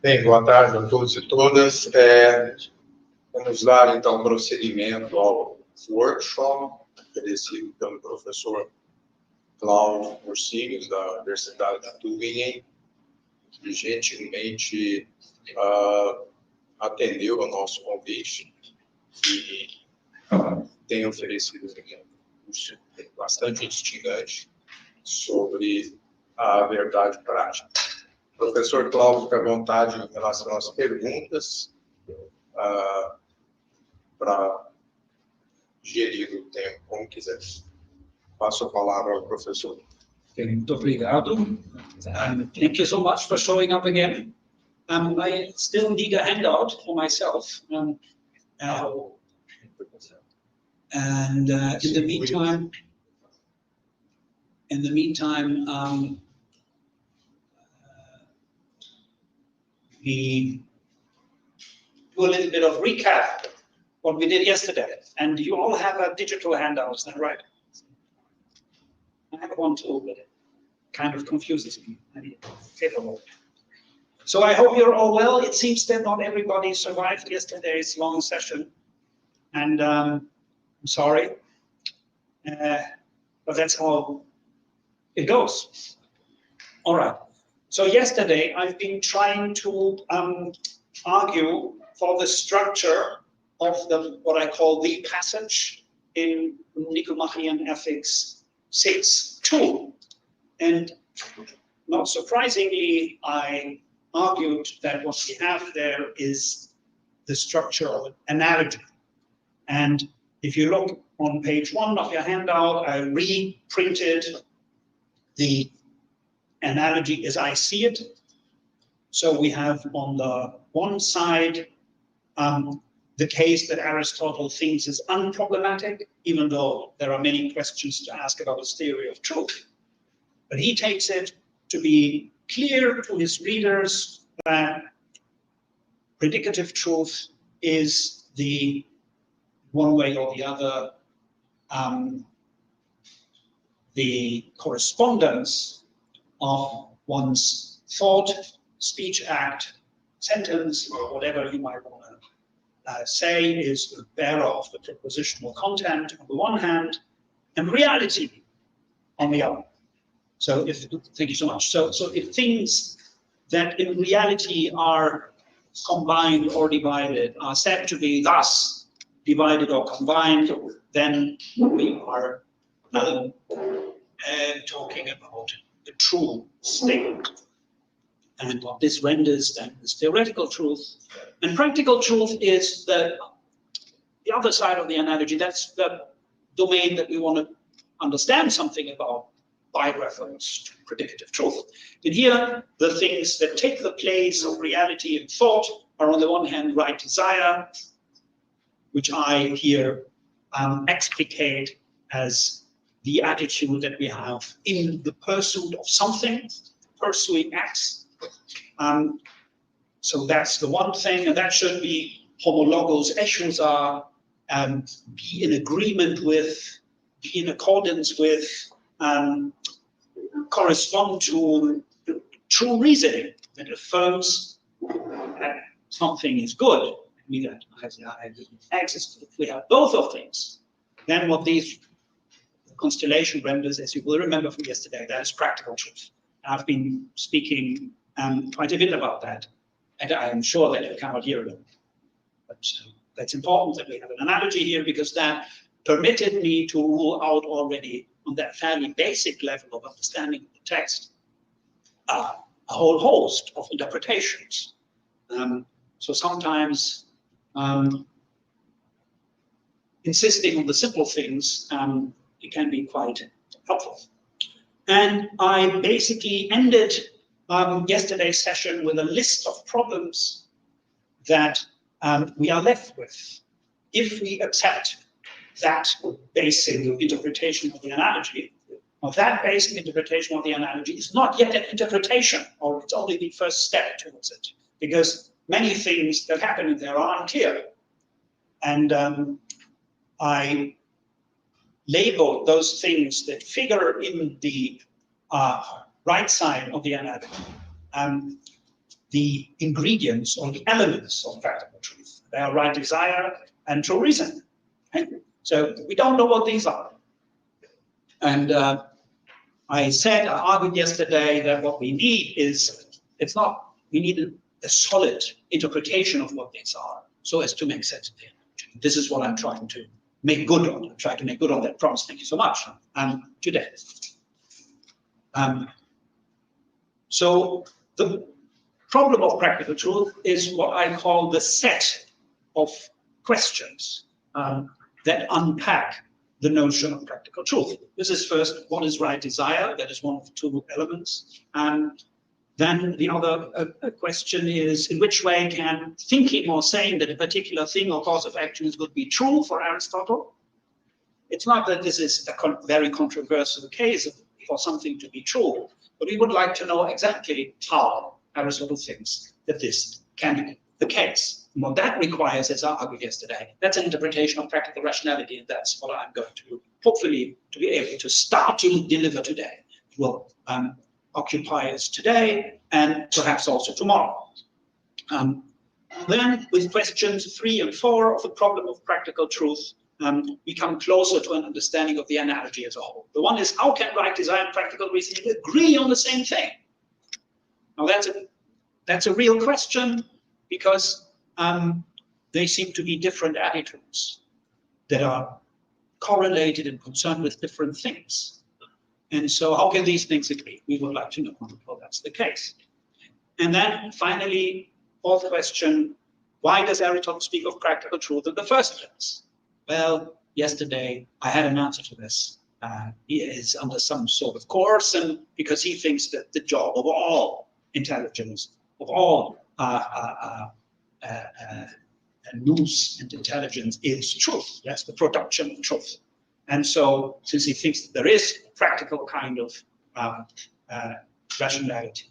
Bem, boa tarde a todos e todas. Vamos dar, então, prosseguimento ao workshop oferecido pelo professor Klaus Corcilius, da Universidade de Tübingen, que gentilmente atendeu ao nosso convite e tem oferecido um curso bastante instigante sobre a verdade prática. Professor Klaus, fica à vontade em relação às perguntas, para gerir o tempo como quiser. Passo a palavra ao professor. Muito obrigado. Thank you so much for showing up again. I still need a handout for myself. In the meantime, we do a little bit of recap what we did yesterday. And you all have a digital handout, is that right? I have one too, but it kind of confuses me. I need paperwork. So I hope you're all well. It seems that not everybody survived yesterday's long session. And I'm sorry, but that's how it goes. All right. So yesterday, I've been trying to argue for the structure of what I call the passage in Nicomachean Ethics 6.2. And not surprisingly, I argued that what we have there is the structure of an analogy. And if you look on page 1 of your handout, I reprinted the analogy as I see it. So we have on the one side the case that Aristotle thinks is unproblematic, even though there are many questions to ask about his theory of truth. But he takes it to be clear to his readers that predicative truth is the one way or the other the correspondence of one's thought, speech, act, sentence, or whatever you might want to say is the bearer of the propositional content on the one hand, and reality on the other. So thank you so much. So if things that in reality are combined or divided are said to be thus divided or combined, then we are talking about the true state. And what this renders then is theoretical truth. And practical truth is the other side of the analogy. That's the domain that we want to understand something about by reference to predicative truth. And here, the things that take the place of reality and thought are on the one hand right desire, which I here explicate as the attitude that we have in the pursuit of something, pursuing X. So that's the one thing, and that should be homologous issues are be in agreement with, be in accordance with, correspond to true reasoning that affirms that something is good. I mean that X, if we have both of things, then what these constellation renders, as you will remember from yesterday, that is practical truth. I've been speaking quite a bit about that, and I'm sure that you cannot hear it. But that's important that we have an analogy here, because that permitted me to rule out already on that fairly basic level of understanding of the text a whole host of interpretations. So sometimes insisting on the simple things it can be quite helpful. And I basically ended yesterday's session with a list of problems that we are left with if we accept that basic interpretation of the analogy. Now, that basic interpretation of the analogy is not yet an interpretation, or it's only the first step towards it, because many things that happen in there are unclear. And I labeled those things that figure in the right side of the analogy the ingredients or the elements of practical truth. They are right desire and true reason. Okay? So we don't know what these are. And I argued yesterday that what we need is, we need a solid interpretation of what these are, so as to make sense of it. This is what I'm trying to make good on. I'm trying to make good on that promise. Thank you so much. Today. So the problem of practical truth is what I call the set of questions that unpack the notion of practical truth. This is first, what is right desire? That is one of the two elements. And then the other question is, in which way can thinking or saying that a particular thing or cause of action would be true for Aristotle? It's not that this is a very controversial case for something to be true, but we would like to know exactly how Aristotle thinks that this can be the case. And what that requires, as I argued yesterday, that's an interpretation of practical rationality, and that's what I'm going to hopefully to be able to start to deliver today. It will occupy us today and perhaps also tomorrow. Then with questions 3 and 4 of the problem of practical truth, we come closer to an understanding of the analogy as a whole. The one is, how can right desire and practical reasoning agree on the same thing? Now that's a real question, because they seem to be different attitudes that are correlated and concerned with different things. And so how can these things agree? We would like to know how that's the case. And then finally, fourth question, why does Aristotle speak of practical truth in the first place? Well, yesterday I had an answer to this. He is under some sort of course, and because he thinks that the job of all intelligence, of all nous and intelligence is truth. That's the production of truth. And so, since he thinks that there is a practical kind of rationality,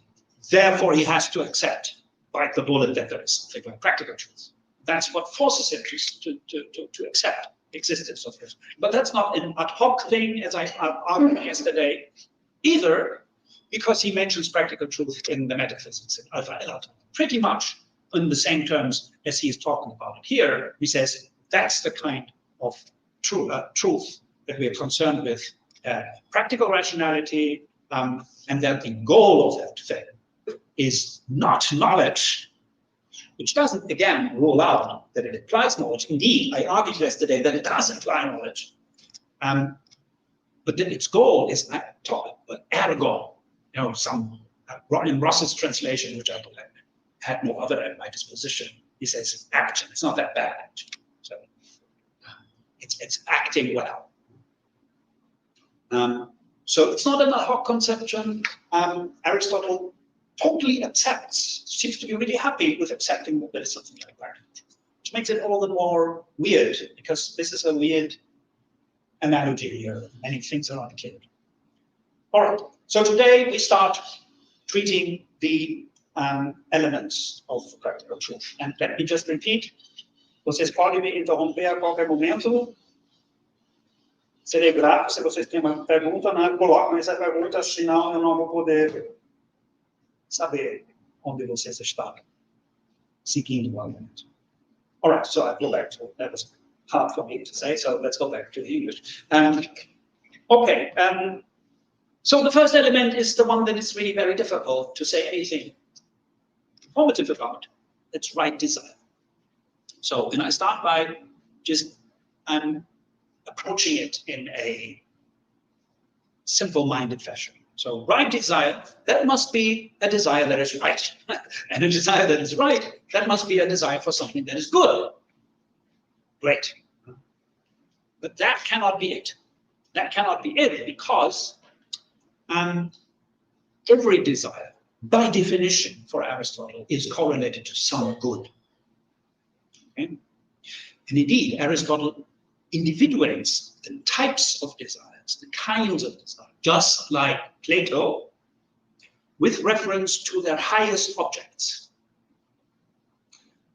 therefore he has to accept, bite the bullet, that there is something like practical truth. That's what forces him to accept the existence of this. But that's not an ad hoc thing, as I argued yesterday, either, because he mentions practical truth in the metaphysics in Aristotle, pretty much in the same terms as he's talking about it here. He says that's the kind of truth that we're concerned with, practical rationality, and that the goal of that thing is not knowledge, which doesn't, again, rule out that it implies knowledge. Indeed, I argued yesterday that it does imply knowledge. But then its goal is ergo, some in Ross's translation, which I had no other at my disposition, he says action. It's not that bad, actually. So it's acting well. So it's not an ad hoc conception. Aristotle totally accepts, seems to be really happy with accepting that there is something like that, which makes it all the more weird, because this is a weird analogy here. Many things are unclear. All right, so today we start treating the elements of practical truth. And let me just repeat. Vocês podem me interromper a qualquer momento. Serei grato se vocês têm uma pergunta, né? Coloquem essa pergunta, senão eu não vou poder saber onde vocês estão seguindo o argumento. All right, so I'll go back to, that was hard for me to say, so let's go back to the English. Okay, so the first element is the one that is really very difficult to say anything informative about. It's right desire. So, and I start by just approaching it in a simple-minded fashion. So, right desire, that must be a desire that is right. And a desire that is right, that must be a desire for something that is good. Great. But that cannot be it. That cannot be it, because every desire, by definition for Aristotle, is correlated to some good. Okay? And indeed, Aristotle individuates the types of desires, the kinds of desire, just like Plato, with reference to their highest objects.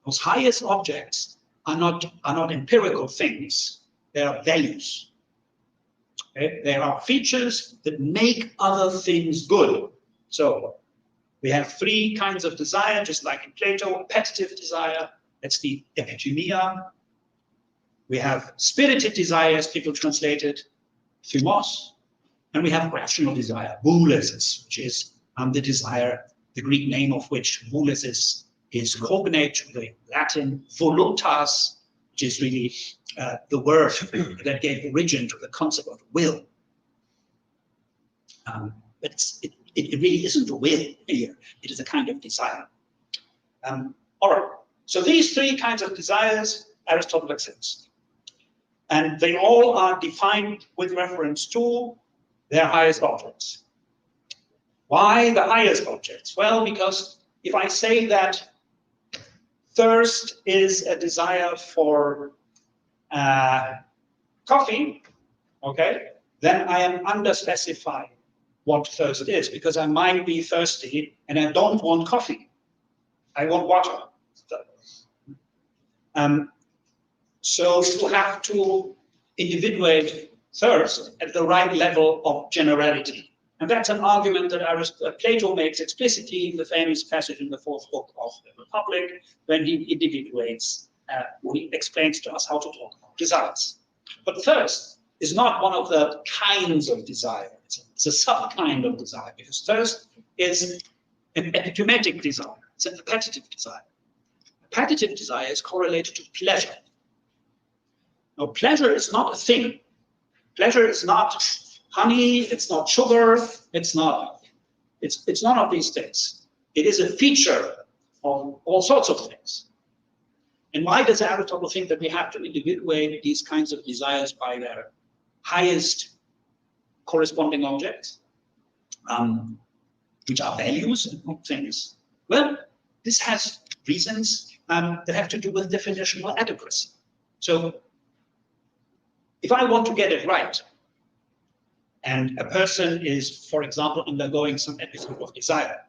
Those highest objects are not empirical things, they are values. Okay? They are features that make other things good. So We have three kinds of desire, just like in Plato: appetitive desire, that's the epithumia. We have spirited desire, as people translate it, thumos, and we have rational desire, voulesis, which is the desire, the Greek name of which, voulesis, is cognate to the Latin voluntas, which is really the word that gave origin to the concept of will. But it really isn't a will here. It is a kind of desire. All right. So these three kinds of desires, Aristotle accepts. And they all are defined with reference to their highest objects. Why the highest objects? Well, because if I say that thirst is a desire for coffee, okay, then I am underspecifying what thirst is, because I might be thirsty and I don't want coffee. I want water. So you have to individuate thirst at the right level of generality. And that's an argument that Plato makes explicitly in the famous passage in the fourth book of the Republic, when he individuates, when he explains to us how to talk about desires. But thirst is not one of the kinds of desire. It's a sub-kind of desire, because thirst is an epithumetic desire. It's an appetitive desire. Appetitive desire is correlated to pleasure. Now, pleasure is not a thing. Pleasure is not honey, it's not sugar, it's none of these things. It is a feature of all sorts of things. And why does Aristotle think that we have to individuate these kinds of desires by their highest corresponding objects, which are values and not things? Well, this has reasons that have to do with definitional adequacy. So if I want to get it right, and a person is, for example, undergoing some episode of desire,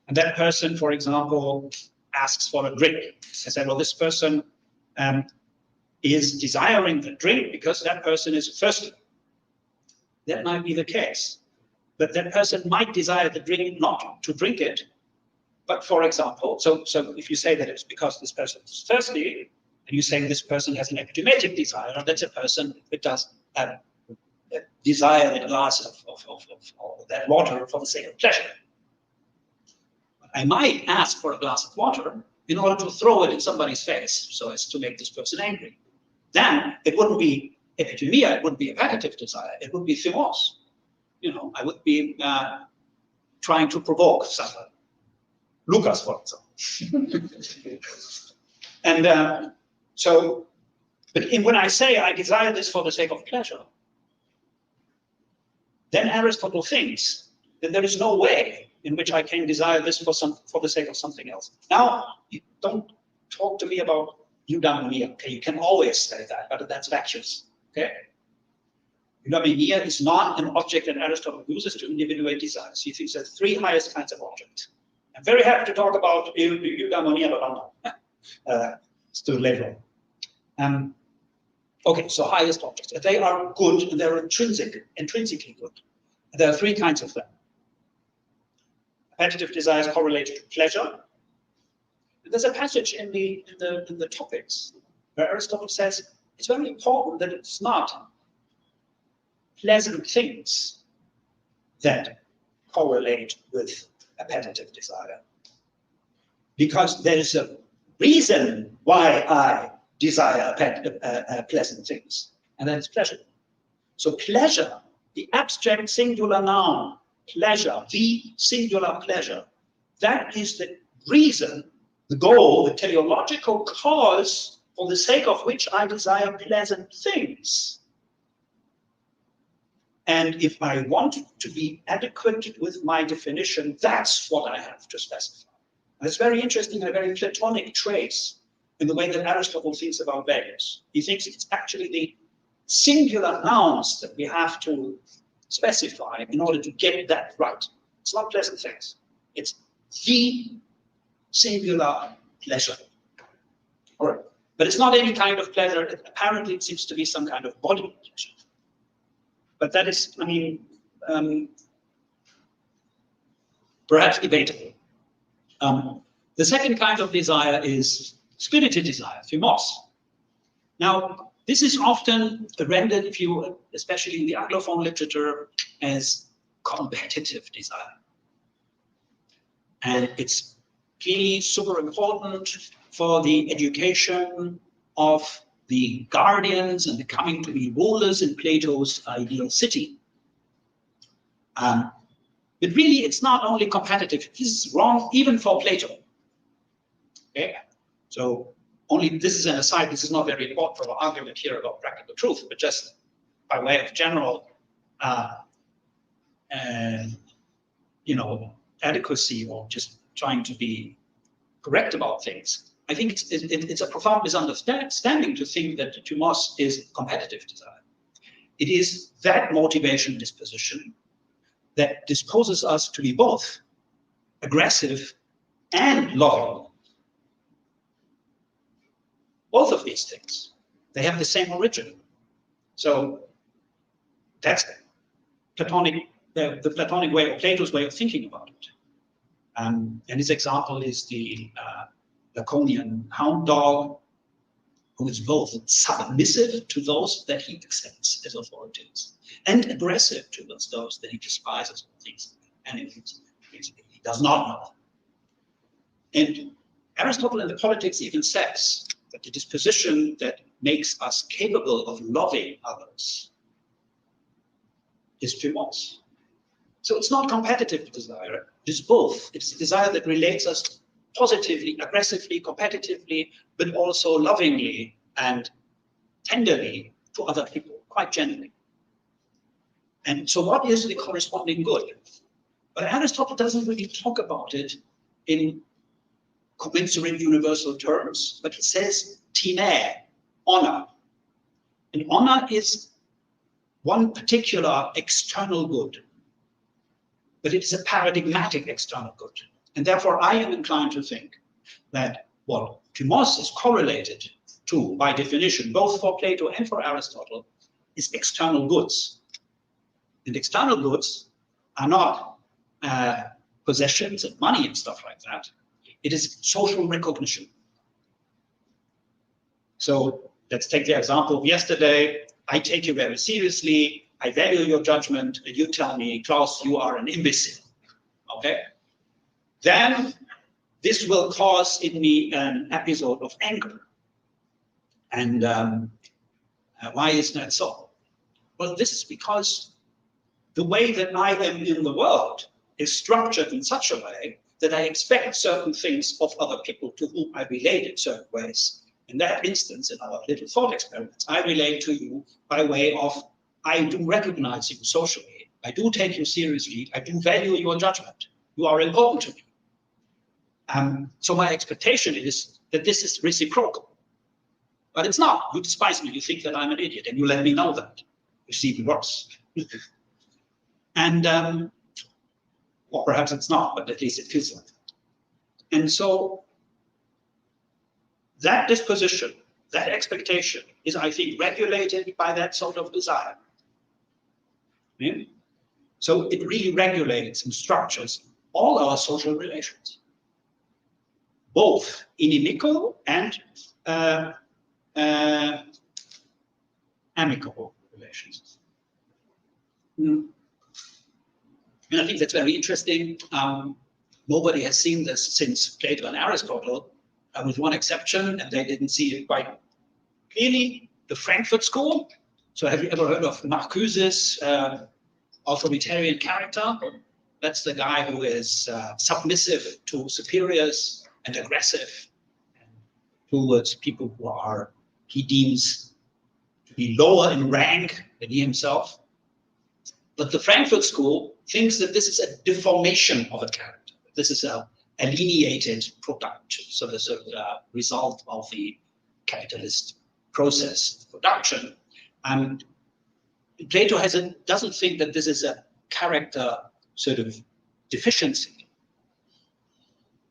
and that person, for example, asks for a drink. I said, well, this person is desiring the drink because that person is thirsty. That might be the case. But that person might desire the drink not to drink it, but for example, so if you say that it's because this person is thirsty, and you say this person has an epithumetic desire, that's a person that does desire a glass of that water for the sake of pleasure. I might ask for a glass of water in order to throw it in somebody's face so as to make this person angry. Then it wouldn't be epithumia, it wouldn't be appetitive desire, it would be thumos. You know, I would be trying to provoke someone. Lucas, for example. And but when I say I desire this for the sake of pleasure, then Aristotle thinks that there is no way in which I can desire this for the sake of something else. Now, don't talk to me about eudaimonia. Okay, you can always say that, but that's vacuous. Okay, eudaimonia is not an object that Aristotle uses to individuate desires. He thinks there are three highest kinds of objects. I'm very happy to talk about eudaimonia, but I'm not. It's too later. Okay, so highest objects. They are good, and they're intrinsically good. And there are three kinds of them. Appetitive desires correlated to pleasure. And there's a passage in the topics where Aristotle says it's very important that it's not pleasant things that correlate with appetitive desire. Because there is a reason why I desire pleasant things, and that is pleasure. So pleasure, the abstract singular noun, pleasure, the singular pleasure, that is the reason, the goal, the teleological cause for the sake of which I desire pleasant things. And if I want to be adequate with my definition, that's what I have to specify. And it's very interesting, a very Platonic trace in the way that Aristotle thinks about values. He thinks it's actually the singular nouns that we have to specify in order to get that right. It's not pleasant things. It's the singular pleasure. All right. But it's not any kind of pleasure. Apparently, it seems to be some kind of bodily pleasure. But that is, I mean, perhaps debatable. The second kind of desire is spirited desire, thumos. Now, this is often rendered, especially in the Anglophone literature, as competitive desire. And it's clearly super important for the education of the guardians and the coming to be rulers in Plato's ideal city. But really, it's not only competitive. This is wrong even for Plato. Okay? So this is an aside. This is not very important for our argument here about practical truth, but just by way of general, adequacy, or just trying to be correct about things. I think it's a profound misunderstanding to think that the thumos is competitive desire. It is that motivation disposition that disposes us to be both aggressive and loving. Both of these things, they have the same origin. So that's the Platonic way, or Plato's way of thinking about it. And his example is the Laconian hound dog, who is both submissive to those that he accepts as authorities and aggressive to those that he despises, things and he does not know. And Aristotle in the Politics even says that the disposition that makes us capable of loving others is thumos. So it's not competitive desire, it's both. It's a desire that relates us positively, aggressively, competitively, but also lovingly and tenderly to other people, quite gently. And so what is the corresponding good? But Aristotle doesn't really talk about it in commensurate universal terms, but he says time, honor. And honor is one particular external good, but it is a paradigmatic external good. And therefore, I am inclined to think that what thumos is correlated to, by definition, both for Plato and for Aristotle, is external goods. And external goods are not possessions and money and stuff like that. It is social recognition. So let's take the example of yesterday. I take you very seriously. I value your judgment. And you tell me, Klaus, you are an imbecile. Okay? Then this will cause in me an episode of anger. And why is that so? Well, this is because the way that I am in the world is structured in such a way that I expect certain things of other people to whom I relate in certain ways. In that instance, in our little thought experiments, I relate to you by way of, I do recognize you socially. I do take you seriously. I do value your judgment. You are important to me. So my expectation is that this is reciprocal. But it's not. You despise me. You think that I'm an idiot, and you let me know that. You see, it works. And, or perhaps it's not, but at least it feels like that. And so that disposition, that expectation is, I think, regulated by that sort of desire. Yeah? So it really regulates and structures all our social relations, both inimical and amicable relations. And I think that's very interesting. Nobody has seen this since Plato and Aristotle, with one exception, and they didn't see it quite clearly, the Frankfurt School. So have you ever heard of Marcuse's authoritarian character? That's the guy who is submissive to superiors and aggressive towards people who are, he deems to be lower in rank than he himself. But the Frankfurt School thinks that this is a deformation of a character. This is a alienated product, so there's a result of the capitalist process of production. And Plato doesn't think that this is a character sort of deficiency,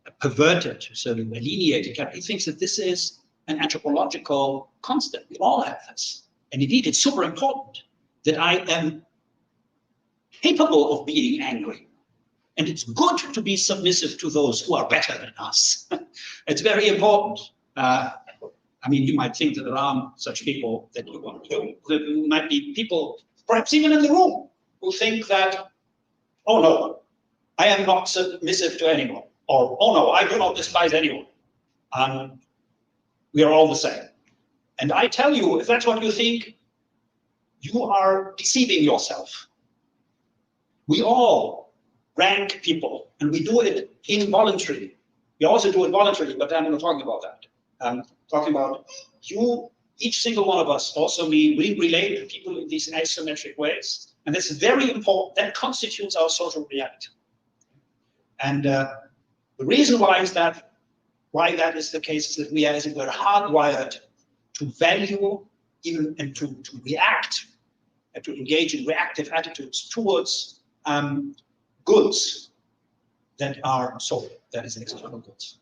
a perverted, sort of alienated character. He thinks that this is an anthropological constant. We all have this. And indeed, it's super important that I am capable of being angry And it's good to be submissive to those who are better than us. It's very important. I mean, you might think that there are such people that you want to. There might be people, perhaps even in the room, who think that, oh no, I am not submissive to anyone. Or, oh no, I do not despise anyone. We are all the same. And I tell you, if that's what you think, you are deceiving yourself. We all rank people, and we do it involuntarily. We also do it voluntarily, but I'm not talking about that. I'm talking about you, each single one of us, also me, we relate to people in these asymmetric ways. And that's very important. That constitutes our social reality. And the reason why that is the case is that we are, as it were, hardwired to value even and to react and to engage in reactive attitudes towards goods that are social, that is external goods.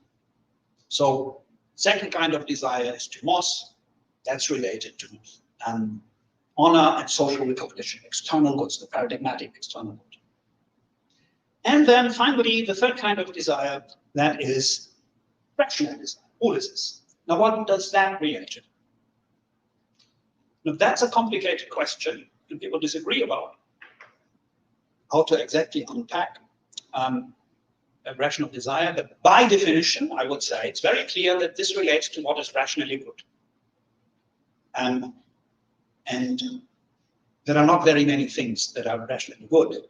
So second kind of desire is thumos, that's related to honor and social recognition, external goods, the paradigmatic external good. And then finally, the third kind of desire, that is rational desire, ulysis. Now, what does that relate to? Now, that's a complicated question, and people disagree about how to exactly unpack a rational desire. But by definition, I would say it's very clear that this relates to what is rationally good. And there are not very many things that are rationally good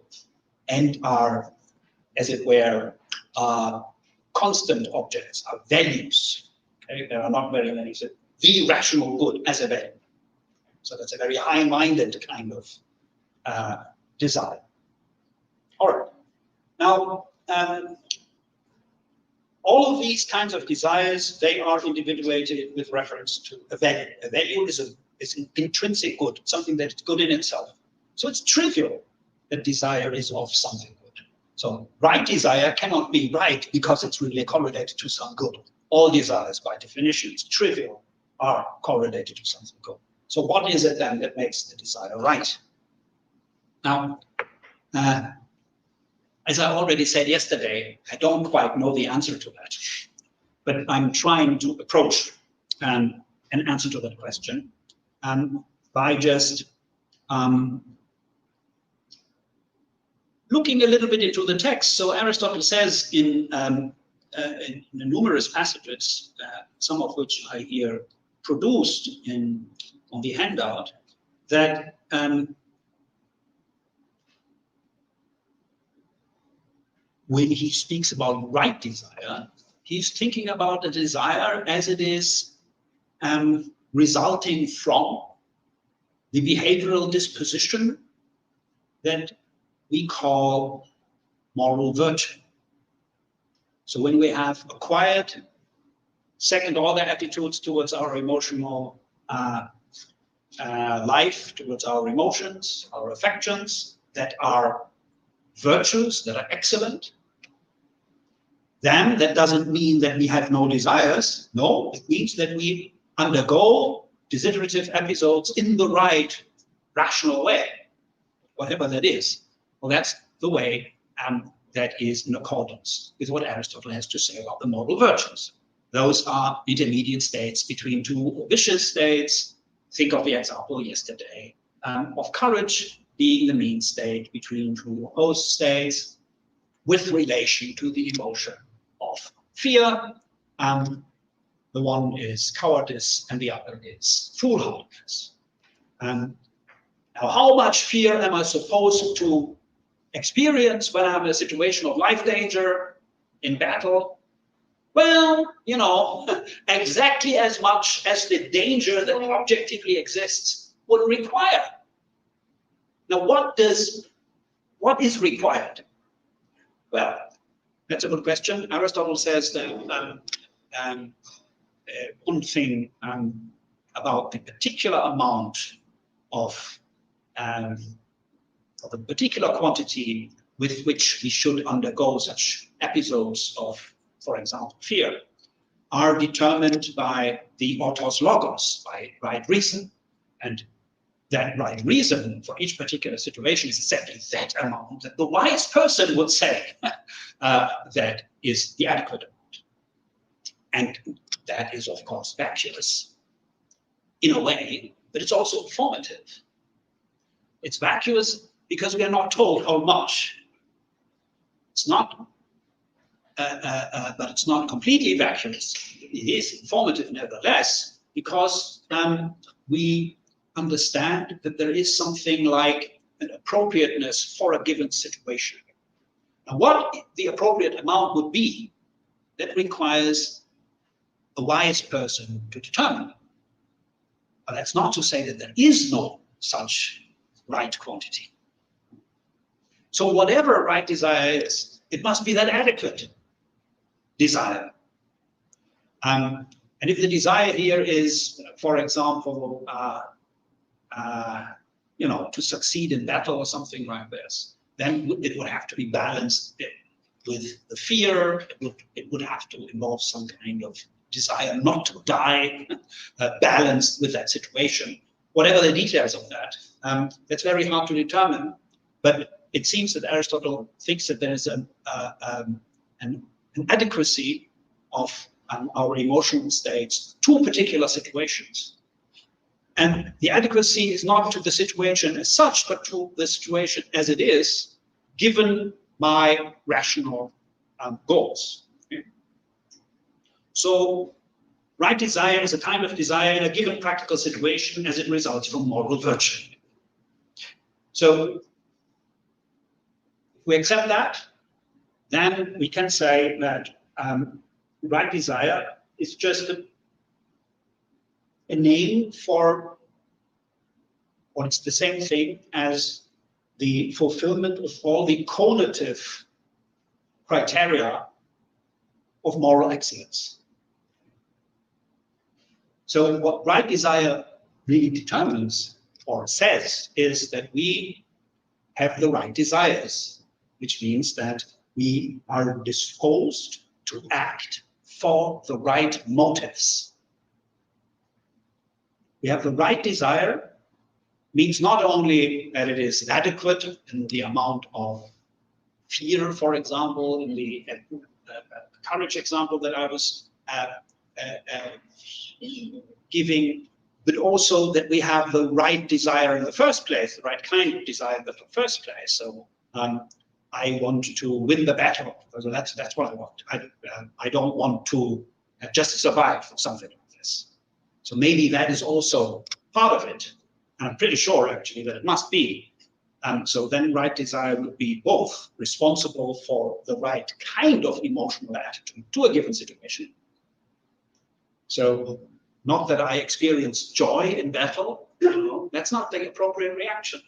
and are, as it were, constant objects, are values. Okay? There are not very many. So the rational good as a value. So that's a very high-minded kind of desire. All right. Now, all of these kinds of desires, they are individuated with reference to a value. A value is an intrinsic good, something that is good in itself. So it's trivial that desire is of something good. So right desire cannot be right because it's really correlated to some good. All desires, by definition, it's trivial, are correlated to something good. So what is it then that makes the desire right? Now, as I already said yesterday, I don't quite know the answer to that, but I'm trying to approach an answer to that question by just looking a little bit into the text. So Aristotle says in numerous passages, some of which I here produced on the handout, that when he speaks about right desire, he's thinking about the desire as it is resulting from the behavioral disposition that we call moral virtue. So when we have acquired second-order attitudes towards our emotional life, towards our emotions, our affections, that are virtues, that are excellent, then that doesn't mean that we have no desires. No, it means that we undergo desiderative episodes in the right, rational way, whatever that is. Well, that's the way that is in accordance with what Aristotle has to say about the moral virtues. Those are intermediate states between two vicious states. Think of the example yesterday of courage being the mean state between two opposed states with relation to the emotion of fear. The one is cowardice and the other is foolhardiness. Now, how much fear am I supposed to experience when I'm in a situation of life danger, in battle? Well, you know, exactly as much as the danger that objectively exists would require. Now, what is required? Well, that's a good question. Aristotle says that one thing about the particular amount of a particular quantity with which we should undergo such episodes of, for example, fear, are determined by the autos logos, by right reason. And that right reason for each particular situation is exactly that amount that the wise person would say that is the adequate amount. And that is, of course, vacuous in a way, but it's also informative. It's vacuous because we are not told how much. It's not, but it's not completely vacuous. It is informative nevertheless, because we understand that there is something like an appropriateness for a given situation. And what the appropriate amount would be, that requires a wise person to determine. But that's not to say that there is no such right quantity. So whatever right desire is, it must be that adequate desire. And if the desire here is, for example, to succeed in battle or something like this, then it would have to be balanced with the fear. It would have to involve some kind of desire not to die, balanced with that situation. Whatever the details of that, that's very hard to determine. But it seems that Aristotle thinks that there's an adequacy of our emotional states to particular situations. And the adequacy is not to the situation as such, but to the situation as it is, given my rational goals. Okay? So right desire is a kind of desire in a given practical situation as it results from moral virtue. So if we accept that, then we can say that right desire is just a name for, or it's the same thing as the fulfillment of all the conative criteria of moral excellence. So what right desire really determines or says is that we have the right desires, which means that we are disposed to act for the right motives. We have the right desire, means not only that it is adequate in the amount of fear, for example, in the courage example that I was giving, but also that we have the right desire in the first place, the right kind of desire in the first place. So I want to win the battle. So that's what I want. I don't want to just survive or something like this. So maybe that is also part of it. And I'm pretty sure actually that it must be. So then right desire would be both responsible for the right kind of emotional attitude to a given situation. So not that I experience joy in battle, that's not the appropriate reaction.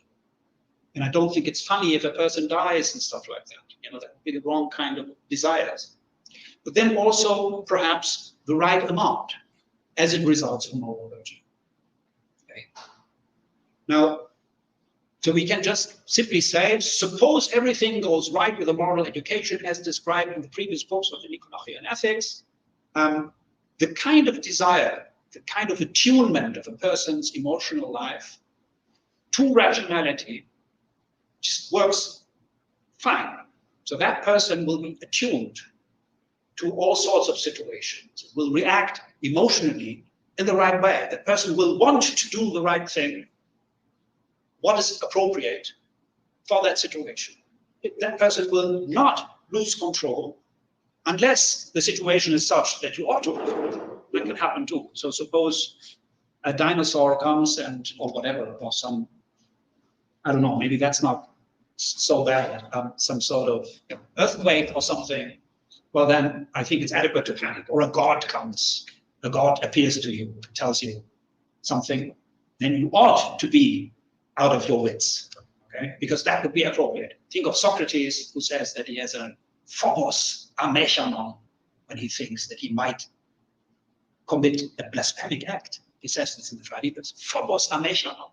And I don't think it's funny if a person dies and stuff like that. That would be the wrong kind of desires. But then also perhaps the right amount as it results from moral virtue. Okay. Now, so we can just simply say, suppose everything goes right with the moral education as described in the previous books of the Nicolaitan Ethics, the kind of desire, the kind of attunement of a person's emotional life to rationality just works fine. So that person will be attuned to all sorts of situations, will react emotionally in the right way. That person will want to do the right thing, what is appropriate for that situation. That person will not lose control unless the situation is such that you ought to. That can happen too. So suppose a dinosaur comes or whatever, or some, I don't know, maybe that's not so bad, some sort of earthquake or something. Well, then I think it's adequate to panic. Or a god comes, a god appears to you, tells you something, then you ought to be out of your wits, okay? Because that would be appropriate. Think of Socrates, who says that he has a phobos amechanon when he thinks that he might commit a blasphemic act. He says this in the Philosophy, phobos amechanon.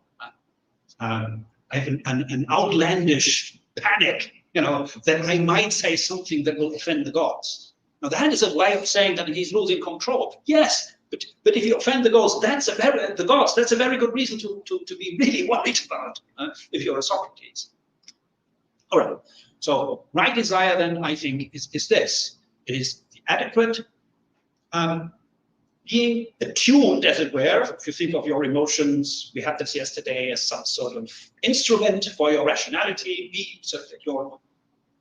I have an outlandish panic, that I might say something that will offend the gods. Now that is a way of saying that he's losing control. Yes, But if you offend the gods, that's a very good reason to be really worried about if you're a Socrates. All right. So right desire then, I think, is this. It is the adequate being attuned, as it were. If you think of your emotions, we had this yesterday, as some sort of instrument for your rationality, so that your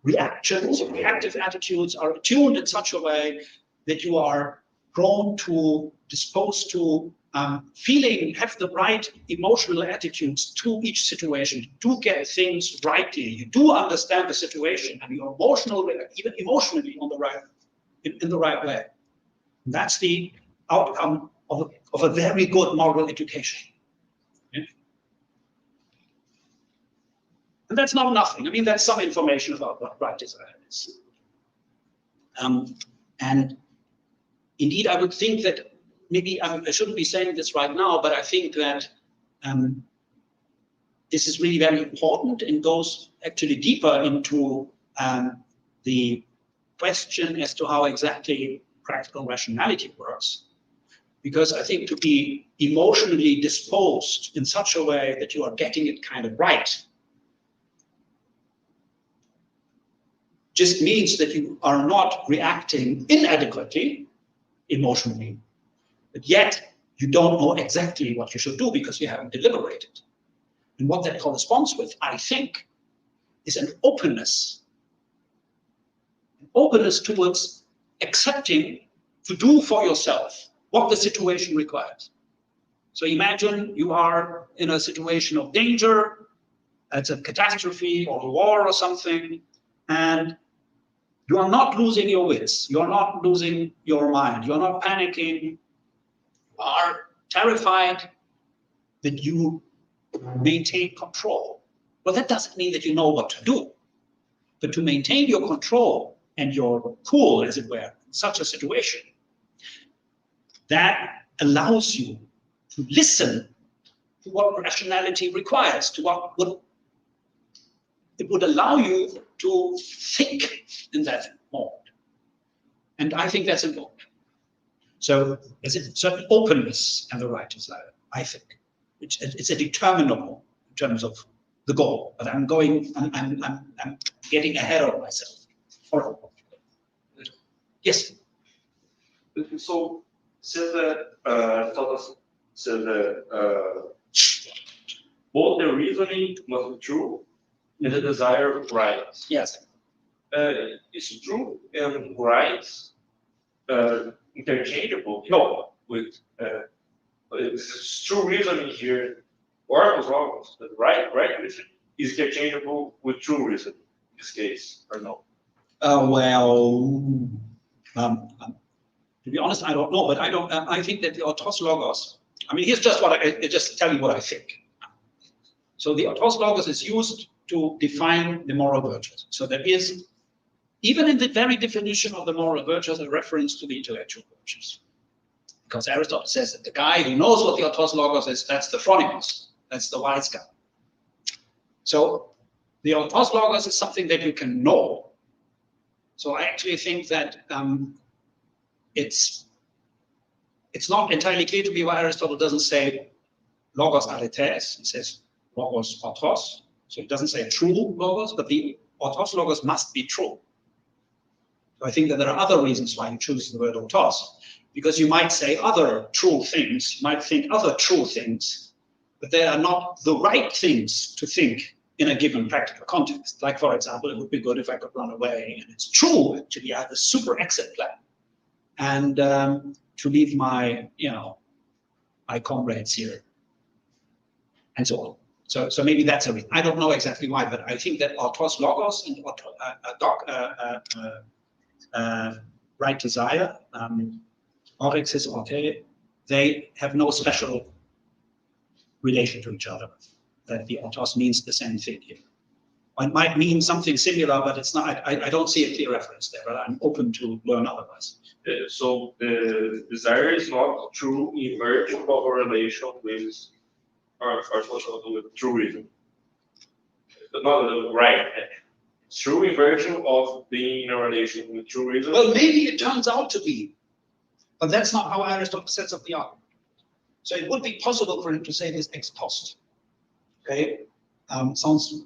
reactions, your reactive attitudes are attuned in such a way that you are prone to, disposed to have the right emotional attitudes to each situation. You do get things rightly. You do understand the situation, and you're even emotionally in the right way. And that's the outcome of a very good moral education. Yeah? And that's not nothing. I mean, that's some information about what right desire is. And indeed, I would think that maybe I shouldn't be saying this right now, but I think that this is really very important and goes actually deeper into the question as to how exactly practical rationality works. Because I think to be emotionally disposed in such a way that you are getting it kind of right just means that you are not reacting inadequately emotionally, but yet you don't know exactly what you should do because you haven't deliberated. And what that corresponds with, I think, is an openness towards accepting to do for yourself what the situation requires. So imagine you are in a situation of danger, it's a catastrophe or a war or something, and you are not losing your wits, you are not losing your mind, you are not panicking, you are terrified that you maintain control. Well, that doesn't mean that you know what to do, but to maintain your control and your cool, as it were, in such a situation, that allows you to listen to what rationality requires, to what it would allow you to think in that mode. And I think that's important. So there's a certain openness and the right desire, I think. It's a determinable in terms of the goal, but I'm getting ahead of myself. All right. Yes. So since Aristotle said that both the reasoning must be true and the desire right. Yes. Is true and right interchangeable? No. With it's true reasoning here, or wrong, the right reason is interchangeable with true reason in this case, or no? Well, to be honest, I don't know, but I think that the autos logos. I mean, here's just just tell you what I think. So the autos logos is used to define the moral virtues. So there is, even in the very definition of the moral virtues, a reference to the intellectual virtues. Because Aristotle says that the guy who knows what the autos logos is, that's the phronimos, that's the wise guy. So the autos logos is something that you can know. So I actually think that it's not entirely clear to me why Aristotle doesn't say logos aretes, he says logos autos. So it doesn't say true logos, but the autos logos must be true. So I think that there are other reasons why he chooses the word autos, because you might say other true things, you might think other true things, but they are not the right things to think in a given practical context. Like, for example, it would be good if I could run away, and it's true, actually, I have a super exit plan. And to leave my, my comrades here, and so on. So maybe that's a reason. I don't know exactly why, but I think that autos logos and right desire, orexis orte, they have no special relation to each other. That the autos means the same thing here. It might mean something similar, but it's not. I don't see a clear reference there, but I'm open to learn otherwise. So the desire is not true emerging of a relation with, or with true reason. But not right. True inversion of being in a relation with true reason. Well, maybe it turns out to be. But that's not how Aristotle sets up the argument. So it would be possible for him to say this ex post. Okay, sounds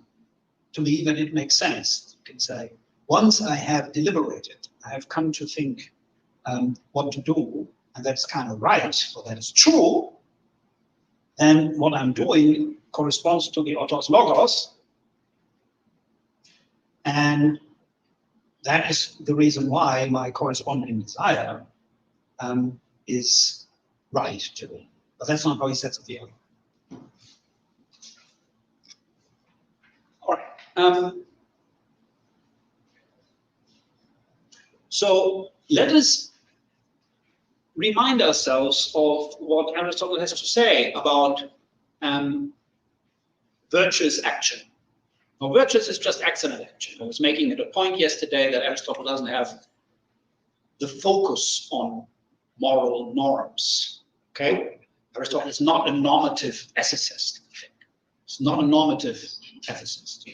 to me that it makes sense. You can say, once I have deliberated, I have come to think what to do, and that's kind of right, or that is true, then what I'm doing corresponds to the autos logos, and that is the reason why my corresponding desire is right to me. But that's not how he sets up the argument. All right. So let us remind ourselves of what Aristotle has to say about virtuous action. Now, virtuous is just excellent action. I was making it a point yesterday that Aristotle doesn't have the focus on moral norms. Okay? Aristotle is not a normative ethicist. It's not a normative ethicist.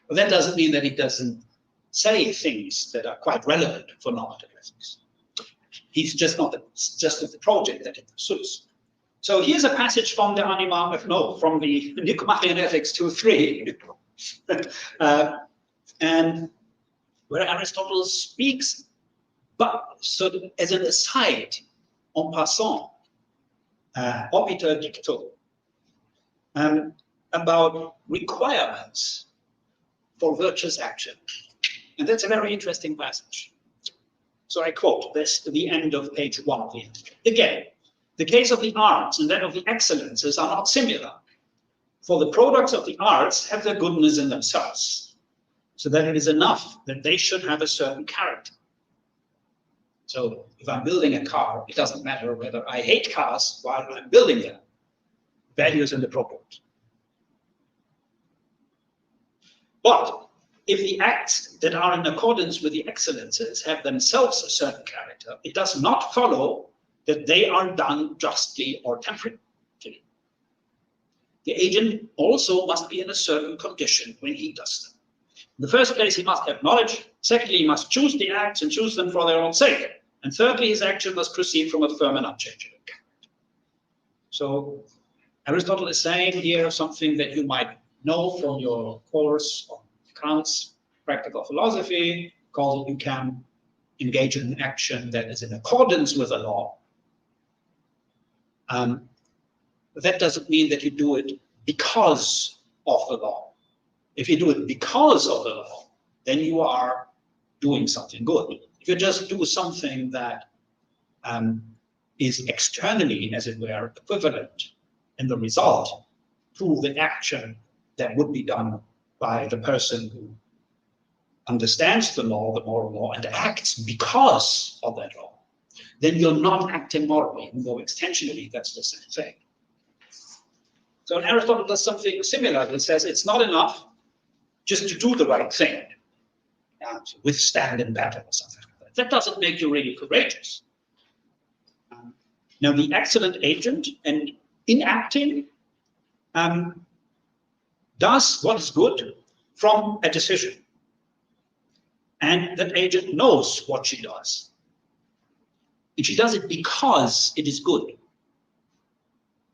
But that doesn't mean that he doesn't say things that are quite relevant for normative ethics. He's just not the project that he pursues. So here's a passage from the from the Nicomachean Ethics 2:3, and where Aristotle speaks, but sort of as an aside, en passant, obiter dicto, about requirements for virtuous action. And that's a very interesting passage. So I quote this at the end of page 1 of the Antiga. Again, the case of the arts and that of the excellences are not similar, for the products of the arts have their goodness in themselves, so that it is enough that they should have a certain character. So if I'm building a car, it doesn't matter whether I hate cars while I'm building them. Value is in the product. But if the acts that are in accordance with the excellences have themselves a certain character, it does not follow that they are done justly or temperately. The agent also must be in a certain condition when he does them. In the first place, he must have knowledge. Secondly, he must choose the acts and choose them for their own sake. And thirdly, his action must proceed from a firm and unchangeable character. So Aristotle is saying here something that you might know from your course on Kant's practical philosophy, because you can engage in an action that is in accordance with the law. But that doesn't mean that you do it because of the law. If you do it because of the law, then you are doing something good. If you just do something that is externally, as it were, equivalent in the result to the action that would be done by the person who understands the law, the moral law, and acts because of that law, then you're not acting morally, even though extensionally that's the same thing. So Aristotle does something similar and says it's not enough just to do the right thing, to withstand in battle or something like that. That doesn't make you really courageous. Now, the excellent agent, and in acting, does what is good from a decision. And that agent knows what she does. And she does it because it is good.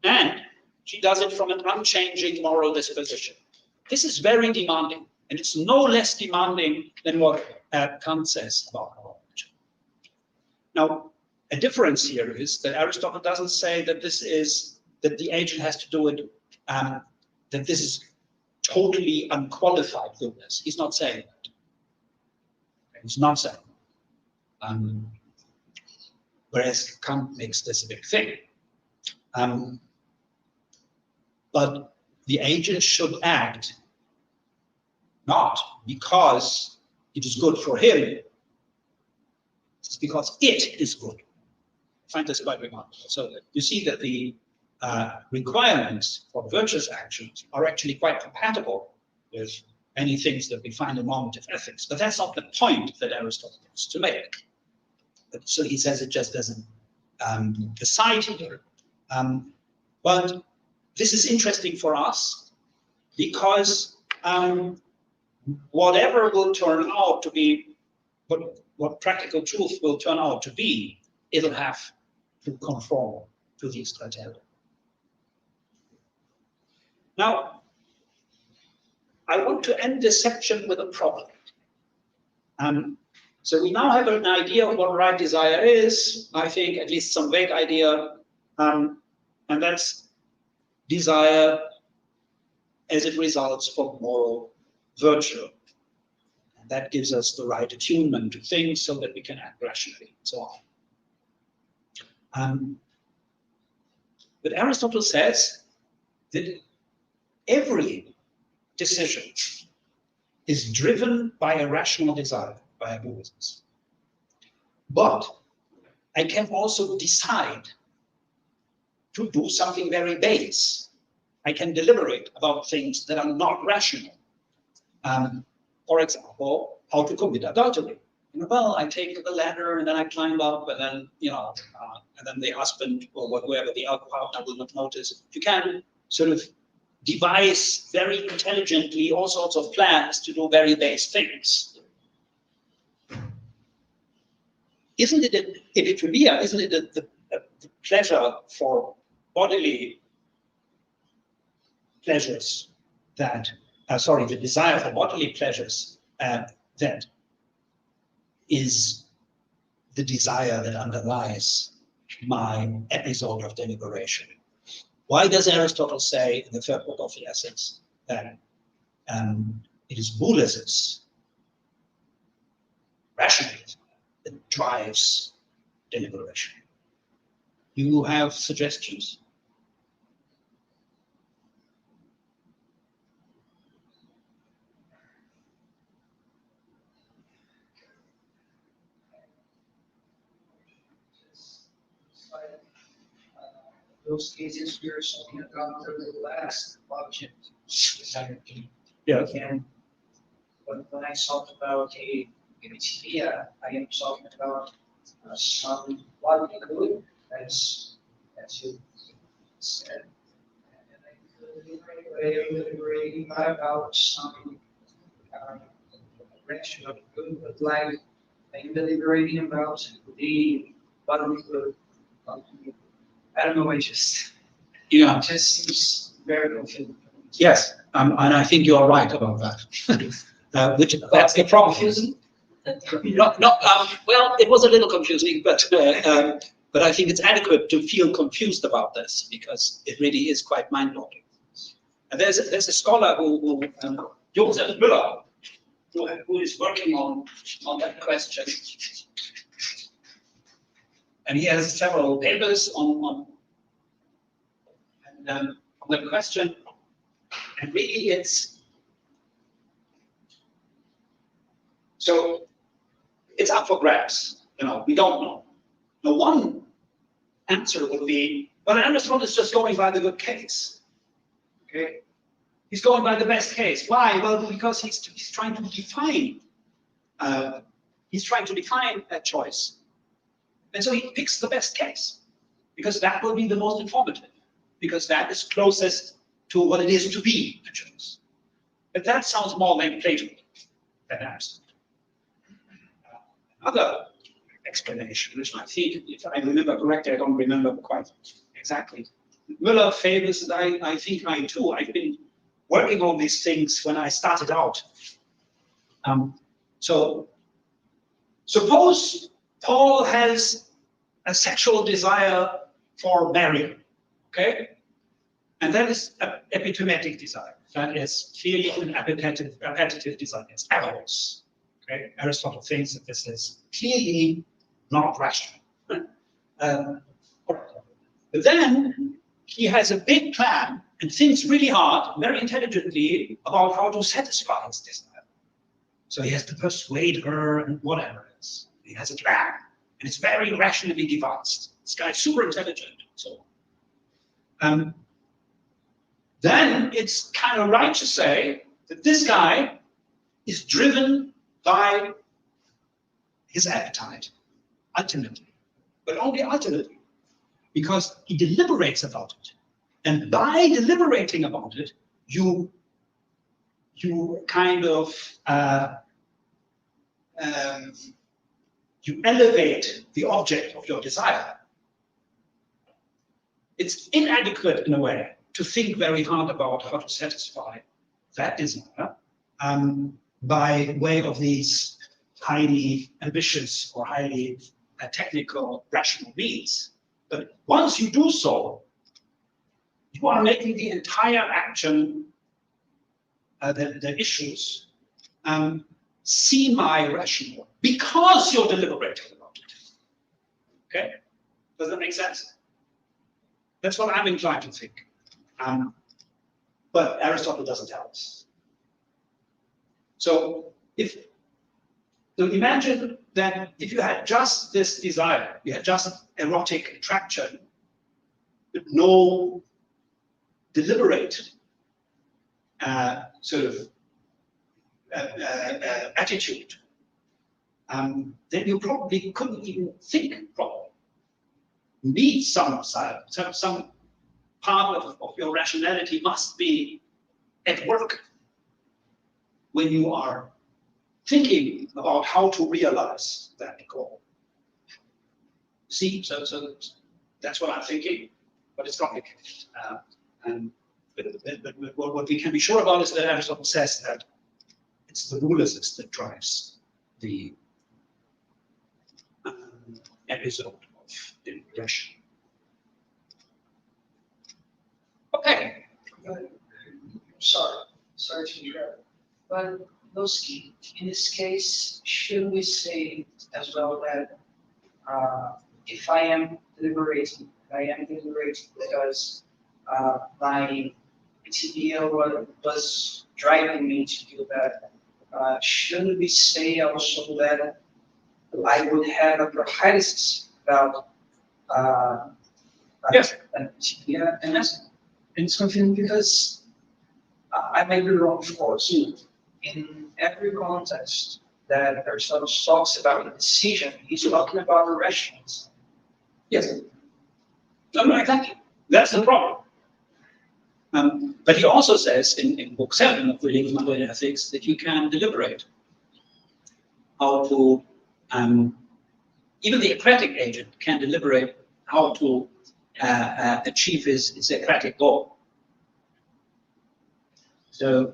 And she does it from an unchanging moral disposition. This is very demanding, and it's no less demanding than what Kant says about our religion. Now, a difference here is that Aristotle doesn't say that that the agent has to do it, that this is totally unqualified goodness. He's not saying that. He's not saying that. Whereas Kant makes this a big thing. But the agent should act not because it is good for him, it's because it is good. I find this quite remarkable. So you see that the requirements for virtuous actions are actually quite compatible with many things that we find in normative ethics. But that's not the point that Aristotle wants to make. So he says it just as an aside here. But this is interesting for us because whatever will turn out to be, what practical truth will turn out to be, it'll have to conform to these criteria. Now, I want to end this section with a problem. So we now have an idea of what right desire is, I think at least some vague idea, and that's desire as it results from moral virtue. And that gives us the right attunement to things so that we can act rationally and so on. But Aristotle says that every decision is driven by a rational desire, by a hypothesis. But I can also decide to do something very base. I can deliberate about things that are not rational. For example, how to commit adultery. Well, I take the ladder and then I climb up, and then and then the husband or whoever the other partner will not notice. You can sort of devise very intelligently all sorts of plans to do very base things. Isn't it the pleasure for bodily pleasures that, the desire for bodily pleasures that is the desire that underlies my episode of deliberation? Why does Aristotle say in the third book of the Essays that it is Buddhism's rationalism that drives deliberation? You have suggestions? Those cases we are talking about are the last object. Yeah. When I talk about a idea, I am talking about some bodily good, as you said. And I could deliberating about some rational good, but like I'm deliberating about the bodily good. I don't know, it just seems very confusing. Yes, and I think you are right about that. That's the problem. Confusing? Well, it was a little confusing, but I think it's adequate to feel confused about this because it really is quite mind-blowing. And there's a scholar who Josef Müller, who is working on that question. And he has several papers on the question, and really it's up for grabs. We don't know. Now, one answer would be, well, Aristotle is just going by the good case. Okay, he's going by the best case. Why? Well, because he's trying to define. He's trying to define a choice. And so he picks the best case, because that will be the most informative, because that is closest to what it is to be a choice. But that sounds more like Plato than Aristotle. Another explanation, which I think, if I remember correctly, I don't remember quite exactly. Müller favors, I think I too. I've been working on these things when I started out. So suppose Paul has a sexual desire for Mary, okay? And that is an epitometic desire. That is clearly an appetitive desire. It's eros, okay? Aristotle thinks that this is clearly not rational. But then he has a big plan and thinks really hard, very intelligently, about how to satisfy his desire. So he has to persuade her and whatever it is. He has a plan, and it's very rationally devised. This guy's super intelligent. So then it's kind of right to say that this guy is driven by his appetite, ultimately, but only ultimately, because he deliberates about it. And by deliberating about it, you kind of you elevate the object of your desire. it's inadequate in a way to think very hard about how to satisfy that desire by way of these highly ambitious or highly technical rational means. But once you do so, you are making the entire action, the issues, semi-rational because you're deliberating about it. Okay? Does that make sense? That's what I'm inclined to think. But Aristotle doesn't tell us. So imagine that if you had just this desire, you had just erotic attraction, but no deliberate sort of attitude, then you probably couldn't even think properly. You need some part of your rationality must be at work when you are thinking about how to realize that goal. See, so that's what I'm thinking, but it's complicated. But what we can be sure about is that Aristotle says that it's the rulership that drives the episode of deliberation. Okay. Sorry to interrupt. But Lowski, in this case, should we say as well that if I am deliberating because my idea was driving me to do that, shouldn't we say also that I would have a prejudice about yes, yeah, and something because I may be wrong, of course. In every context that Aristotle talks about a decision, he's talking about the rationals. yes. No, exactly. That's the problem. But he also says in book 7 of Reading Modern Ethics that you can deliberate how to, even the Socratic agent can deliberate how to achieve his Socratic goal. So,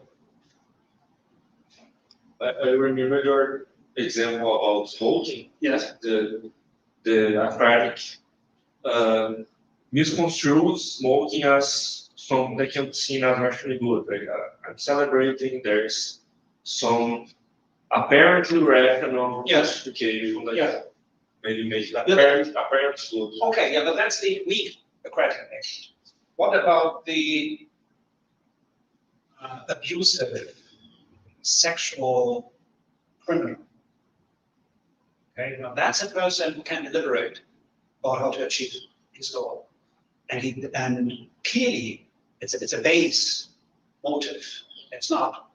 I remember your example of smoking. yes. The Socratic misconstrues smoking as something that can be seen as actually good. Like I'm celebrating. There's some apparently rational justification that maybe make that apparent good. Okay, yeah, but that's the weak Socratic agent. What about the abusive sexual criminal? Okay, now that's a person who can deliberate about how to achieve his goal, and clearly it's a base motive. It's not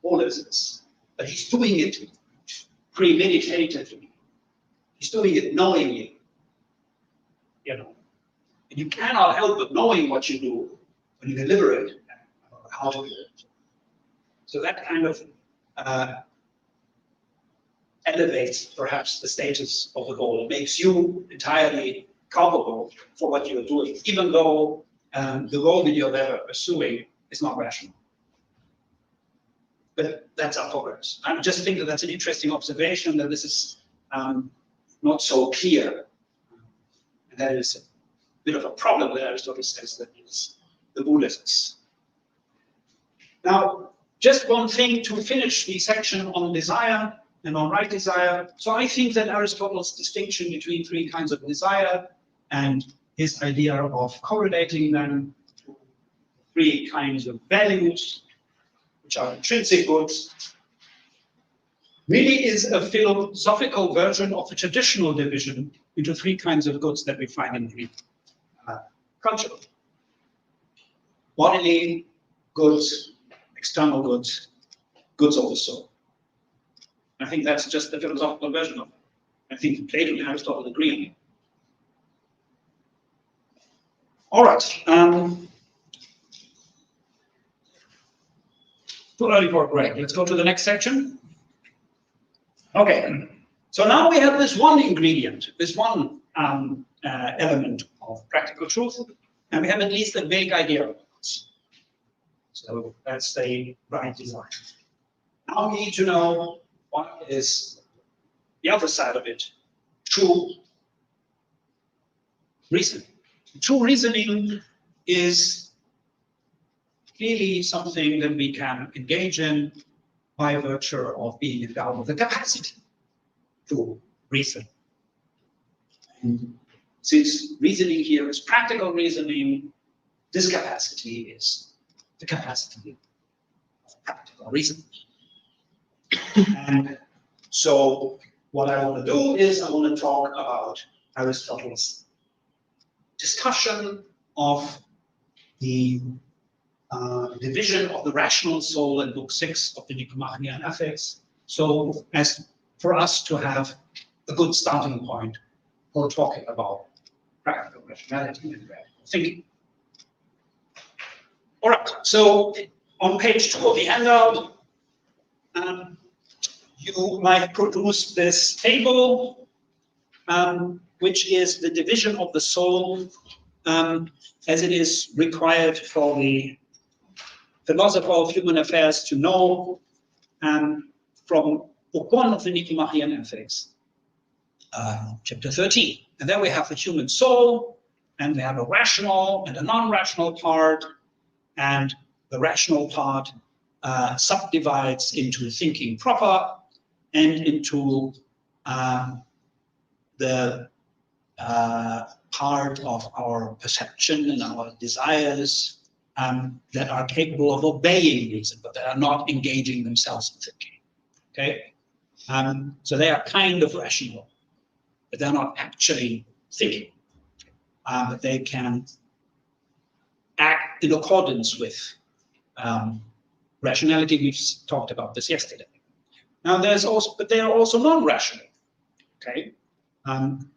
lawlessness, but he's doing it premeditatively. He's doing it knowingly, you know. And you cannot help but knowing what you do when you deliberate how to do it. So that kind of elevates perhaps the status of the goal. It makes you entirely culpable for what you're doing, even though the goal that you're there pursuing is not rational. But that's our progress. I just think that that's an interesting observation, that this is not so clear. And that is a bit of a problem that Aristotle says that is the rulership. Now, just one thing to finish the section on desire and on right desire. So I think that Aristotle's distinction between three kinds of desire and his idea of correlating them to three kinds of values, which are intrinsic goods, really is a philosophical version of the traditional division into three kinds of goods that we find in Greek culture. Bodily goods, external goods, goods of the soul. I think that's just the philosophical version of it. I think Plato and Aristotle agree on it. All right. Too early for a break. Let's go to the next section. Okay. So now we have this one ingredient, this one element of practical truth, and we have at least a vague idea of this. So that's the right design. Now we need to know what is the other side of it, true reasoning. True reasoning is clearly something that we can engage in by virtue of being endowed with the capacity to reason. And since reasoning here is practical reasoning, this capacity is the capacity of practical reasoning. And so what I want to do is I want to talk about Aristotle's discussion of the division of the rational soul in Book 6 of the Nicomachean Ethics, so as for us to have a good starting point for talking about practical rationality and practical thinking. All right, so on page 2 of the handout, you might produce this table, which is the division of the soul as it is required for the philosopher of human affairs to know from Book 1 of the Nicomachean Ethics, chapter 13. And there we have the human soul, and we have a rational and a non-rational part, and the rational part subdivides into thinking proper and into the part of our perception and our desires that are capable of obeying reason, but that are not engaging themselves in thinking. Okay, so they are kind of rational, but they're not actually thinking. But they can act in accordance with rationality. We've talked about this yesterday. Now, but they are also non-rational. Okay,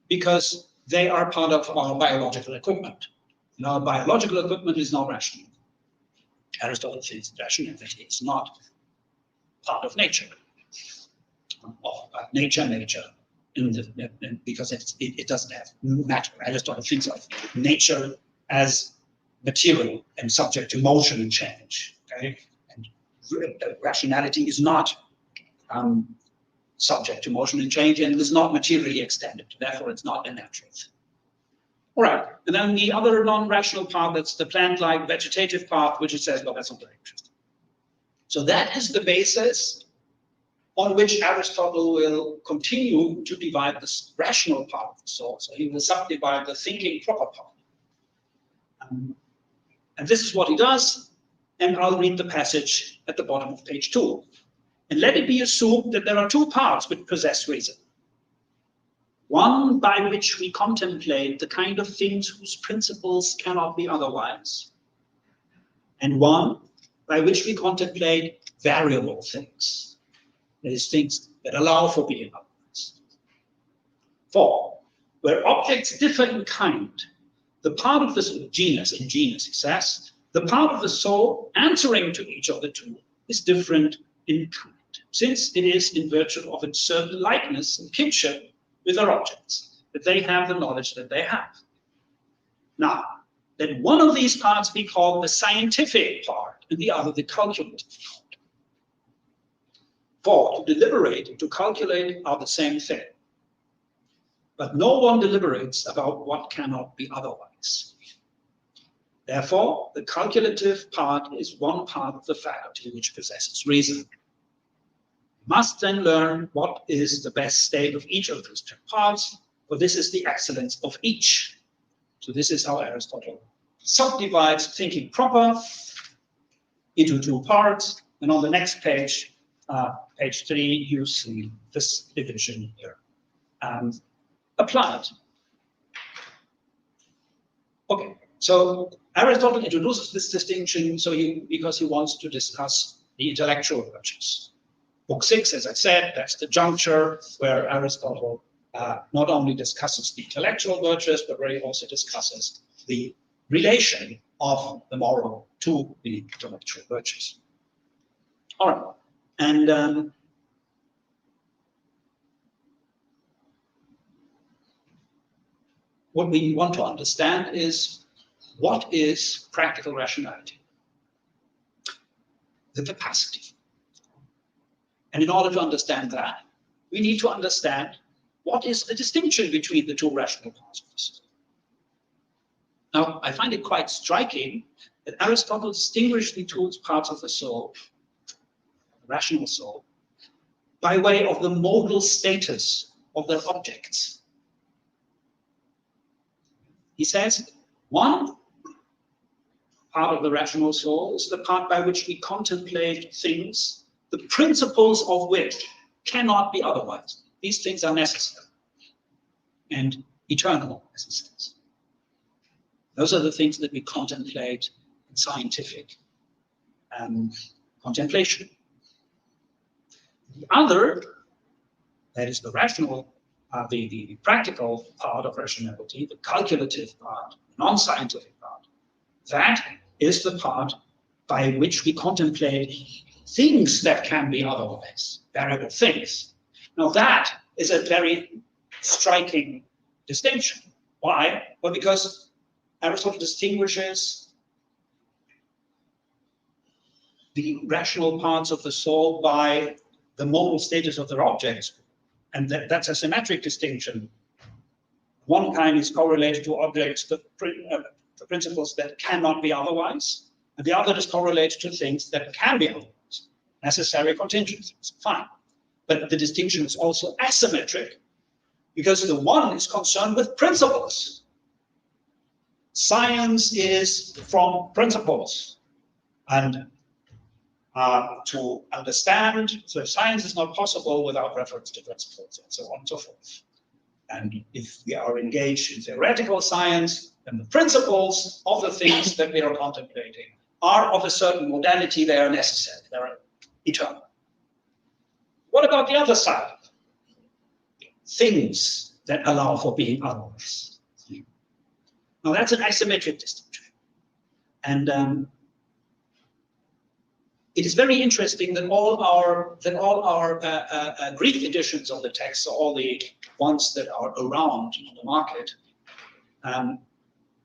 because they are part of our biological equipment. And our biological equipment is not rational. Aristotle says rationality is not part of nature. Nature, because it doesn't have matter. Aristotle thinks of nature as material and subject to motion and change. Okay, and rationality is not subject to motion and change, and it is not materially extended. Therefore, it's not a natural thing. All right, and then the other non-rational part, that's the plant-like vegetative part, which it says, well, that's not very interesting. So that is the basis on which Aristotle will continue to divide this rational part of the soul. So he will subdivide the thinking proper part. And this is what he does, and I'll read the passage at the bottom of page 2. And let it be assumed that there are two parts which possess reason. One by which we contemplate the kind of things whose principles cannot be otherwise, and one by which we contemplate variable things, that is, things that allow for being otherwise. For where objects differ in kind, the part of the genus, in genus he says, the part of the soul answering to each of the two is different in kind, since it is in virtue of its certain likeness and kinship with their objects, that they have the knowledge that they have. Now, let one of these parts be called the scientific part, and the other the calculative part. For to deliberate and to calculate are the same thing. But no one deliberates about what cannot be otherwise. Therefore, the calculative part is one part of the faculty which possesses reason. Must then learn what is the best state of each of those two parts, for this is the excellence of each. So this is how Aristotle subdivides thinking proper into two parts. And on the next page, page 3, you see this division here applied. Okay, so Aristotle introduces this distinction because he wants to discuss the intellectual virtues. Book 6, as I said, that's the juncture where Aristotle not only discusses the intellectual virtues, but where he also discusses the relation of the moral to the intellectual virtues. All right, and what we want to understand is, what is practical rationality? The capacity. And in order to understand that, we need to understand what is the distinction between the two rational parts of the soul. Now, I find it quite striking that Aristotle distinguished the two parts of the soul, the rational soul, by way of the modal status of their objects. He says, one part of the rational soul is the part by which we contemplate things, the principles of which cannot be otherwise. These things are necessary and eternal, as he says. Those are the things that we contemplate in scientific contemplation. The other, that is the rational, the practical part of rationality, the calculative part, non-scientific part, that is the part by which we contemplate things that can be otherwise, variable things. Now that is a very striking distinction. Why? Well, because Aristotle distinguishes the rational parts of the soul by the modal status of their objects. And that's a symmetric distinction. One kind is correlated to objects, the principles that cannot be otherwise, and the other is correlated to things that can be otherwise, necessary contingencies. Fine. But the distinction is also asymmetric, because the one is concerned with principles. Science is from principles, and to understand, so science is not possible without reference to principles, and so on and so forth. And if we are engaged in theoretical science, then the principles of the things that we are contemplating are of a certain modality, they are necessary, they are eternal. What about the other side? Things that allow for being otherwise. Now that's an asymmetric distinction. And it is very interesting that all our Greek editions of the text, so all the ones that are around on the market,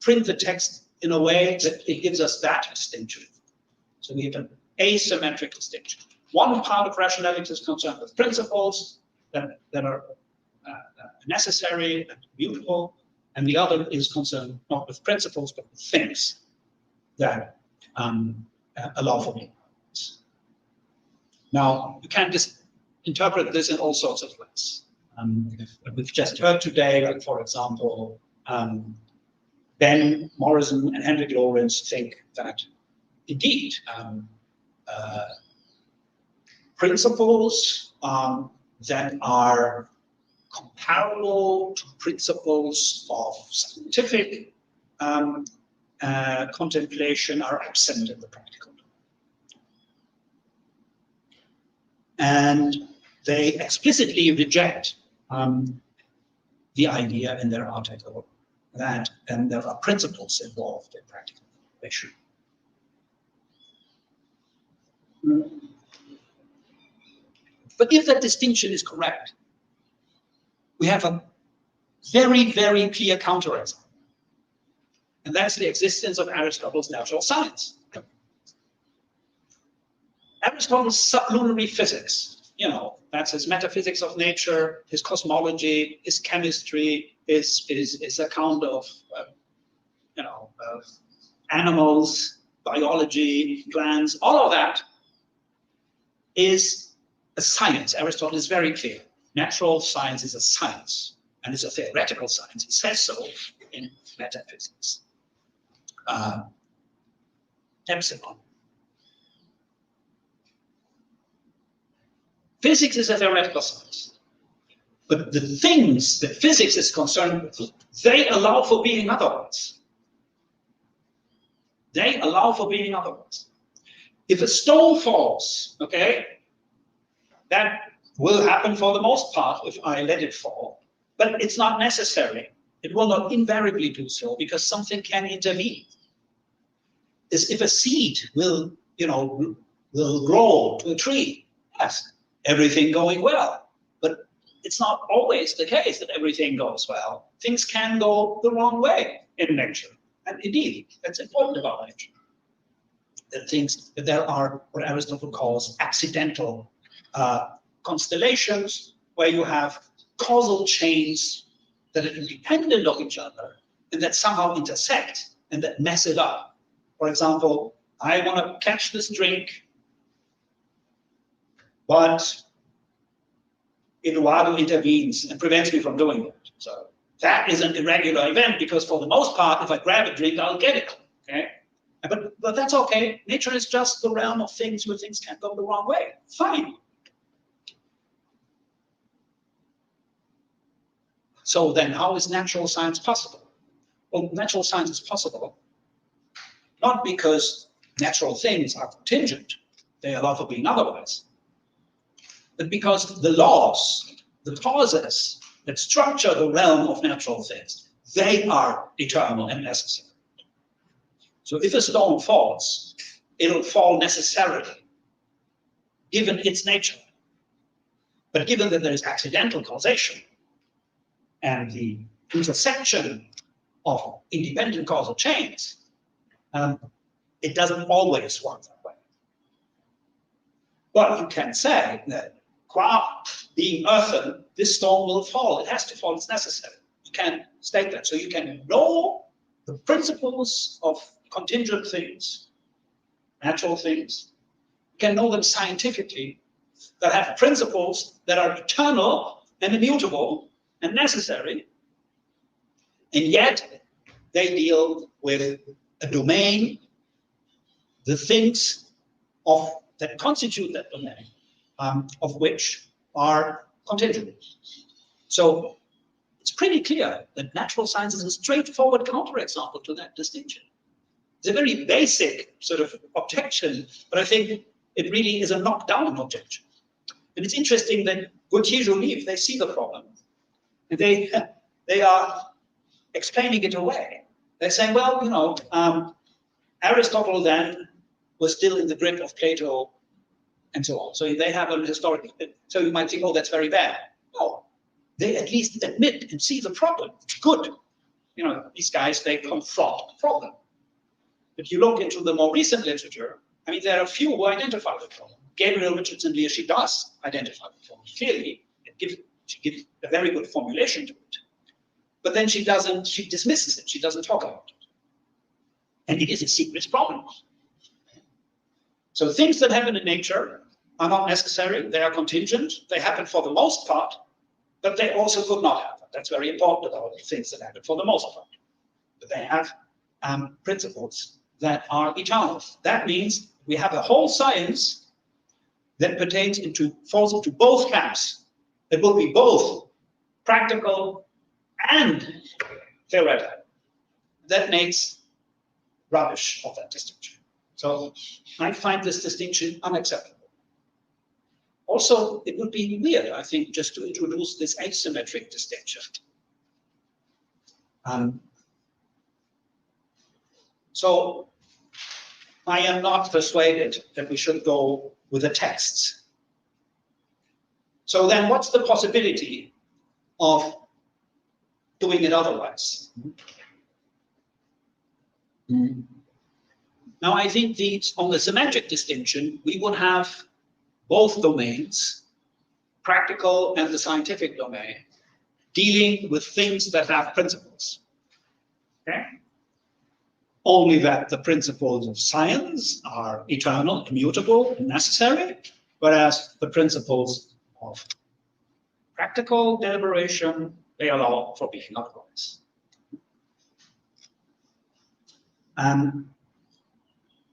print the text in a way that it gives us that distinction. So we have an asymmetric distinction. One part of rationality is concerned with principles that are necessary and mutable, and the other is concerned not with principles, but with things that allow for being. Now, you can just interpret this in all sorts of ways. We've just heard today, like, for example, Ben Morrison and Hendrik Lawrence think that indeed principles that are comparable to principles of scientific contemplation are absent in the practical. And they explicitly reject the idea in their article that there are principles involved in practical contemplation. But if that distinction is correct, we have a very, very clear counterexample. And that's the existence of Aristotle's natural science. Aristotle's sublunary physics, that's his metaphysics of nature, his cosmology, his chemistry, his account of, animals, biology, plants, all of that is a science. Aristotle is very clear. Natural science is a science, and it's a theoretical science. He says so in metaphysics. Epsilon. Physics is a theoretical science, but the things that physics is concerned with, they allow for being otherwise. They allow for being otherwise. If a stone falls, okay, that will happen for the most part if I let it fall, but it's not necessary. It will not invariably do so because something can intervene. As if a seed will grow to a tree, yes, everything going well, but it's not always the case that everything goes well. Things can go the wrong way in nature. And indeed, that's important about nature. That there are what Aristotle calls accidental constellations, where you have causal chains that are independent of each other and that somehow intersect and that mess it up. For example, I want to catch this drink, but Eduardo intervenes and prevents me from doing it. So that is an irregular event, because for the most part, if I grab a drink, I'll get it. Okay, but that's okay. Nature is just the realm of things where things can go the wrong way. Fine. So then, how is natural science possible? Well, natural science is possible not because natural things are contingent, they allow for being otherwise, but because the laws, the causes that structure the realm of natural things, they are eternal and necessary. So if a stone falls, it'll fall necessarily, given its nature. But given that there is accidental causation and the intersection of independent causal chains, it doesn't always work that way. But you can say that qua being earthen, this stone will fall. It has to fall, it's necessary. You can state that. So you can know the principles of contingent things, natural things. You can know them scientifically, that have principles that are eternal and immutable and necessary, and yet they deal with a domain, the things that constitute that domain, of which are contingent. So it's pretty clear that natural science is a straightforward counterexample to that distinction. It's a very basic sort of objection, but I think it really is a knockdown objection. And it's interesting that Gautier-Joliffe, they see the problem, and they are explaining it away. They're saying, well, you know, Aristotle then was still in the grip of Plato and so on. So they have an historic, so you might think, oh, that's very bad. No, they at least admit and see the problem. It's good. You know, these guys, they confront the problem. If you look into the more recent literature, I mean, there are a few who identify the problem. Gabriel Richardson Lear, she does identify the problem. Clearly, she gives a very good formulation to it. But then she dismisses it. She doesn't talk about it. And it is a secret problem. So things that happen in nature are not necessary. They are contingent. They happen for the most part, but they also could not happen. That's very important about things that happen for the most part. But they have principles that are eternal. That means we have a whole science that falls into both camps. It will be both practical and theoretical. That makes rubbish of that distinction. So I find this distinction unacceptable. Also, it would be weird, I think, just to introduce this asymmetric distinction. So I am not persuaded that we should go with the texts. So then what's the possibility of doing it otherwise? Now, I think on the symmetric distinction, we would have both domains, practical and the scientific domain, dealing with things that have principles. Okay? Only that the principles of science are eternal, immutable, and necessary, whereas the principles of practical deliberation, they allow for being otherwise.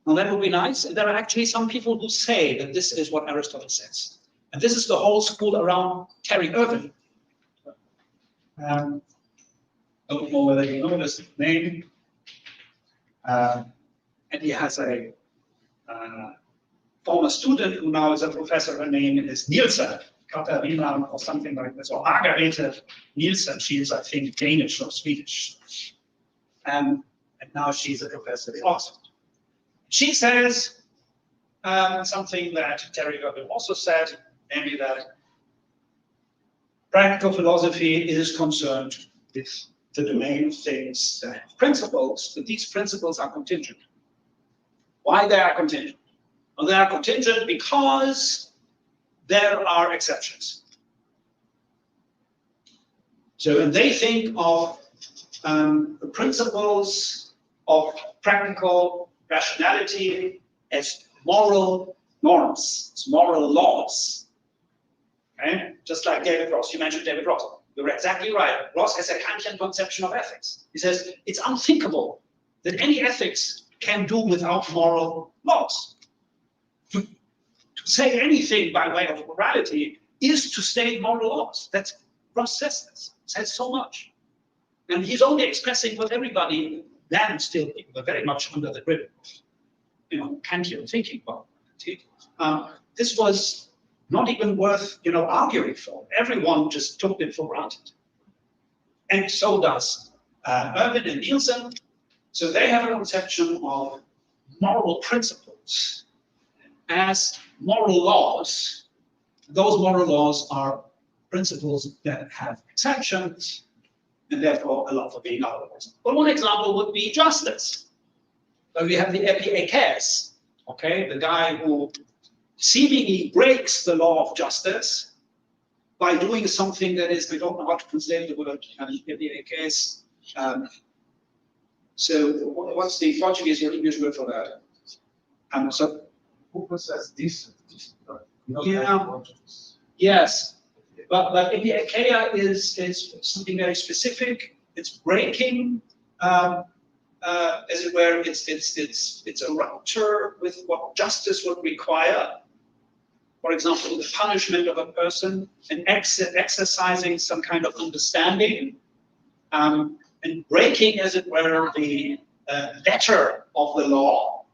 Well, that would be nice. And there are actually some people who say that this is what Aristotle says. And this is the whole school around Terry Irvin. I don't know whether you know this name. And he has a former student who now is a professor. Her name is Nielsen, Katarina or something like this, or Margarete Nielsen. She is, I think, Danish or Swedish. And now she's a professor at Oxford. She says something that Terry Irvin also said, namely that practical philosophy is concerned with the domain of things that have principles, but these principles are contingent. Why they are contingent? Well, they are contingent because there are exceptions. So when they think of the principles of practical rationality as moral norms, as moral laws, okay? Just like David Ross, you mentioned David Ross. You're exactly right. Ross has a Kantian conception of ethics. He says it's unthinkable that any ethics can do without moral laws. To say anything by way of morality is to state moral laws. That's Ross says so much. And he's only expressing what everybody then still were very much under the grip of, Kantian thinking about it. This was not even worth, arguing for. Everyone just took it for granted. And so does Irvin and Nielsen. So they have a conception of moral principles as moral laws. Those moral laws are principles that have exceptions and therefore allow for being otherwise. But one example would be justice. So we have the epieikes, okay, the guy who seemingly breaks the law of justice by doing something that is, we don't know how to translate the word epieikes. So what's the Portuguese or English word for that? So who possesses this? Yeah. Yes, but epieikeia is something very specific. It's breaking, as it were. It's a rupture with what justice would require. For example, the punishment of a person and exercising some kind of understanding, and breaking, as it were, the letter of the law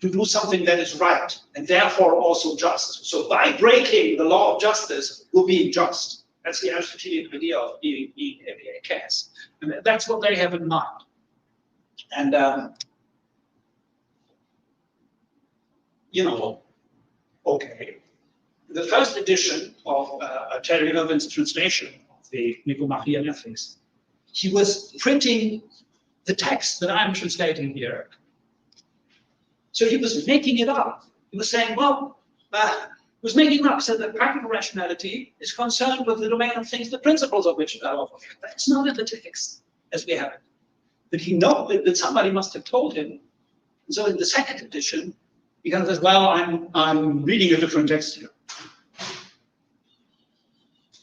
to do something that is right and therefore also just. So by breaking the law of justice, you're being just. That's the Aristotelian idea of being epieikes. And that's what they have in mind. And, okay. The first edition of Terry Irvin's translation of the Nicomachean Ethics, he was printing the text that I'm translating here. So he was making it up. He was saying, he was making up, so that practical rationality is concerned with the domain of things, the principles of which are offered. That's not in the text as we have it. But he knows that somebody must have told him. And so in the second edition, he kind of says, well, I'm reading a different text here.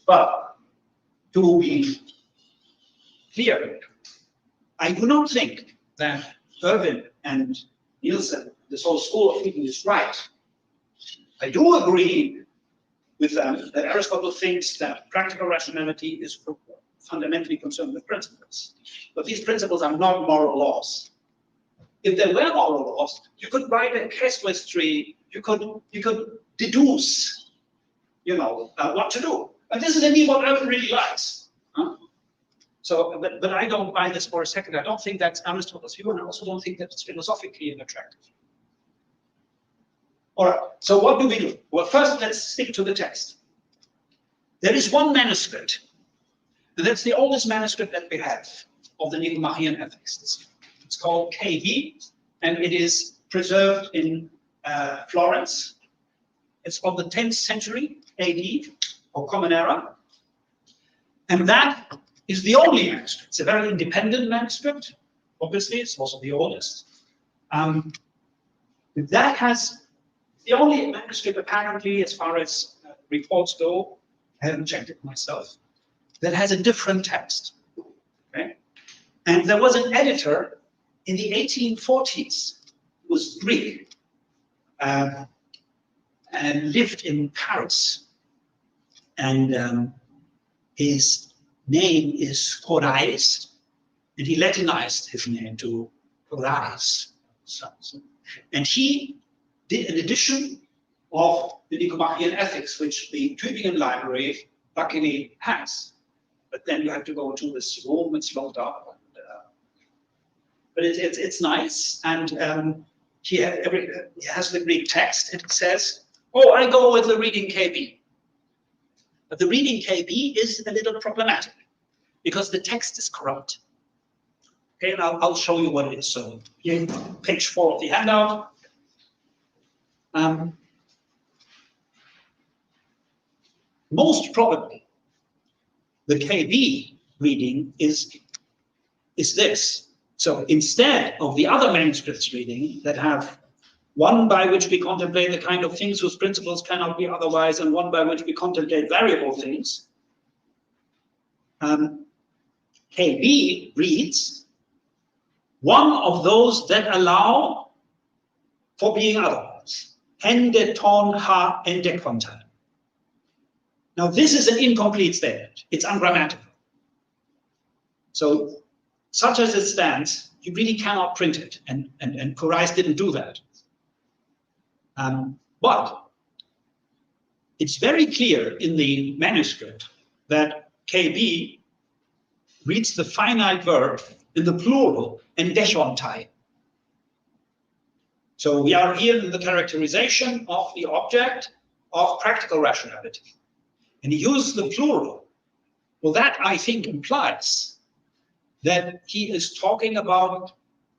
But to be clear, I do not think that Irvin and Nielsen, this whole school of thinking, is right. I do agree with them that Aristotle thinks that practical rationality is fundamentally concerned with principles. But these principles are not moral laws. If there were moral laws, you could write a case tree, you could deduce, what to do. And this is indeed what Irvin really likes. Huh? So, but I don't buy this for a second. I don't think that's Aristotle's view, and I also don't think that it's philosophically attractive. All right, so what do we do? Well, first, let's stick to the text. There is one manuscript, and that's the oldest manuscript that we have of the Nicomachean Ethics. It's called KV, and it is preserved in Florence. It's of the 10th century AD, or Common Era. And that is the only manuscript. It's a very independent manuscript. Obviously, it's also the oldest. That has the only manuscript, apparently, as far as reports go, I haven't checked it myself, that has a different text. Okay? And there was an editor in the 1840s who was Greek and lived in Paris. And his name is Corcilius, and he Latinized his name to Corcilius. And he did an edition of the Nicomachean Ethics, which the Tübingen library luckily has. But then you have to go to this room, it's locked up. But it's nice, and he has the Greek text, and it says, oh, I go with the reading KB. But the reading KB is a little problematic because the text is corrupt. Okay, and I'll show you what it is. So here, page 4 of the handout. Most probably, the KB reading is this. So instead of the other manuscripts reading that have one by which we contemplate the kind of things whose principles cannot be otherwise, and one by which we contemplate variable things, KB reads one of those that allow for being otherwise. Hende, ton, ha, and dekonta. Now this is an incomplete statement. It's ungrammatical. So such as it stands, you really cannot print it, and Corcilius didn't do that. But it's very clear in the manuscript that KB reads the finite verb in the plural and dechontai. So we are here in the characterization of the object of practical rationality. And he uses the plural. Well, that I think implies that he is talking about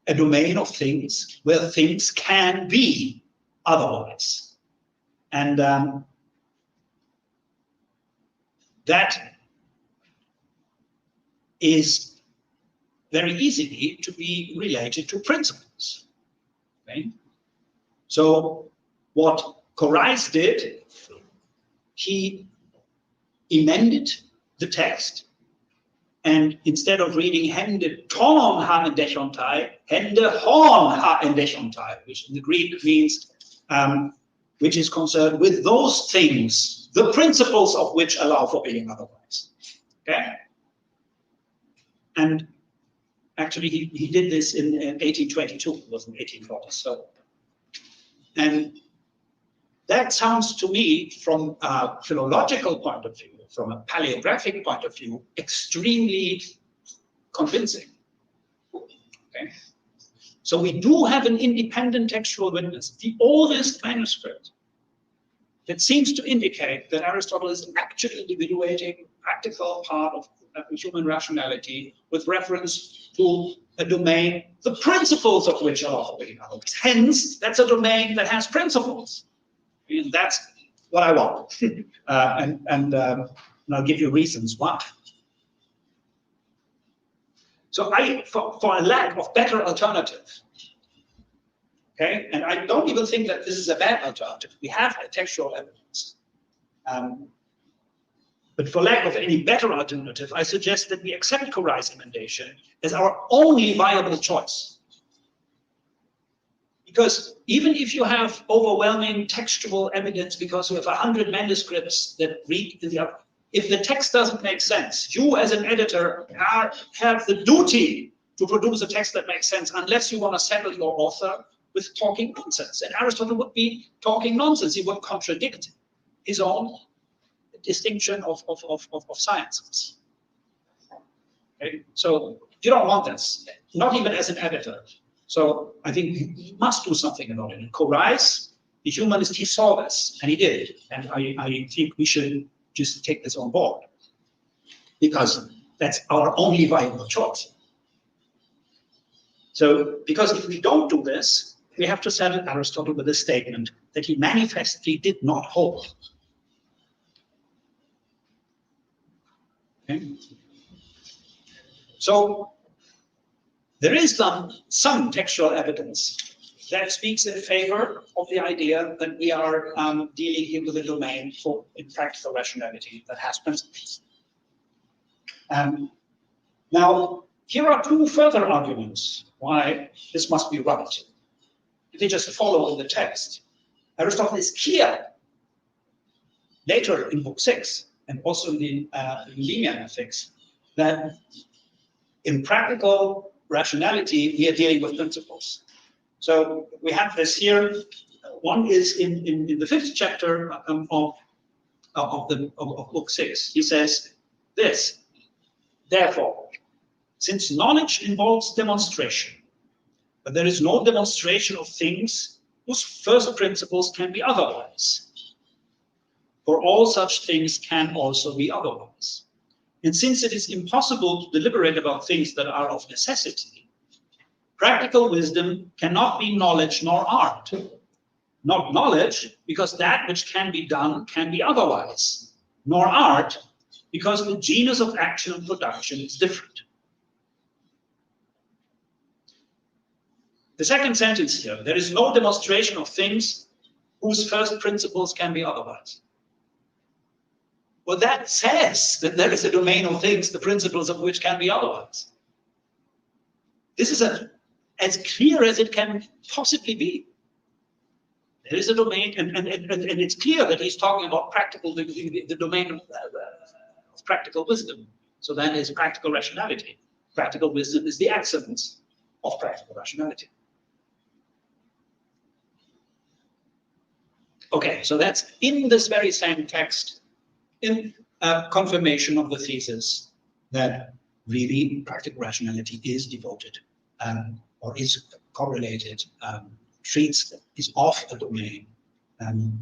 a domain of things where things can be otherwise. And that is very easily to be related to principles. Okay? So what Corcilius did, he emended the text, and instead of reading Hende ton ha en dechontai, Hende hon ha en dechontai, which in the Greek means which is concerned with those things, the principles of which allow for being otherwise. Okay? And actually he did this in 1822, it wasn't 1840. So, and that sounds to me, from a philological point of view, from a paleographic point of view, extremely convincing. Okay? So we do have an independent textual witness, the oldest manuscript, that seems to indicate that Aristotle is actually individuating practical part of human rationality with reference to a domain, the principles of which are for being otherwise. Hence, that's a domain that has principles. And that's what I want. And I'll give you reasons why. So for a lack of better alternative, okay, and I don't even think that this is a bad alternative. We have textual evidence. But for lack of any better alternative, I suggest that we accept Corcilius' emendation as our only viable choice. Because even if you have overwhelming textual evidence, because you have 100 manuscripts that read in the other, if the text doesn't make sense, you as an editor have the duty to produce a text that makes sense, unless you want to saddle your author with talking nonsense. And Aristotle would be talking nonsense. He would contradict his own distinction of sciences. Okay? So you don't want this, not even as an editor. So I think you must do something about it. And Corcilius, the humanist, he saw this, and he did. And I think we should just take this on board, because that's our only viable choice. So, because if we don't do this, we have to saddle Aristotle with a statement that he manifestly did not hold. Okay? So, there is some textual evidence that speaks in favor of the idea that we are dealing here with a domain for practical rationality that has principles. Now, here are two further arguments why this must be right. If they just follow in the text, Aristotle is clear later in Book 6 and also in the Linear Ethics that in practical rationality we are dealing with principles. So we have this here. One is in the 5th chapter of Book 6. He says this: therefore, since knowledge involves demonstration, but there is no demonstration of things whose first principles can be otherwise, For all such things can also be otherwise. And since it is impossible to deliberate about things that are of necessity, practical wisdom cannot be knowledge nor art. Not knowledge, because that which can be done can be otherwise, nor art, because the genus of action and production is different. The second sentence here, there is no demonstration of things whose first principles can be otherwise. Well, that says that there is a domain of things, the principles of which can be otherwise. This is as clear as it can possibly be. There is a domain, and it's clear that he's talking about practical, the domain of practical wisdom. So that is practical rationality. Practical wisdom is the excellence of practical rationality. Okay, so that's in this very same text, in confirmation of the thesis that really practical rationality is devoted or is correlated, is of a domain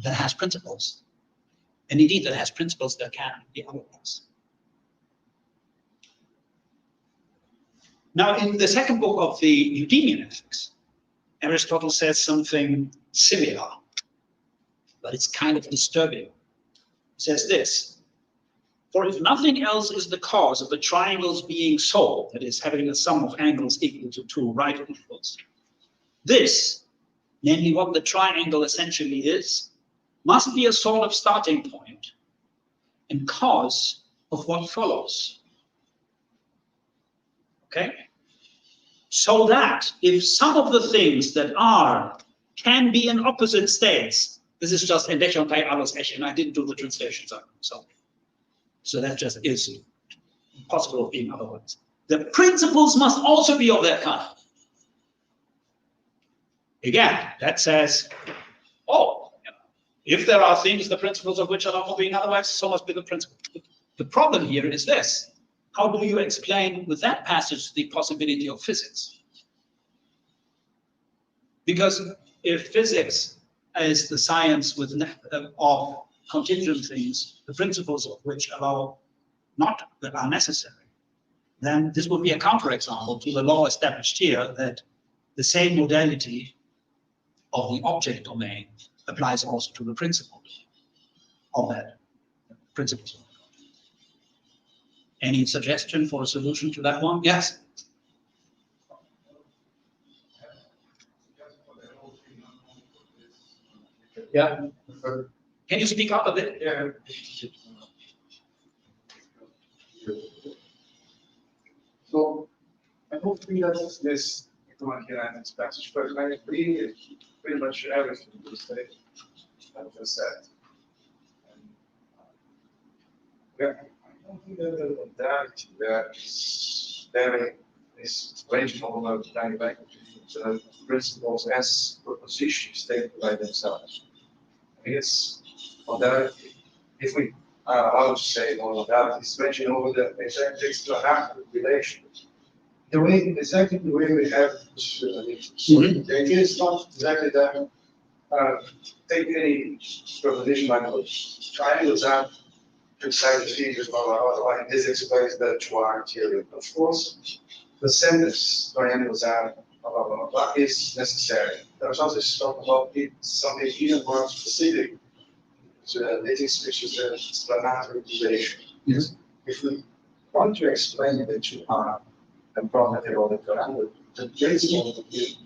that has principles, and indeed that has principles that can be otherwise. Now, in the second book of the Eudemian Ethics, Aristotle says something similar, but it's kind of disturbing. He says this: for if nothing else is the cause of the triangles being so, that is, having a sum of angles equal to 2 right angles, this, namely what the triangle essentially is, must be a sort of starting point and cause of what follows. Okay? So that if some of the things that are can be in opposite states, this is just Entdeckung bei alles Echt, and I didn't do the translations on myself. So that just is impossible of being otherwise. The principles must also be of that kind. Again, that says, oh, if there are things, the principles of which are not being otherwise, so must be the principle. The problem here is this: how do you explain with that passage the possibility of physics? Because if physics is the science with of contingent things, the principles of which are necessary, then this would be a counterexample to the law established here that the same modality of the object domain applies also to the principles of that principles. Any suggestion for a solution to that one? Yes. Yeah. Can you speak up a bit? Yeah. So I don't think that's this economic passage, but I agree with pretty much everything you said. I just said. Yeah, I don't think that the modality that is explained from the tiny language, principles as propositions stated by themselves. I guess modality, if we are allowed to say modality, is mentioned over the exact extra-active relation. The way, exactly the way we have the idea is not exactly that. Take any proposition like triangles have two-sided figures, blah, blah, blah, blah, and this explains the two-arm theory. Of course, the sentence triangles are blah, blah, blah, blah, is necessary. There's also talk about something even more specific to this, which is the explanatory relation. Yes. If we want to explain the two-arm and property of the triangle, the principle of the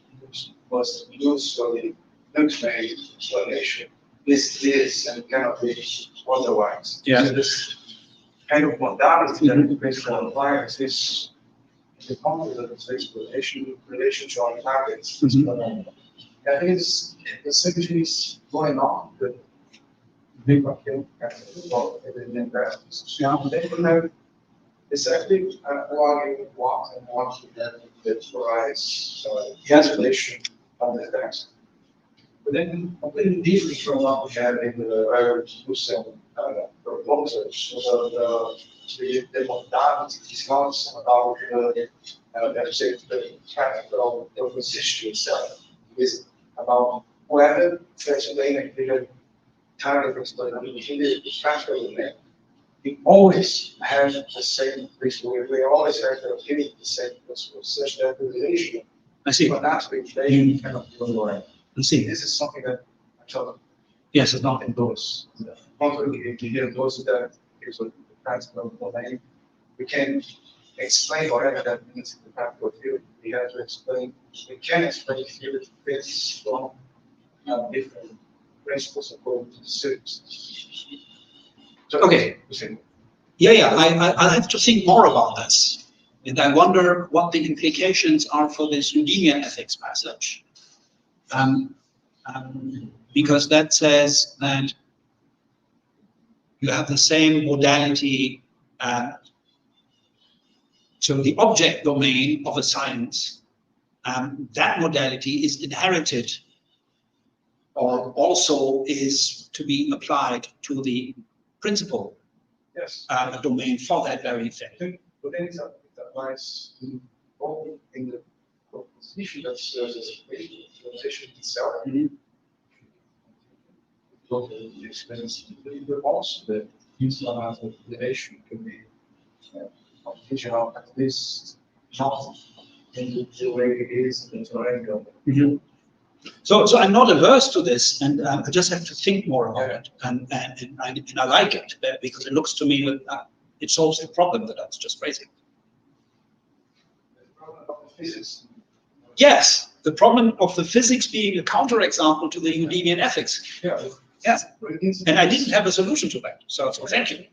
was used for the ultimate explanation is this and cannot be otherwise. Yeah. So this kind of modality that the principle applies is the concept of its explanation relation to our targets. I think it's essentially going on with big market and everything that they can have exactly what you want and what that provides relation on the text. But then completely different from what we have in the Russian proposals. So the modality is not about the practical proposition itself. It's about whether there's a given entirely different story. I mean, in the practical domain, we always have the same principle. We always have the opinion the same principle, such that the relation, I see. but not relation, cannot be override. I see. This is something that I tell Yes, it's not. endorse. Contrary, if you endorse that, here's what the practical domain, we can explain whatever that means in the practical field. We have to explain, we can explain field based from different principles according to the students. So, Okay. Yeah. I have to think more about this. And I wonder what the implications are for this Udemian ethics passage. Because that says that you have the same modality. So the object domain of a science, that modality is inherited or also is to be applied to the principle yes. Domain for that very thing. But then it applies to only in the proposition that serves as a proposition itself. So the experience, but also the use of relation can be visual, at least not in the way it is in the triangle. So I'm not averse to this, and I just have to think more about it, and I like it because it looks to me that it solves the problem that I was just raising. The problem of the physics. Yes, the problem of the physics being a counterexample to the Udemian ethics. Yeah. Yes, and I didn't have a solution to that, so thank you.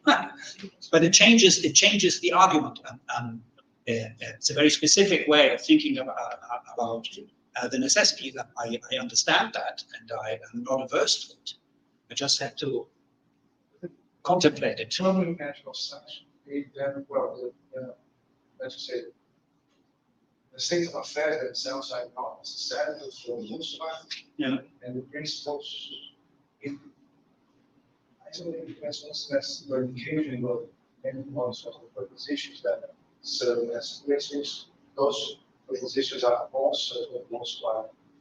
But it changes the argument, and it's a very specific way of thinking about the necessity. That I understand that, and I am not averse to it. I just have to contemplate it. Troubling natural science. Well, let's just say the state of affairs themselves are not necessarily for most of us. Yeah. And the principles in isolated principles that's where occasionally will and all sorts of propositions that serve as principles. Those propositions are also the most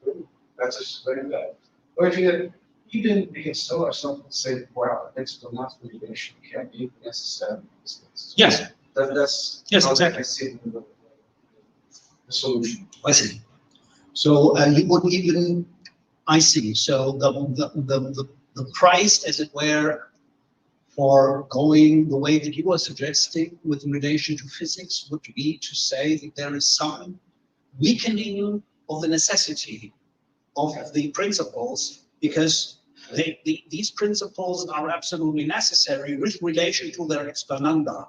true. That's just very bad. Or if you even we can still or something say, well, principle not relation can be necessary. Yes. That's yes, how exactly. I see the solution. I see. So you would even, I see. So the price, as it were, for going the way that you were suggesting with relation to physics would be to say that there is some weakening of the necessity of the principles, because these principles are absolutely necessary with relation to their explananda,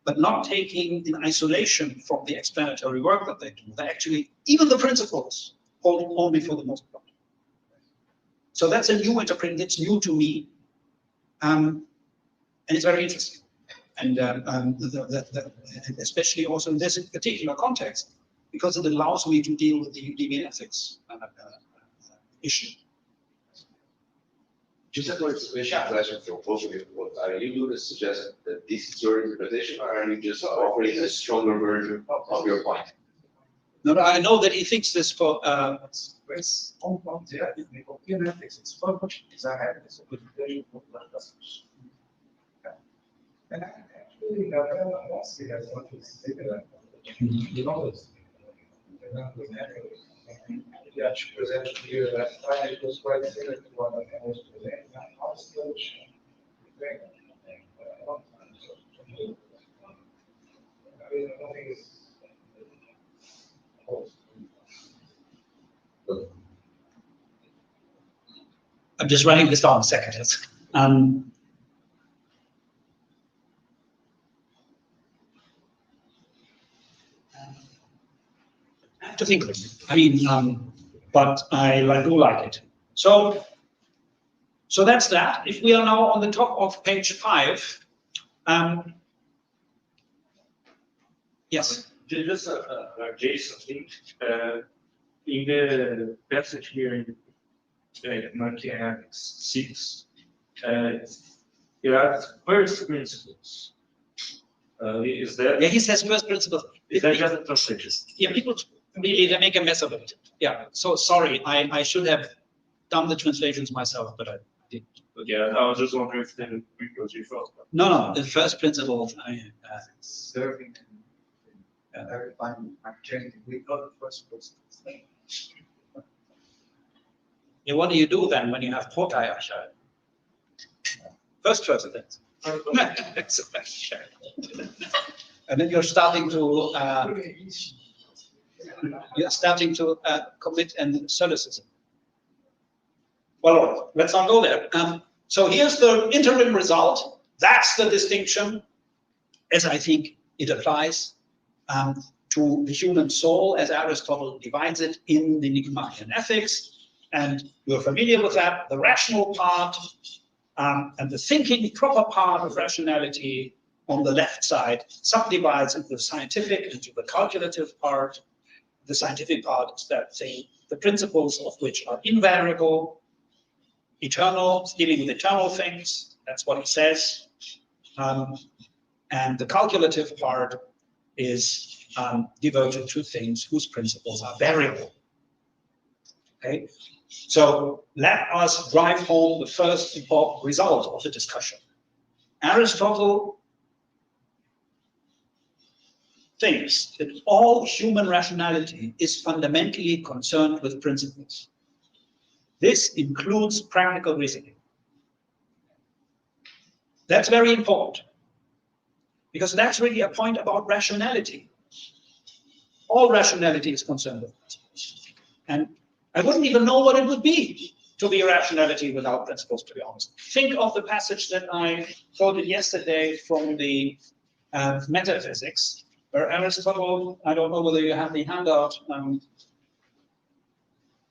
but not taking in isolation from the explanatory work that they do. They actually, even the principles, hold only for the most part. So that's a new interpretation, it's new to me, and it's very interesting. And especially also in this particular context, because it allows me to deal with the Udemian ethics issue. Just a question from both of you. Are you going to suggest that this is your interpretation, or are you just offering a stronger version of your point? No, I know that he thinks this for. It's on the European ethics. It's so much as I have this interpretation of that. And actually, I see that one is you know, yeah, she presented here that it was quite similar to what I was presenting. I'll still think. I mean, I don't think it's. I'm just writing this down a second. I have to think of it. I mean, but I do like it. So that's that. If we are now on the top of page 5, yes. Just a Jason thing. In the passage here in Antiga 6, there are first principles. Is that? Yeah, he says first principles. Is that just a translation? Yeah, people really they make a mess of it. Yeah. So sorry, I should have done the translations myself, but I Yeah, I was just wondering if then because you felt. No, the first principle. Serving and verifying opportunity. We got the first person. Yeah, what do you do then when you have Parteiausscheid? First president. And then you're starting to commit an solecism. Well, let's not go there. So here's the interim result. That's the distinction, as I think it applies to the human soul, as Aristotle divides it in the Nicomachean Ethics. And you're familiar with that. The rational part and the thinking proper part of rationality on the left side subdivides into the scientific, into the calculative part. The scientific part is that thing, the principles of which are invariable, eternal, dealing with eternal things. That's what he says. And the calculative part is devoted to things whose principles are variable. Okay, so let us drive home the first important result of the discussion. Aristotle thinks that all human rationality is fundamentally concerned with principles. This includes practical reasoning. That's very important, because that's really a point about rationality. All rationality is concerned with principles. And I wouldn't even know what it would be to be a rationality without principles, to be honest. Think of the passage that I quoted yesterday from the Metaphysics, where Aristotle, I don't know whether you have the handout.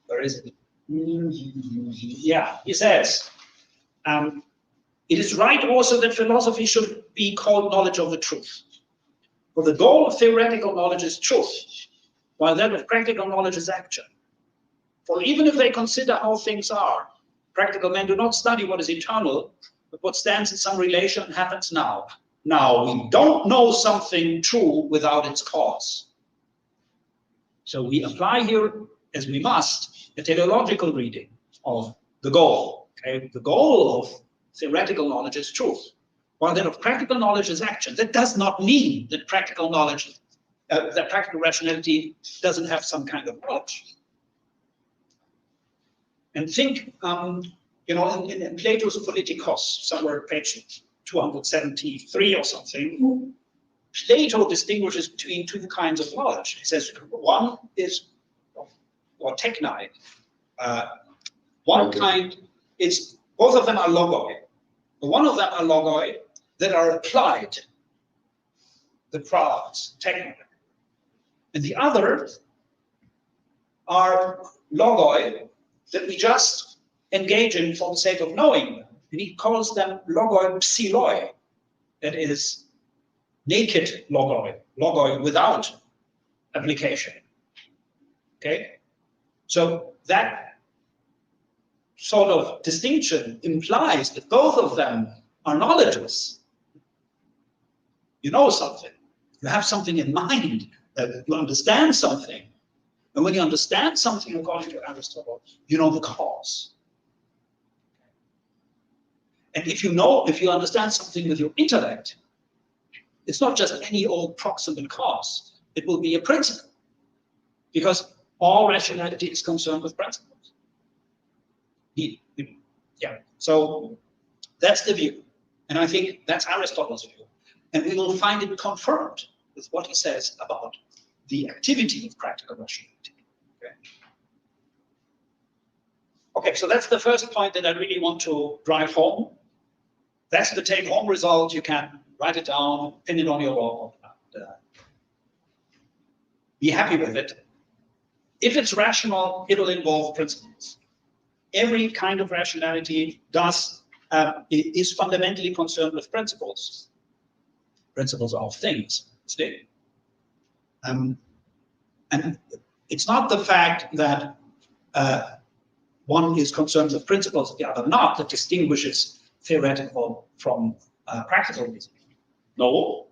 Where is it? Yeah, he says, it is right also that philosophy should be called knowledge of the truth. For the goal of theoretical knowledge is truth, while that of practical knowledge is action. For even if they consider how things are, practical men do not study what is eternal, but what stands in some relation and happens now. Now, we don't know something true without its cause. So we apply here, as we must, a teleological reading of the goal. Okay? The goal of theoretical knowledge is truth, while that of practical knowledge is action. That does not mean that practical knowledge, that practical rationality doesn't have some kind of knowledge. And think, in Plato's Politikos, somewhere page 273 or something, Plato distinguishes between two kinds of knowledge. He says one is, or techni, one kind is, both of them are logoi. One of them are logoi that are applied, the products, technically. And the other are logoi that we just engage in for the sake of knowing them. And he calls them logoi psiloi, that is naked logoi, logoi without application. Okay? So that sort of distinction implies that both of them are knowledges. You know something, you have something in mind, that you understand something. And when you understand something, according to Aristotle, you know the cause. And if you understand something with your intellect, it's not just any old proximate cause. It will be a principle, because all rationality is concerned with principles. Yeah. So that's the view, and I think that's Aristotle's view, and we will find it confirmed with what he says about the activity of practical rationality. Okay, so that's the first point that I really want to drive home. That's the take-home result. You can write it down, pin it on your wall, and be happy with it. If it's rational, it'll involve principles. Every kind of rationality is fundamentally concerned with principles. Principles of things. And it's not the fact that one is concerned with principles, the other not, that distinguishes theoretical from practical reasoning. No,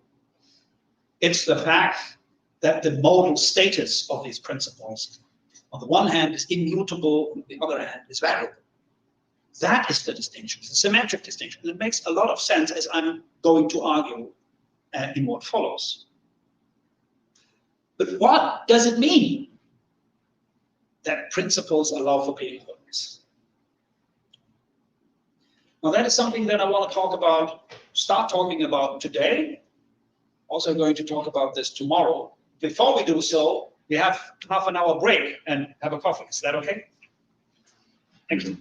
it's the fact that the modal status of these principles, on the one hand, is immutable, on the other hand, is variable. That is the distinction, the semantic distinction. It makes a lot of sense, as I'm going to argue in what follows. But what does it mean that principles allow for being goodness? Now, that is something that I want to start talking about today. Also going to talk about this tomorrow. Before we do so, we have half an hour break and have a coffee. Is that okay? Thank you.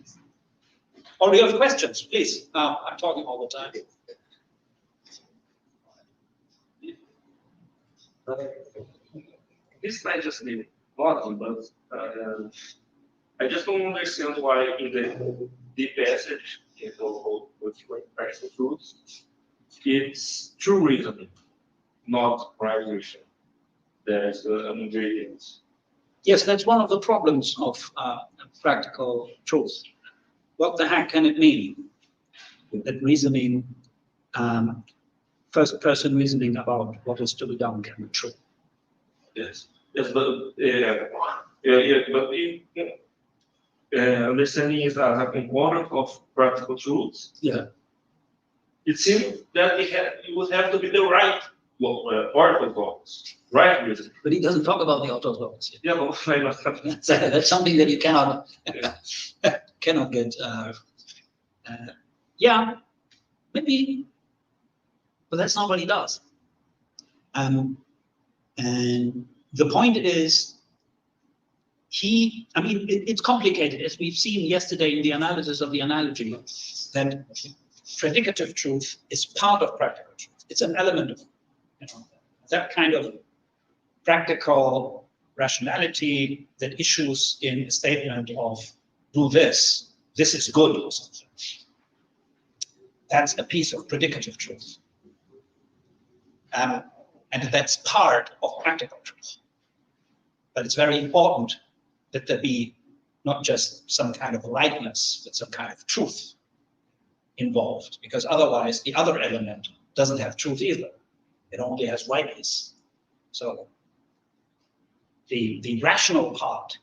Or do you have questions, please? I'm talking all the time. This might just be bottom, but I just don't understand why in the passage in the practical truths, it's true reasoning, not right reasoning. There's an ingredient. Yes, that's one of the problems of practical truth. What the heck can it mean? That reasoning, first person reasoning about what is to be done can be true. Yes, but understanding is as a component of practical truths. Yeah. It seems that it would have to be the right orthodox, right reason. But he doesn't talk about the orthodox. Yeah, no, I know. That's something that you cannot cannot get. Yeah, maybe, but that's not what he does. And the point is, it's complicated, as we've seen yesterday in the analysis of the analogy, that predicative truth is part of practical truth. It's an element of, that kind of practical rationality that issues in a statement of do this is good or something. That's a piece of predicative truth. And that's part of practical truth. But it's very important that there be not just some kind of rightness, but some kind of truth involved, because otherwise the other element doesn't have truth either. It only has rightness. So the rational part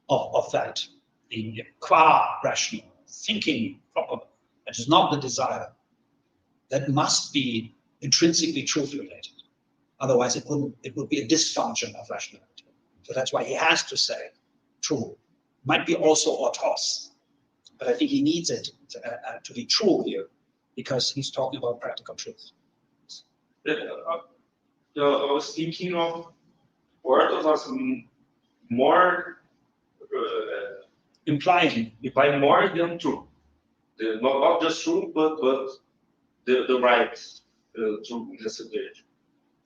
of that, the qua-rational thinking proper, that is not the desire, that must be intrinsically truth related. Otherwise it would be a dysfunction of rationality. So that's why he has to say true. Might be also autos, but I think he needs it to be true here, because he's talking about practical truth. I was thinking of orthodox more Implying more than true. Not just true, but the right true in the situation.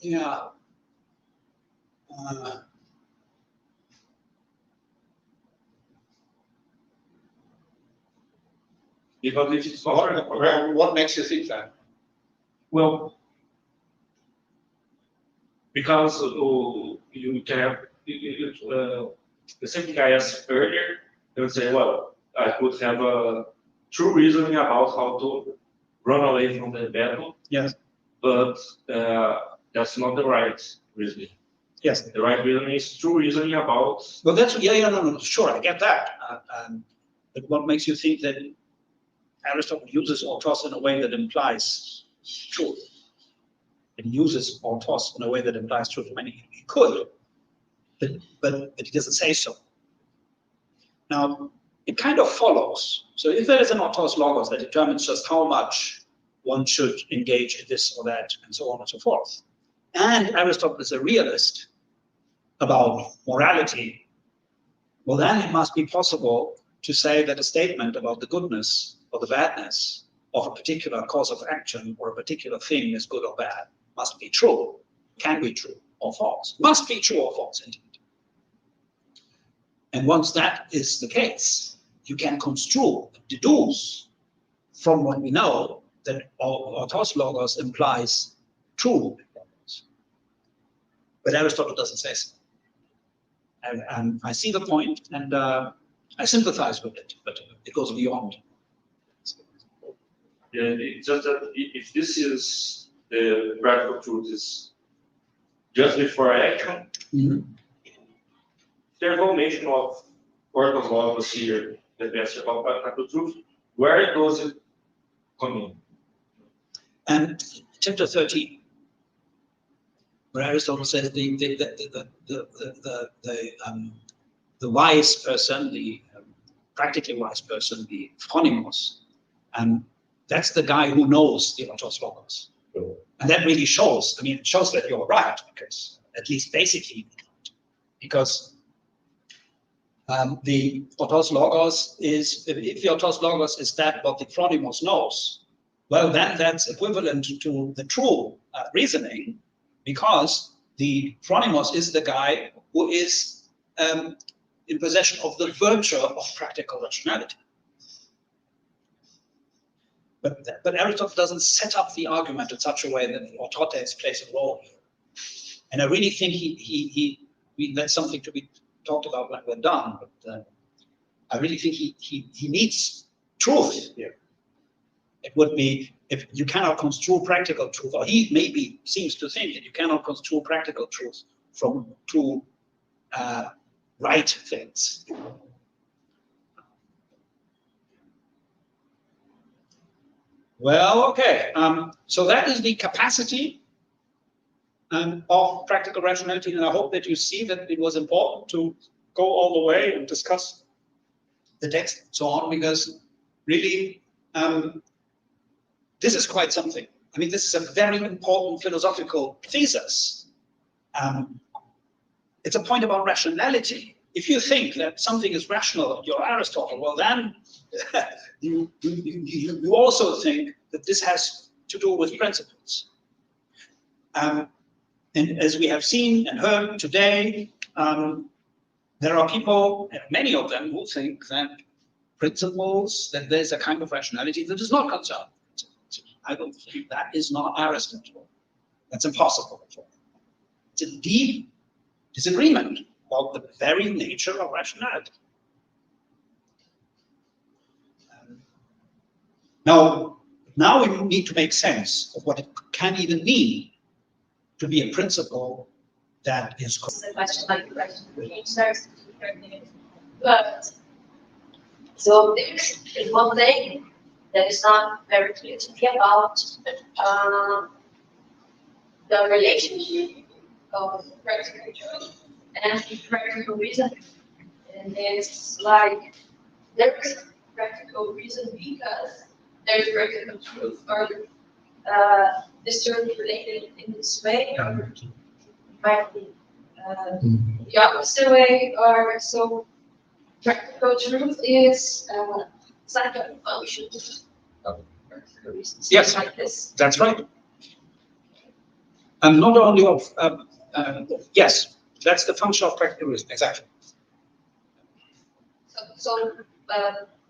Yeah. Because if it's not What makes you think that? well, because you can have the same thing I asked earlier. They would say, well, I could have a true reasoning about how to run away from the battle. Yes. But that's not the right reasoning. Yes. The right reasoning is true reasoning about. Well, no, sure, I get that. But what makes you think that Aristotle uses autos in a way that implies truth? It uses autos in a way that implies truth. I mean, he could, but he doesn't say so. Now, it kind of follows. So if there is an autos logos that determines just how much one should engage in this or that, and so on and so forth, and Aristotle is a realist about morality, well, then it must be possible to say that a statement about the goodness or the badness of a particular cause of action or a particular thing is good or bad must be true, can be true or false, must be true or false indeed. And once that is the case, you can construe, deduce from what we know that autos logos implies true logos. But Aristotle doesn't say so. And I see the point, and I sympathize with it, but it goes beyond. Yeah, it's just that if this is the practical truth is just before action, there's no mention of orthodox here that that's about practical truth. where does it come in? And chapter 13, where Aristotle says the wise person, the practically wise person, the phronimos, that's the guy who knows the autos logos. And that really shows, I mean, it shows that you're right, because at least basically, because the autos logos is, if the autos logos is that what the phronimos knows, well, then that's equivalent to the true reasoning, because the phronimos is the guy who is in possession of the virtue of practical rationality. But Aristotle doesn't set up the argument in such a way that the autotes plays a role here. And I really think that's something to be talked about when we're done. But I really think he needs truth here. It would be, if you cannot construe practical truth, or he maybe seems to think that you cannot construe practical truth from two right things. Well, okay. So that is the capacity of practical rationality, and I hope that you see that it was important to go all the way and discuss the text and so on, because really this is quite something. I mean, this is a very important philosophical thesis. It's a point about rationality. If you think that something is rational, you're Aristotle, well then you also think that this has to do with principles. And as we have seen and heard today, there are people, and many of them, who think that principles, that there's a kind of rationality that is not concerned with principles. I don't think that is not Aristotle. That's impossible. It's a deep disagreement about the very nature of rationality. Now we need to make sense of what it can even mean to be a principle that is. But so this is one thing that is not very clear to me about the relationship of practical truth and practical reason. And it's like there's practical reason because there's practical truth, or this term related in this way, or might be the opposite way, or so practical truth is it's like a function of practical reasons. Yes, like this. That's right. And not only of, yes, that's the function of practical reason, exactly. So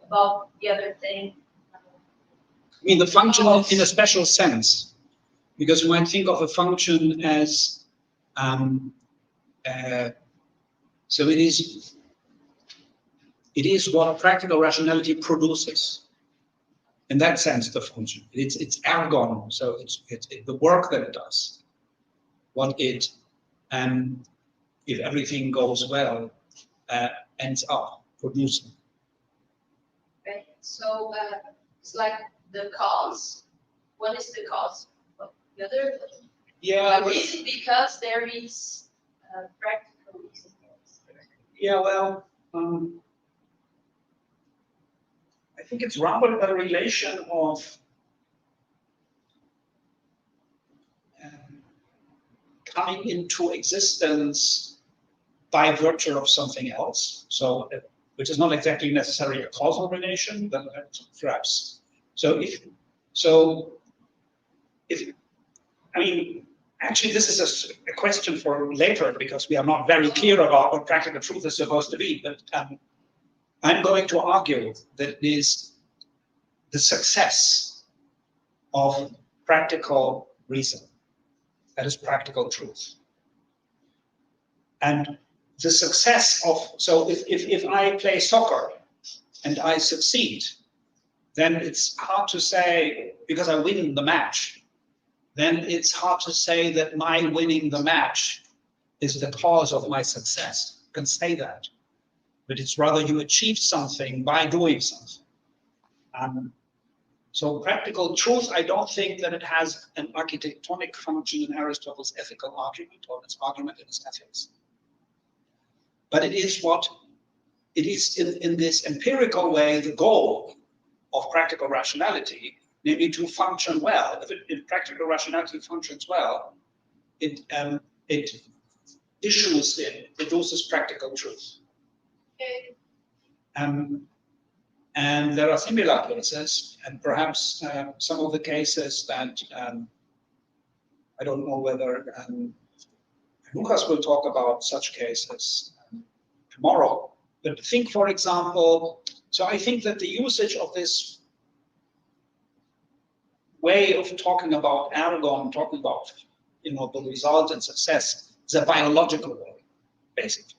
about the other thing. I mean, the function in a special sense, because you might think of a function as, so it is what practical rationality produces. In that sense, the function, it's ergon, so it's the work that it does. What it, if everything goes well, ends up producing. Right. So it's like the cause. What is the cause of the other? Yeah. Is it because there is practical reason? Yeah. Well, I think it's rather a relation of coming into existence by virtue of something else. So, which is not exactly necessarily a causal relation, but perhaps. So if I mean, actually, this is a question for later, because we are not very clear about what practical truth is supposed to be. But I'm going to argue that it is the success of practical reason. That is practical truth. And the success of, so if I play soccer and I succeed, then it's hard to say, because I win the match, then it's hard to say that my winning the match is the cause of my success. You can say that, but it's rather you achieve something by doing something. So practical truth, I don't think that it has an architectonic function in Aristotle's ethical argument or its argument in its ethics. But it is what it is in this empirical way, the goal of practical rationality, namely to function well. If practical rationality functions well, it produces practical truth. And there are similar cases, and perhaps some of the cases that I don't know whether Lucas will talk about such cases tomorrow. But think, for example, so I think that the usage of this way of talking about ergon, talking about the result and success, is a biological way, basically.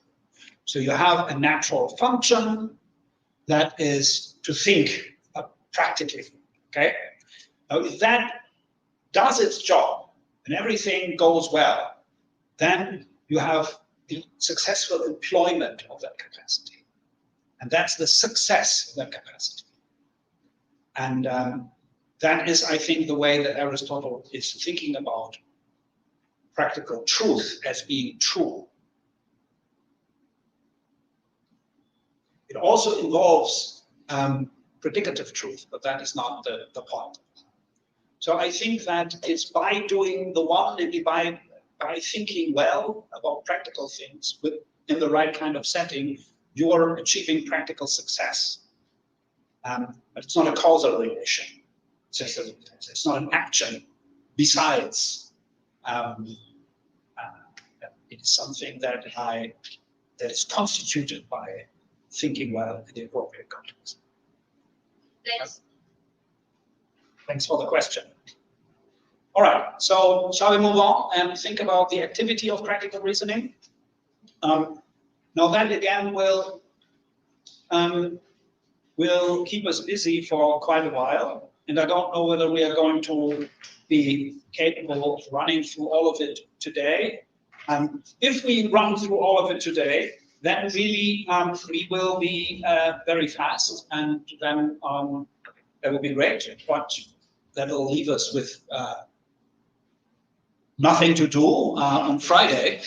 So you have a natural function that is to think practically, okay? Now, if that does its job and everything goes well, then you have the successful employment of that capacity. And that's the success of that capacity. And that is, I think, the way that Aristotle is thinking about practical truth as being true. It also involves predicative truth, but that is not the point. So I think that it's by doing the one, maybe by thinking well about practical things in the right kind of setting, you're achieving practical success. But it's not a causal relation. It's not an action besides. It is something that is constituted by thinking well in the appropriate context. Thanks. Thanks for the question. All right, so shall we move on and think about the activity of practical reasoning? Now that again will keep us busy for quite a while, and I don't know whether we are going to be capable of running through all of it today. If we run through all of it today, then really we will be very fast, and then that will be great, but that will leave us with nothing to do on Friday.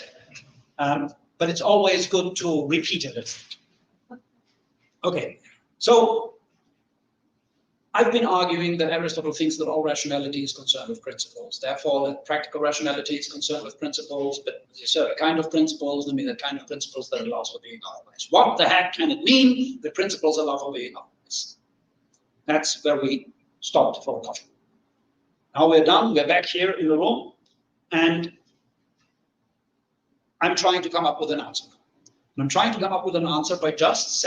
But it's always good to repeat it. Okay, so I've been arguing that Aristotle thinks that all rationality is concerned with principles. Therefore, that practical rationality is concerned with principles, but there's a certain kind of principles, I mean, the kind of principles that allows for being otherwise. What the heck can it mean that principles allow for being otherwise? That's where we stopped for coffee. Now we're done, we're back here in the room, and I'm trying to come up with an answer. And I'm trying to come up with an answer by just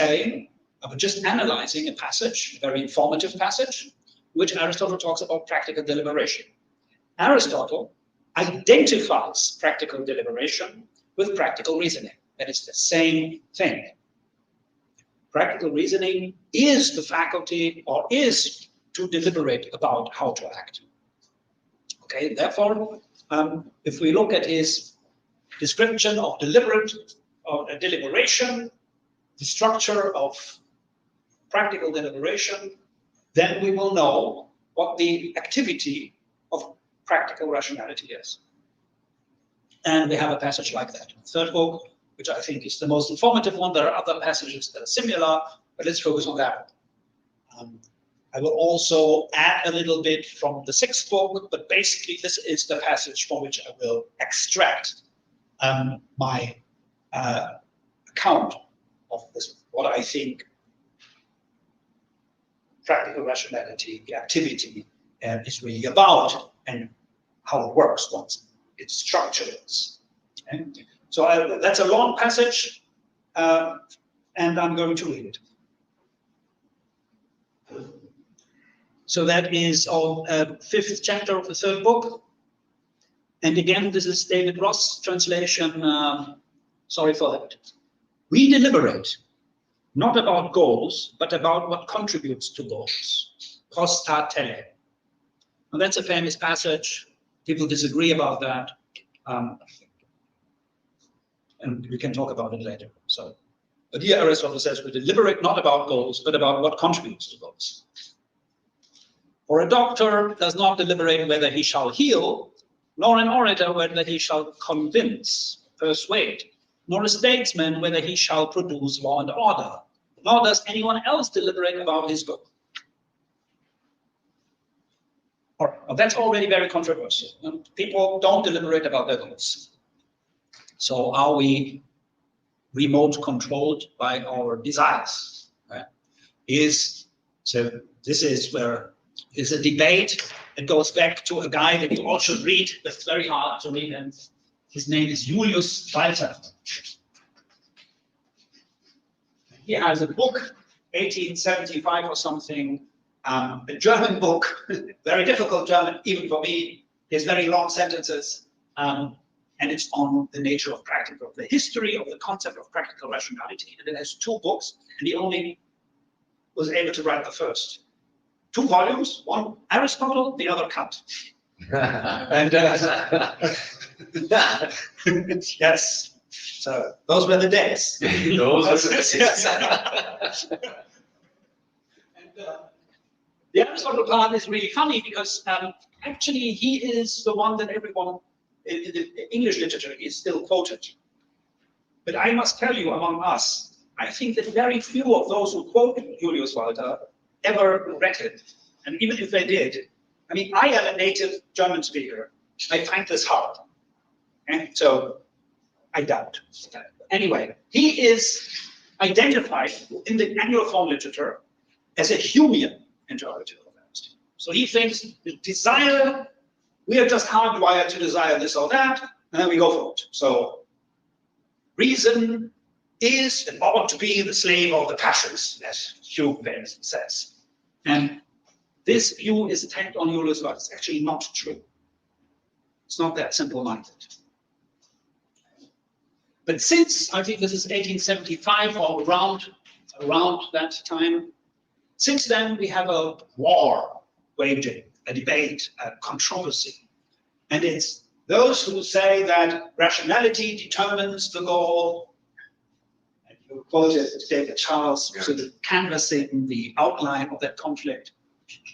analyzing a passage, a very informative passage, in which Aristotle talks about practical deliberation. Aristotle identifies practical deliberation with practical reasoning. That is the same thing. Practical reasoning is the faculty, or is to deliberate about how to act. Okay, therefore, if we look at his description of deliberation, the structure of practical deliberation, then we will know what the activity of practical rationality is. And we have a passage like that in the third book, which I think is the most informative one. There are other passages that are similar, but let's focus on that. I will also add a little bit from the sixth book, but basically this is the passage from which I will extract my account of this, what I think practical rationality, the activity, is really about, and how it works once its structure is. Okay? So that's a long passage, and I'm going to read it. So that is our fifth chapter of the third book. And again, this is David Ross' translation. Sorry for that. We deliberate, not about goals, but about what contributes to goals. Costa tele. And that's a famous passage. People disagree about that. And we can talk about it later. So, but here Aristotle says we deliberate not about goals, but about what contributes to goals. For a doctor does not deliberate whether he shall heal, nor an orator whether he shall convince, persuade, nor a statesman whether he shall produce law and order, nor does anyone else deliberate about his goal. All right, well, that's already very controversial. People don't deliberate about their goals. So are we remote controlled by our desires? Right? So this is where is a debate that goes back to a guy that you all should read. That's very hard to read, and his name is Julius Walter. He has a book, 1875 or something, a German book, very difficult German, even for me. There's very long sentences, and it's on the nature of practical, the history of the concept of practical rationality. And it has 2 books, and he only was able to write the first. 2 volumes, one Aristotle, the other Kant. And yes, so those were the days. The Aristotle part is really funny because actually he is the one that everyone in the English literature is still quoted. But I must tell you, among us, I think that very few of those who quote Julius Walter ever read it. And even if they did, I mean, I am a native German speaker. I find this hard. And so I doubt. Anyway, he is identified in the annual form literature as a Humean interpreter of Aristotle. So he thinks the desire, we are just hardwired to desire this or that, and then we go for it. So reason is and ought to be the slave of the passions, as Hume famously says. And this view is attacked on Julius Walter. It's actually not true. It's not that simple-minded. But since, I think this is 1875 or around that time, since then we have a war waging, a debate, a controversy. And it's those who say that rationality determines the goal. And you quoted David Charles, sort of canvassing the outline of that conflict.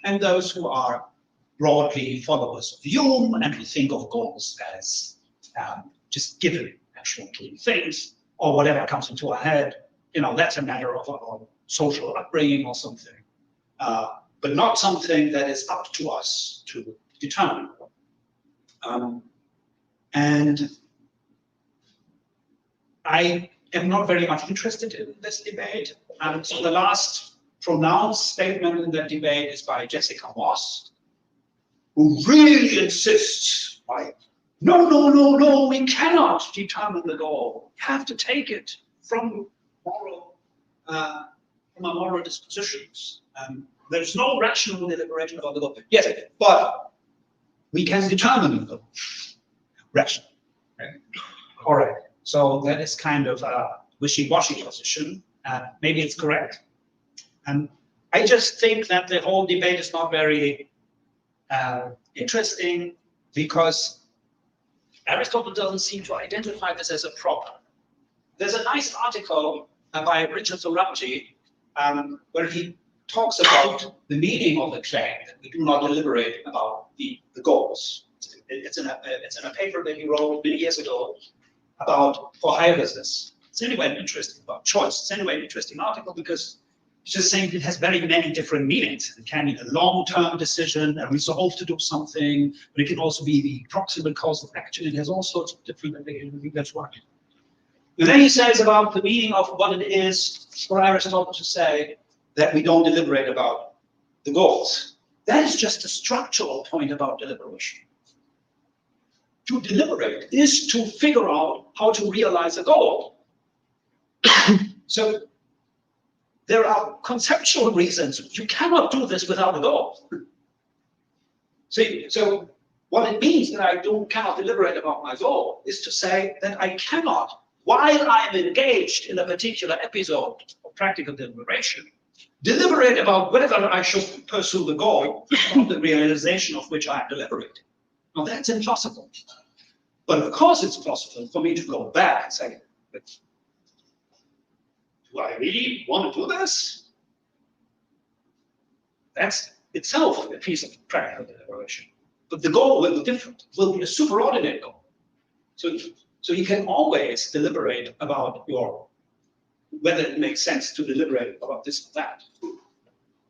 And those who are broadly followers of Hume and who think of goals as just given actual things or whatever comes into our head, you know, that's a matter of our social upbringing or something, but not something that is up to us to determine. And I am not very much interested in this debate. So the last pronounced statement in that debate is by Jessica Moss, who really insists, like, no, we cannot determine the goal. We have to take it from moral, from our moral dispositions. There's no rational deliberation about the goal. Yes, but we can determine the goal. Rational. Right? All right. So that is kind of a wishy-washy position. Maybe it's correct. I just think that the whole debate is not very interesting because Aristotle doesn't seem to identify this as a problem. There's a nice article by Richard Sorabji where he talks about the meaning of the claim that we do not deliberate about the goals. It's in a paper that he wrote many years ago about for higher business. It's anyway interesting about choice. It's anyway an interesting article because it's just saying it has very many different meanings. It can be a long-term decision, a resolve to do something, but it can also be the proximate cause of action. It has all sorts of different implications. That's right. And then he says about the meaning of what it is for Aristotle to say that we don't deliberate about the goals. That is just a structural point about deliberation. To deliberate is to figure out how to realize a goal. So there are conceptual reasons. You cannot do this without a goal. See, so what it means that I cannot deliberate about my goal is to say that I cannot, while I am engaged in a particular episode of practical deliberation, deliberate about whether I should pursue the goal from the realization of which I am deliberating. Now that's impossible. But of course it's possible for me to go back and say, do I really want to do this? That's itself a piece of practical deliberation, but the goal will be different. It will be a superordinate goal. So you can always deliberate about whether it makes sense to deliberate about this or that.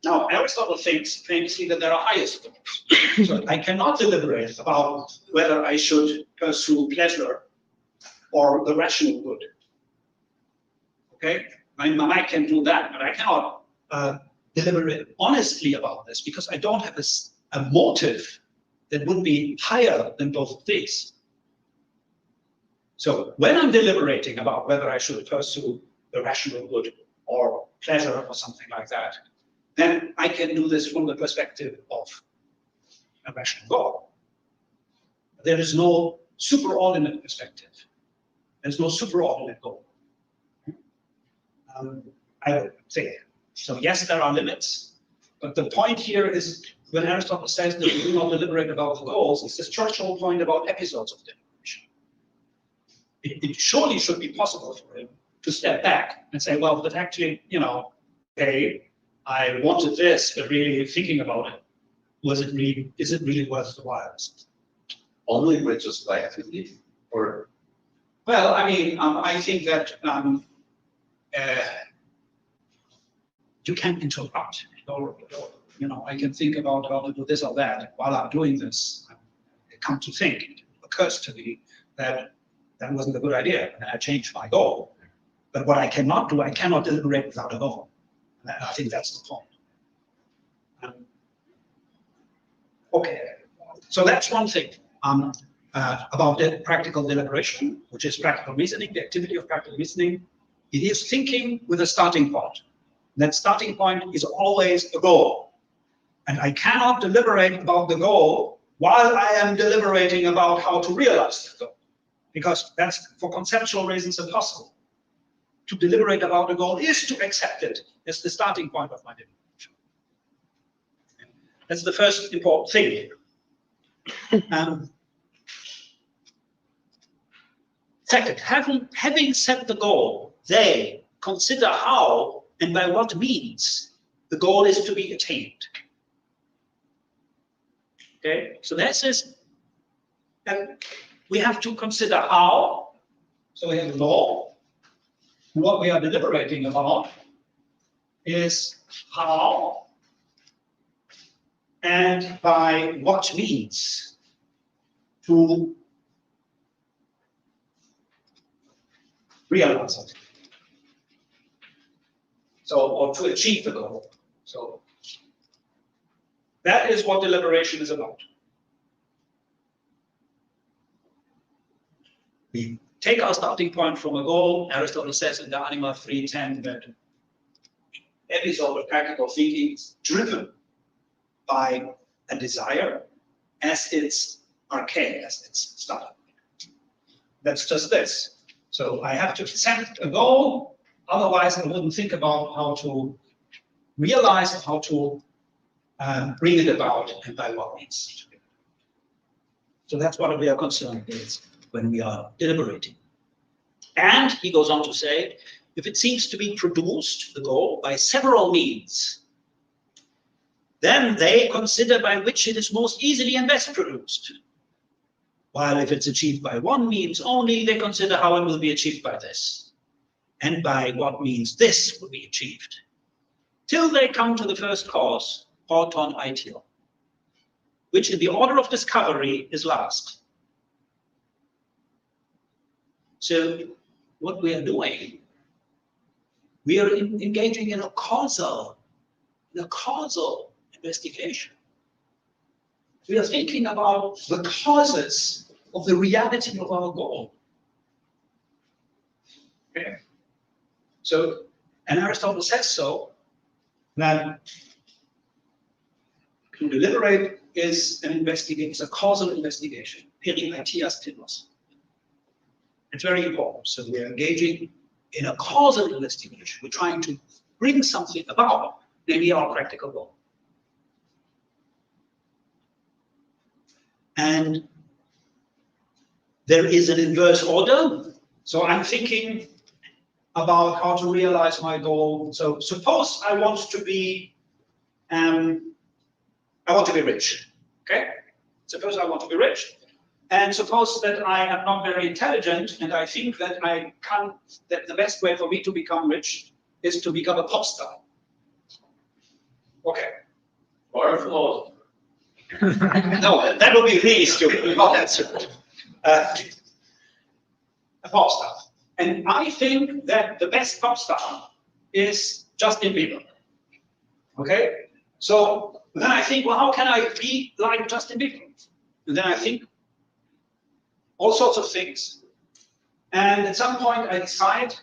Now, Aristotle thinks famously that there are highest goals. So I cannot deliberate about whether I should pursue pleasure or the rational good. Okay, my mind can do that, but I cannot deliberate honestly about this because I don't have a motive that would be higher than both of these. So when I'm deliberating about whether I should pursue the rational good or pleasure or something like that, then I can do this from the perspective of a rational goal. There is no superordinate perspective. There's no superordinate goal. I would say. So yes, there are limits, but the point here is when Aristotle says that we do not deliberate about the goals, it's the structural point about episodes of deliberation. It surely should be possible for him to step back and say, well, but actually, okay, I wanted this, but really thinking about it, is it really worth the while? Only retrospectively, or? Well, I mean, I think that you can interrupt. I can think about how to do this or that while I'm doing this. I come to think, it occurs to me that that wasn't a good idea, and I changed my goal. But what I cannot do, I cannot deliberate without a goal. And I think that's the point. Okay, so that's one thing about the practical deliberation, which is practical reasoning, the activity of practical reasoning. It is thinking with a starting point. That starting point is always a goal. And I cannot deliberate about the goal while I am deliberating about how to realize the goal. Because that's, for conceptual reasons, impossible. To deliberate about the goal is to accept it as the starting point of my deliberation. That's the first important thing here. Second, having set the goal, they consider how and by what means the goal is to be attained. Okay, so this is, and we have to consider how. So we have a law. What we are deliberating about is how and by what means to realize it. So, or to achieve the goal. So that is what deliberation is about. We take our starting point from a goal. Aristotle says in the Anima 3:10 that episode of practical thinking is driven by a desire as its arche, as its starting point. That's just this. So I have to set a goal, otherwise I wouldn't think about how to realize, how to bring it about, and by what means. So that's what we are concerned with when we are deliberating. And he goes on to say, if it seems to be produced, the goal, by several means, then they consider by which it is most easily and best produced. While if it's achieved by one means only, they consider how it will be achieved by this, and by what means this will be achieved, till they come to the first cause, auton ideal, which in the order of discovery is last. So what we are doing, we are engaging in a causal investigation. We are thinking about the causes of the reality of our goal. Okay. So, and Aristotle says so, that to deliberate is an investigation, it's a causal investigation, peripaetias telos. It's very important. So we are engaging in a causal investigation. We're trying to bring something about, maybe our practical goal. And there is an inverse order. So I'm thinking about how to realize my goal. So suppose I want to be I want to be rich. Okay? Suppose I want to be rich. And suppose that I am not very intelligent, and I think that that the best way for me to become rich is to become a pop star. Okay. Or a philosopher. No, that would be really stupid. Not that stupid. A pop star. And I think that the best pop star is Justin Bieber. Okay? So then I think, well, how can I be like Justin Bieber? And then I think all sorts of things. And at some point I decide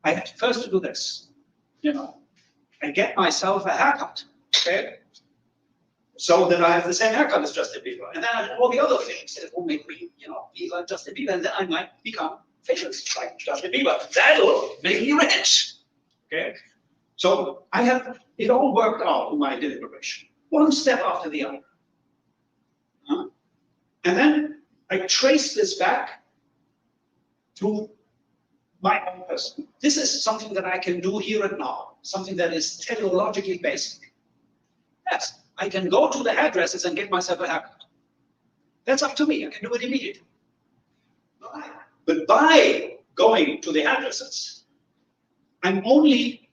I have first to do this. You know, I get myself a haircut. Okay? So that I have the same haircut as Justin Bieber. And then I do all the other things that will make me, you know, be like Justin Bieber. And then I might become famous like Justin Bieber. That will make me rich. Okay? So I have it all worked out in my deliberation, one step after the other. And then I trace this back to my own person. This is something that I can do here and now, something that is teleologically basic. Yes, I can go to the hairdressers and get myself a haircut. That's up to me. I can do it immediately. But by going to the hairdressers, I'm only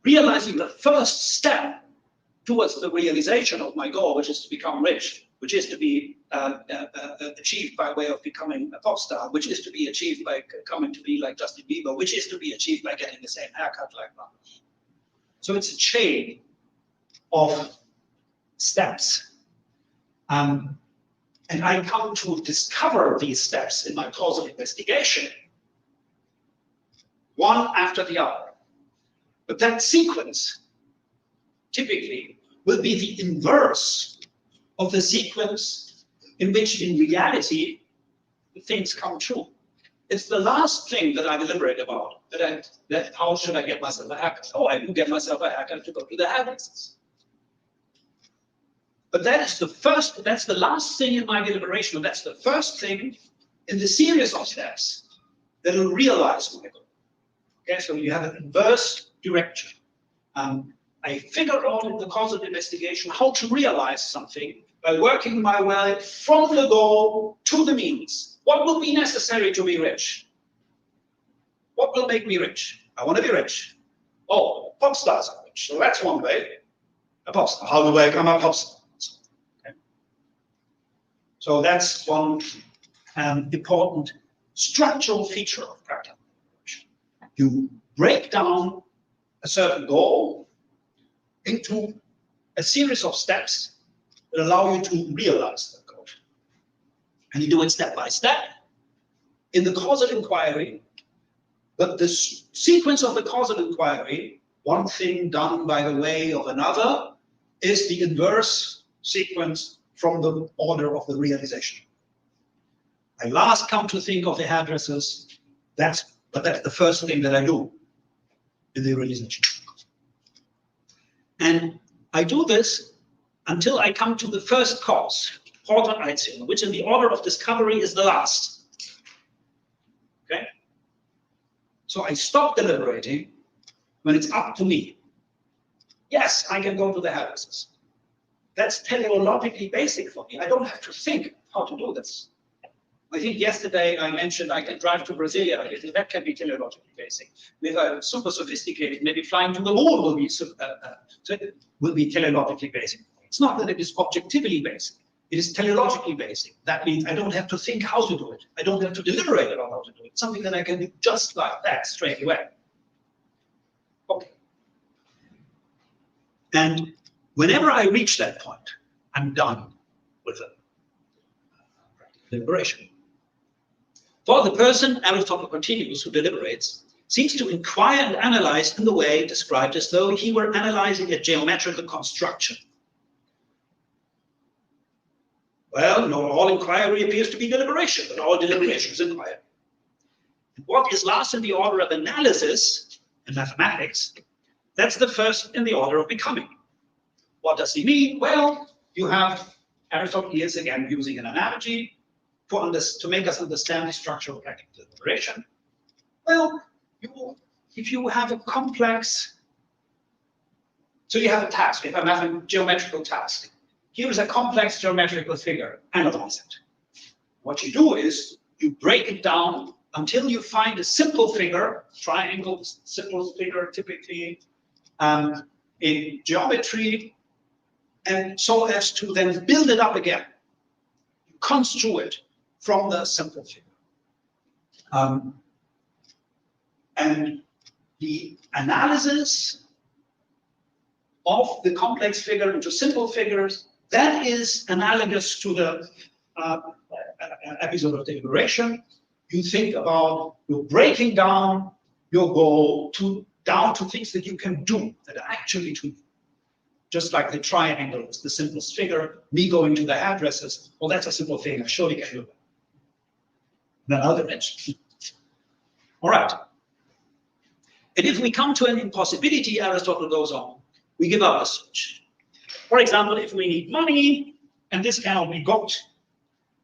realizing the first step towards the realization of my goal, which is to become rich, which is to be achieved by way of becoming a pop star, which is to be achieved by coming to be like Justin Bieber, which is to be achieved by getting the same haircut like that. So it's a chain of steps. And I come to discover these steps in my causal investigation, one after the other. But that sequence typically will be the inverse of the sequence in which in reality things come true. It's the last thing that I deliberate about, that how should I get myself a haircut? Oh, I do get myself a haircut to go to the hairdressers. But that is that's the last thing in my deliberation, and that's the first thing in the series of steps that will realize my goal. Okay, so you have an inverse direction. I figure out in the causal investigation how to realize something by working my way from the goal to the means. What will be necessary to be rich? What will make me rich? I want to be rich. Oh, pop stars are rich. So that's one way. A pop star. How do I become a pop star? Okay. So that's one important structural feature of practical deliberation. You break down a certain goal into a series of steps that allow you to realize that goal. And you do it step by step in the causal inquiry, but the sequence of the causal inquiry, one thing done by the way of another, is the inverse sequence from the order of the realization. I last come to think of the hairdressers, but that's the first thing that I do in the realization. And I do this until I come to the first cause, Porter-Einzelne, which in the order of discovery is the last. Okay? So I stop deliberating when it's up to me. Yes, I can go to the hairdressers. That's teleologically basic for me. I don't have to think how to do this. I think yesterday I mentioned I can drive to Brasilia. I think that can be teleologically basic. If I'm super sophisticated, maybe flying to the moon will be teleologically basic. It's not that it is objectively basic. It is teleologically basic. That means I don't have to think how to do it. I don't have to deliberate about how to do it. It's something that I can do just like that straight away. Okay. And whenever I reach that point, I'm done with the deliberation. For the person, Aristotle continues, who deliberates, seems to inquire and analyze in the way described as though he were analyzing a geometrical construction. Well, not all inquiry appears to be deliberation, but all deliberation is inquiry. What is last in the order of analysis in mathematics, that's the first in the order of becoming. What does he mean? Well, you have Aristotle is again using an analogy to make us understand the structure of practical deliberation. Well, if you have a complex So you have a task, you have a geometrical task. Here is a complex geometrical figure, analyze it. What you do is you break it down until you find a simple figure, triangle, simple figure typically in geometry, and so as to then build it up again. You construe it from the simple figure. And the analysis of the complex figure into simple figures, that is analogous to the episode of deliberation. You think about you're breaking down your goal down to things that you can do, that are actually to do. Just like the triangle is the simplest figure, me going to the hairdressers, well, that's a simple thing, I surely can do that. Then other dimensions. All right. And if we come to an impossibility, Aristotle goes on, we give up the search. For example, if we need money, and this cannot be got,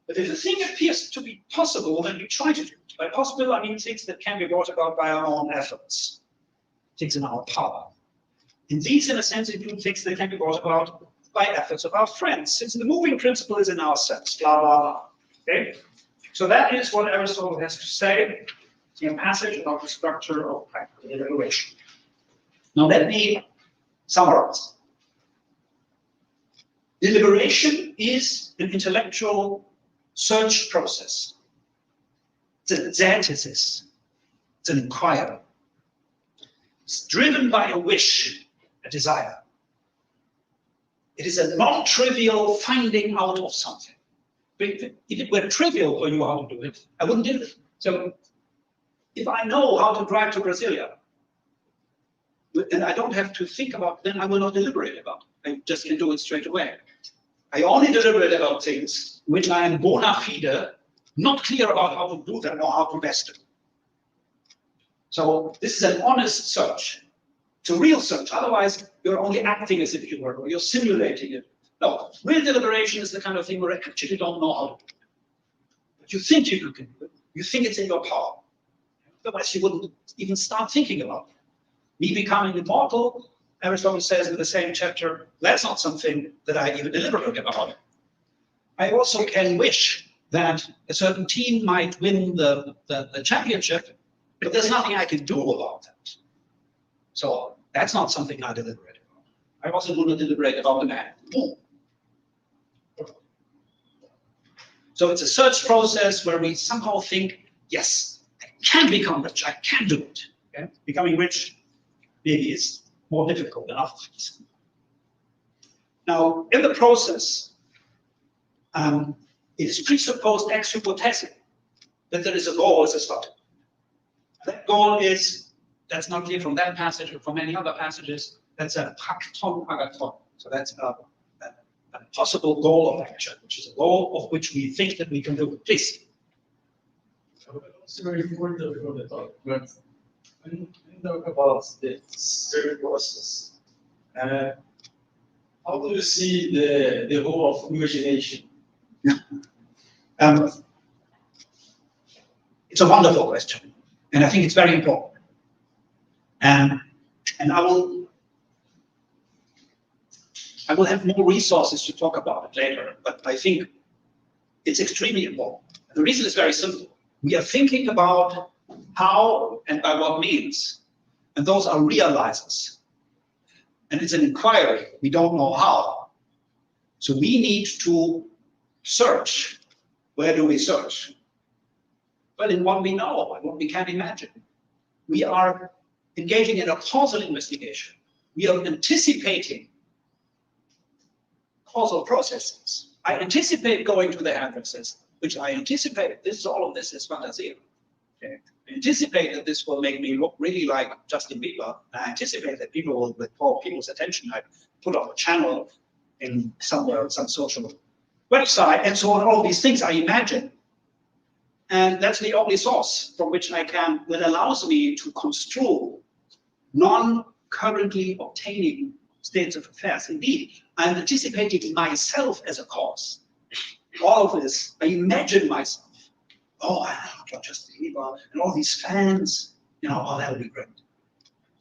but if the thing appears to be possible, then we try to do it. By possible, I mean things that can be brought about by our own efforts, things in our power. And these, in a sense, include things that can be brought about by efforts of our friends, since the moving principle is in ourselves, blah, blah, blah. Okay? So that is what Aristotle has to say in a passage about the structure of practical deliberation. Now let me summarize. Deliberation is an intellectual search process. It's a zetesis. It's an inquiry. It's driven by a wish, a desire. It is a non-trivial finding out of something. If it were trivial for you how to do it, I wouldn't do it. So if I know how to drive to Brasilia, and I don't have to think about it, then I will not deliberate about it. I just can do it straight away. I only deliberate about things which I am bona fide, not clear about how to do them or how to best do. So this is an honest search. It's a real search. Otherwise, you're only acting as if you were, or you're simulating it. No, real deliberation is the kind of thing where you actually don't know how to do it. But you think you can do it. You think it's in your power. Otherwise, you wouldn't even start thinking about it. Me becoming immortal, Aristotle says in the same chapter, that's not something that I even deliberate about. I also can wish that a certain team might win the championship, but there's nothing I can do about that. So that's not something I deliberate about. I also do not deliberate about the man. So it's a search process where we somehow think, yes, I can become rich, I can do it. Okay? Becoming rich maybe is more difficult than other things. Now, in the process, it is presupposed ex hypothesi that there is a goal as a starting point. That goal is, that's not clear from that passage or from any other passages, that's a pakton agaton. So that's a possible goal of action, which is a goal of which we think that we can do it. Please. It's very important for the talk, but when you talk about the search process, how do you see the role of imagination? It's a wonderful question, and I think it's very important. And I will have more resources to talk about it later, but I think it's extremely important. The reason is very simple. We are thinking about how and by what means, and those are realizers. And it's an inquiry. We don't know how. So we need to search. Where do we search? Well, in what we know and what we can imagine. We are engaging in a causal investigation. We are anticipating causal processes. I anticipate going to the hairdressers, which I anticipate all of this is fantasy. Okay. I anticipate that this will make me look really like Justin Bieber. I anticipate that people will call people's attention. I put up a channel in somewhere, some social website, and so on. All these things I imagine. And that's the only source from which I can, that allows me to construe non-currently obtaining states of affairs. Indeed, I'm anticipating myself as a cause. All of this, I imagine myself. Oh, I love Justin Bieber and all these fans, oh, that'll be great.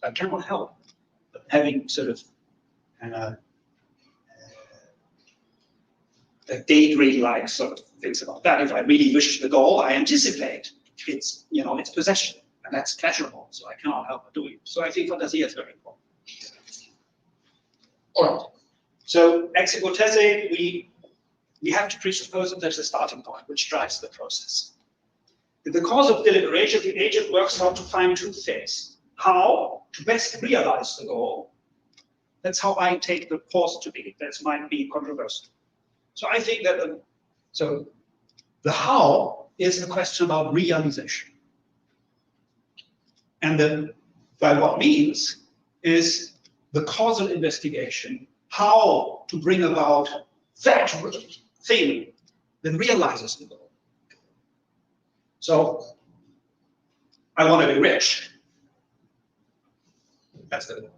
I cannot help but having sort of daydream-like sort of things about that. If I really wish the goal, I anticipate its, its possession, and that's pleasurable. So I cannot help but doing it. So I think fantasia is very important. All right. So ex hypothese, we have to presuppose that there's a starting point which drives the process. In the course of deliberation, the agent works out to find two things: how to best realize the goal. That's how I take the course to be. That might be controversial. So I think that the how is a question about realization. And by what means is the causal investigation, how to bring about that thing that realizes the goal. So I want to be rich. That's the goal.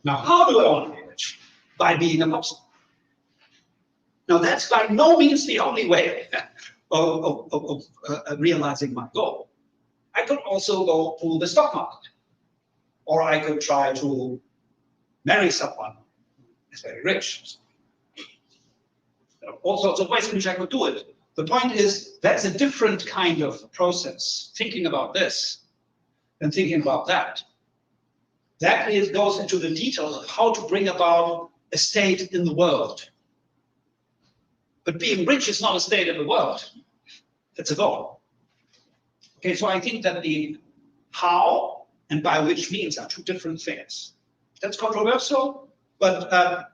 Now, how do I want to be rich? By being a Muslim. Now, that's by no means the only way of realizing my goal. I could also go to the stock market, or I could try to marry someone who's very rich. There are all sorts of ways in which I could do it. The point is, that's a different kind of process, thinking about this and thinking about that. That goes into the details of how to bring about a state in the world. But being rich is not a state in the world. It's a goal. Okay, so I think that the how and by which means are two different things. That's controversial, but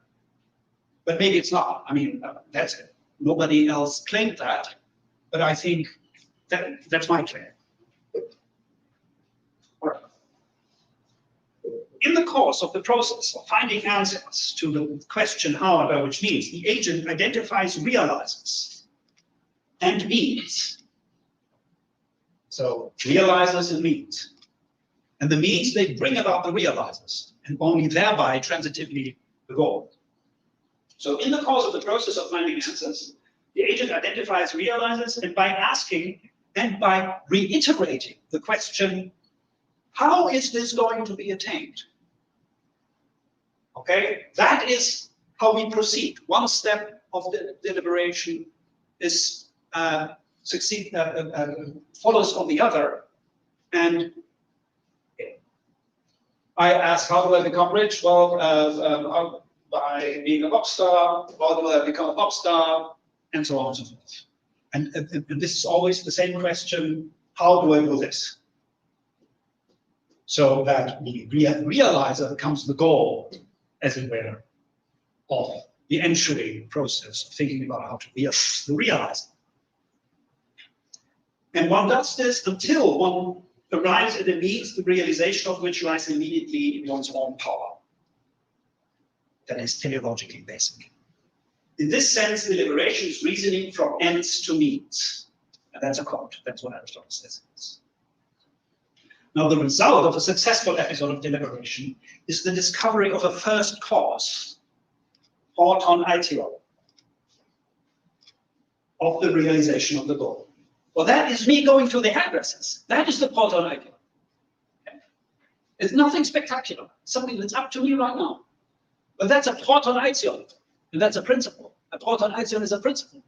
maybe it's not. I mean, that's it. Nobody else claimed that, but I think that's my claim. All right. In the course of the process of finding answers to the question how and by which means, the agent identifies, realizes, and means. So realizes and means. And the means, they bring about the realizes, and only thereby transitively the goal. So in the course of the process of finding answers, the agent identifies, realizes, and by asking and by reiterating the question, how is this going to be attained? Okay, that is how we proceed. One step of the deliberation is follows on the other. And I ask, how do I become rich? Well, by being a pop star. How do I become a pop star? And so on and so forth. And this is always the same question: how do I do this? So that the realizer becomes the goal, as it were, of the entry process of thinking about how to realize. And one does this until one arrives at a means, the realization of which lies immediately in one's own power. That is teleologically basic. In this sense, deliberation is reasoning from ends to means. And that's a quote. That's what Aristotle says it is. Now, the result of a successful episode of deliberation is the discovery of a first cause, auton aetio, of the realization of the goal. Well, that is me going to the hairdressers. That is the auton aetio. Okay. It's nothing spectacular, something that's up to me right now. But that's a auton aetio, and that's a principle. A auton aetio is a principle.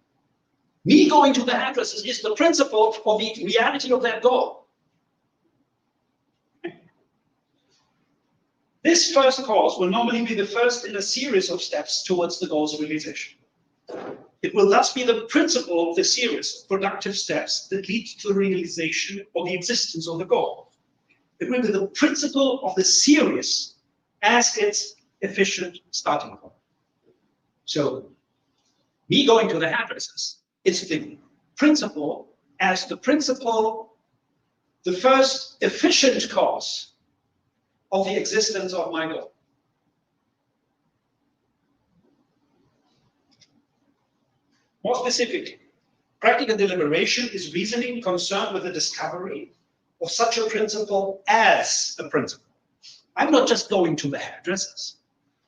Me going to the hairdressers is the principle of the reality of that goal. This first cause will normally be the first in a series of steps towards the goal's realization. It will thus be the principle of the series of productive steps that lead to the realization or the existence of the goal. It will be the principle of the series as its efficient starting point. So, me going to the hairdressers is the principle as the principle, the first efficient cause of the existence of my goal. More specifically, practical deliberation is reasoning concerned with the discovery of such a principle as a principle. I'm not just going to the hairdressers.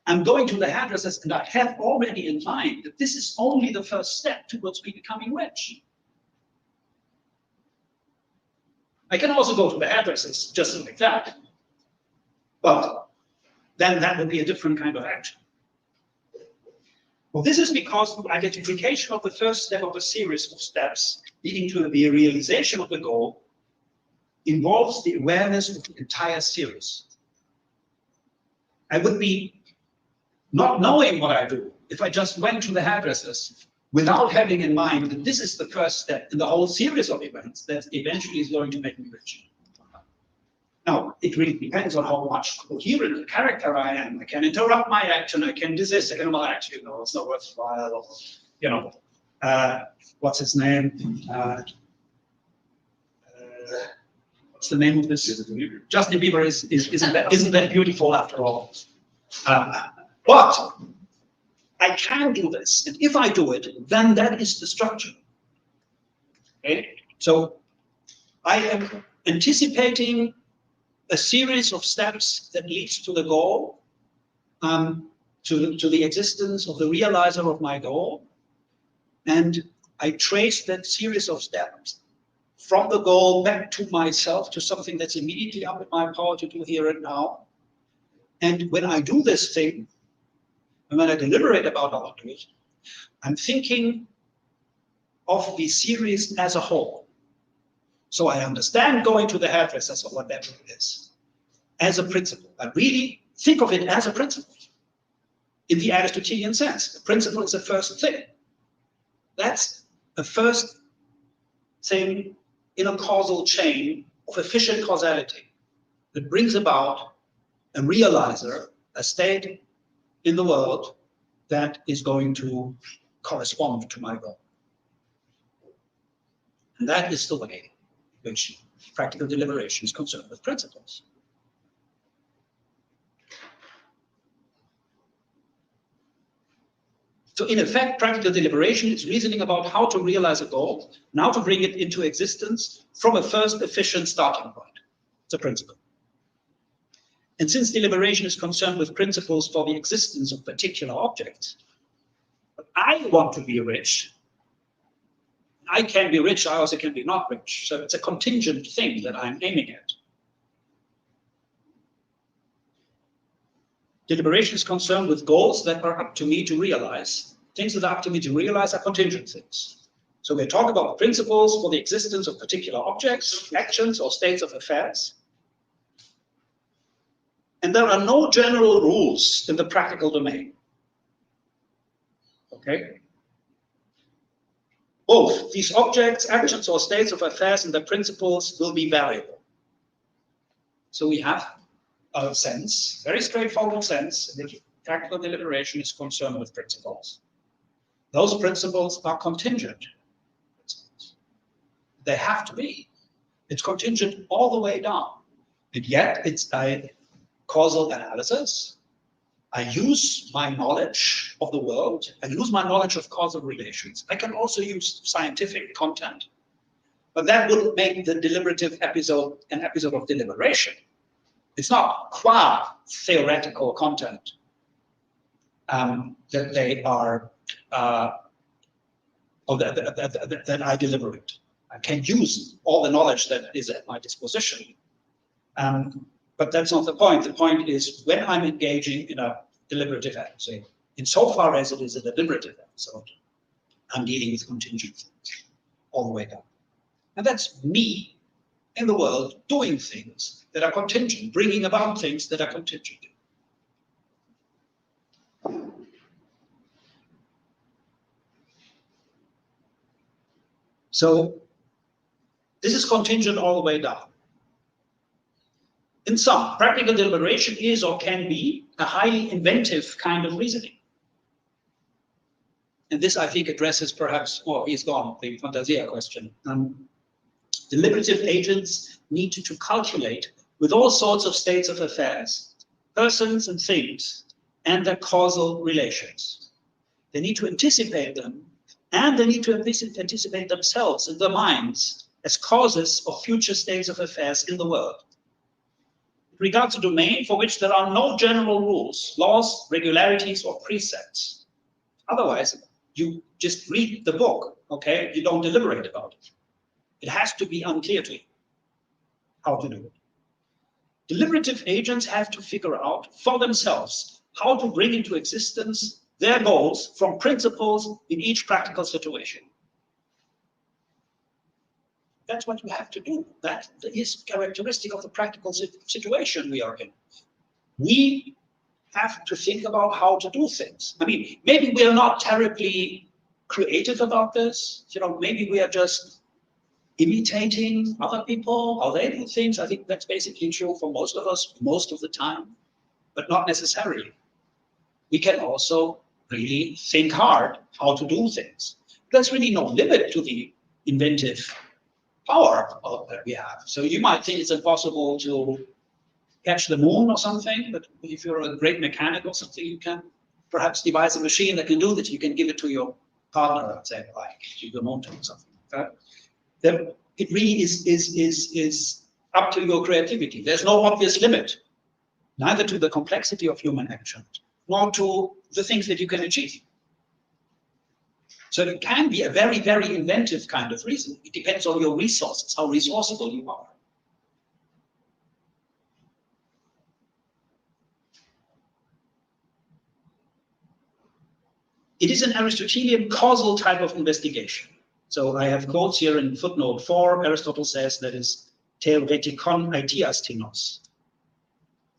I'm going to the hairdressers, and I have already in mind that this is only the first step towards me becoming rich. I can also go to the hairdressers just like that. But then that would be a different kind of action. Well, this is because the identification of the first step of a series of steps leading to the realization of the goal involves the awareness of the entire series. I would be not knowing what I do if I just went to the hairdressers without having in mind that this is the first step in the whole series of events that eventually is going to make me rich. Now, it really depends on how much coherent a character I am. I can interrupt my action, I can desist, I can, well, actually, no, it's not worthwhile, or, you know, what's his name? What's the name of this? Justin Bieber isn't that beautiful after all. But I can do this, and if I do it, then that is the structure. Okay? So I am anticipating a series of steps that leads to the goal, to the existence of the realizer of my goal. And I trace that series of steps from the goal back to myself, to something that's immediately up in my power to do here and now. And when I do this thing, and when I deliberate about how to do it, I'm thinking of the series as a whole. So I understand going to the hairdressers, or whatever it is, as a principle. I really think of it as a principle in the Aristotelian sense. The principle is the first thing. That's the first thing in a causal chain of efficient causality that brings about a realizer, a state in the world that is going to correspond to my goal. And that is the way in which practical deliberation is concerned with principles. So in effect, practical deliberation is reasoning about how to realize a goal and how to bring it into existence from a first efficient starting point. It's a principle. And since deliberation is concerned with principles for the existence of particular objects, but I want to be rich, I can be rich, I also can be not rich. So it's a contingent thing that I'm aiming at. Deliberation is concerned with goals that are up to me to realize. Things that are up to me to realize are contingent things. So we're talking about principles for the existence of particular objects, actions, or states of affairs. And there are no general rules in the practical domain. Okay? Both these objects, actions, or states of affairs and their principles will be variable. So we have a sense, very straightforward sense, in which practical deliberation is concerned with principles. Those principles are contingent principles. They have to be. It's contingent all the way down. And yet it's a causal analysis. I use my knowledge of the world. I use my knowledge of causal relations. I can also use scientific content. But that wouldn't make the deliberative episode an episode of deliberation. It's not qua theoretical content that they are, that I deliberate. I can use all the knowledge that is at my disposition. But that's not the point. The point is when I'm engaging in a deliberative episode, insofar as it is a deliberative episode, I'm dealing with contingent things all the way down. And that's me in the world doing things that are contingent, bringing about things that are contingent. So this is contingent all the way down. In sum, practical deliberation is or can be a highly inventive kind of reasoning. And this, I think, addresses perhaps, oh, he's gone, the Fantasia question. Deliberative agents need to calculate with all sorts of states of affairs, persons and things, and their causal relations. They need to anticipate them, and they need to anticipate themselves in their minds as causes of future states of affairs in the world. It regards a domain for which there are no general rules, laws, regularities, or precepts. Otherwise, you just read the book, okay? You don't deliberate about it. It has to be unclear to you how to do it. deliberative agents have to figure out for themselves how to bring into existence their goals from principles in each practical situation. That's what you have to do. That is characteristic of the practical situation we are in. We have to think about how to do things. I mean, maybe we are not terribly creative about this. You know, maybe we are just imitating other people, how they do things. I think that's basically true for most of us, most of the time, but not necessarily. We can also really think hard how to do things. There's really no limit to the inventive power that we have. So you might think it's impossible to catch the moon or something, but if you're a great mechanic or something, you can perhaps devise a machine that can do that. You can give it to your partner and say, like, you the moon or something like that. Then it really is up to your creativity. There's no obvious limit, neither to the complexity of human action, nor to the things that you can achieve. So it can be a very, very inventive kind of reason. It depends on your resources, how resourceful you are. It is an Aristotelian causal type of investigation. So I have quotes here in footnote 4. Aristotle says that is theoretikon aitias tenos.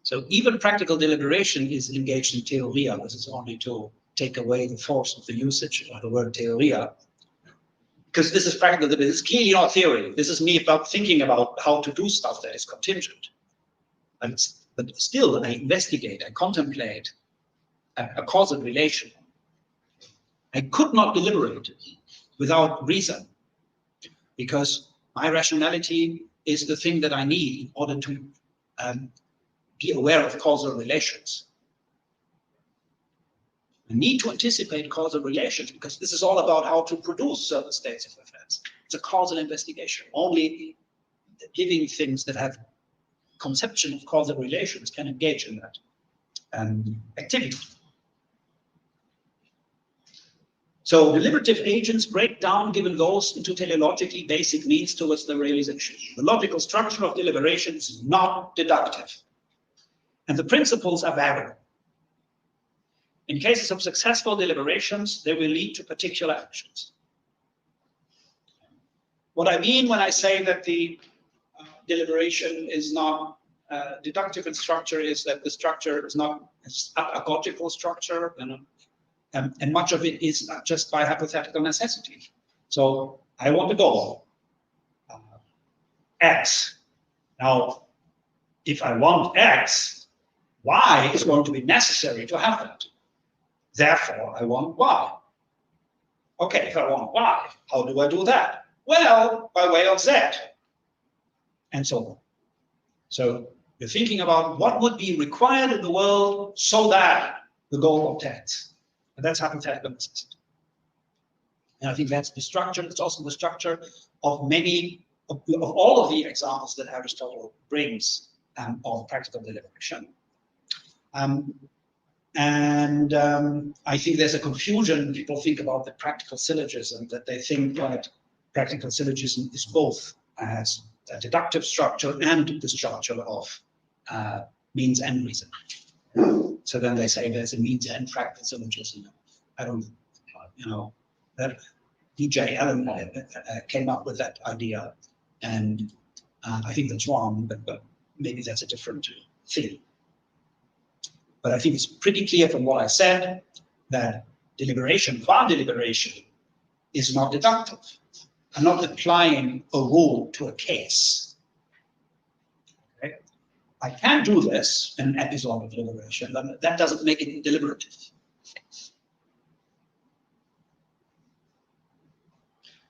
So even practical deliberation is engaged in theoria. This is only to take away the force of the usage of the word theoria. Because this is practical deliberation. It's clearly not theory. This is me about thinking about how to do stuff that is contingent. But still, I investigate, I contemplate a causal relation. I could not deliberate without reason, because my rationality is the thing that I need in order to be aware of causal relations. I need to anticipate causal relations because this is all about how to produce certain states of affairs. It's a causal investigation. Only living things that have conception of causal relations can engage in that activity. So deliberative agents break down given goals into teleologically basic means towards the realization. The logical structure of deliberation is not deductive, and the principles are variable. In cases of successful deliberations, they will lead to particular actions. What I mean when I say that the deliberation is not deductive in structure is that the structure is not a agogical structure, and much of it is just by hypothetical necessity. So I want to go X. Now, if I want X, Y is going to be necessary to have that. Therefore, I want Y. Okay, if I want Y, how do I do that? Well, by way of Z, and so on. So you're thinking about what would be required in the world so that the goal obtains. And that's hypothetical necessity. And I think that's the structure. It's also the structure of many, of all of the examples that Aristotle brings of practical deliberation. I think there's a confusion. People think about the practical syllogism, that they think that practical syllogism is both as a deductive structure and the structure of means and reason. So then they say there's a means and practical syllogism. I don't, that D.J. Allen came up with that idea, and I think that's wrong, but maybe that's a different thing. But I think it's pretty clear from what I said that deliberation, qua deliberation, is not deductive. I'm not applying a rule to a case. Okay? I can do this in an episode of deliberation, but that doesn't make it deliberative.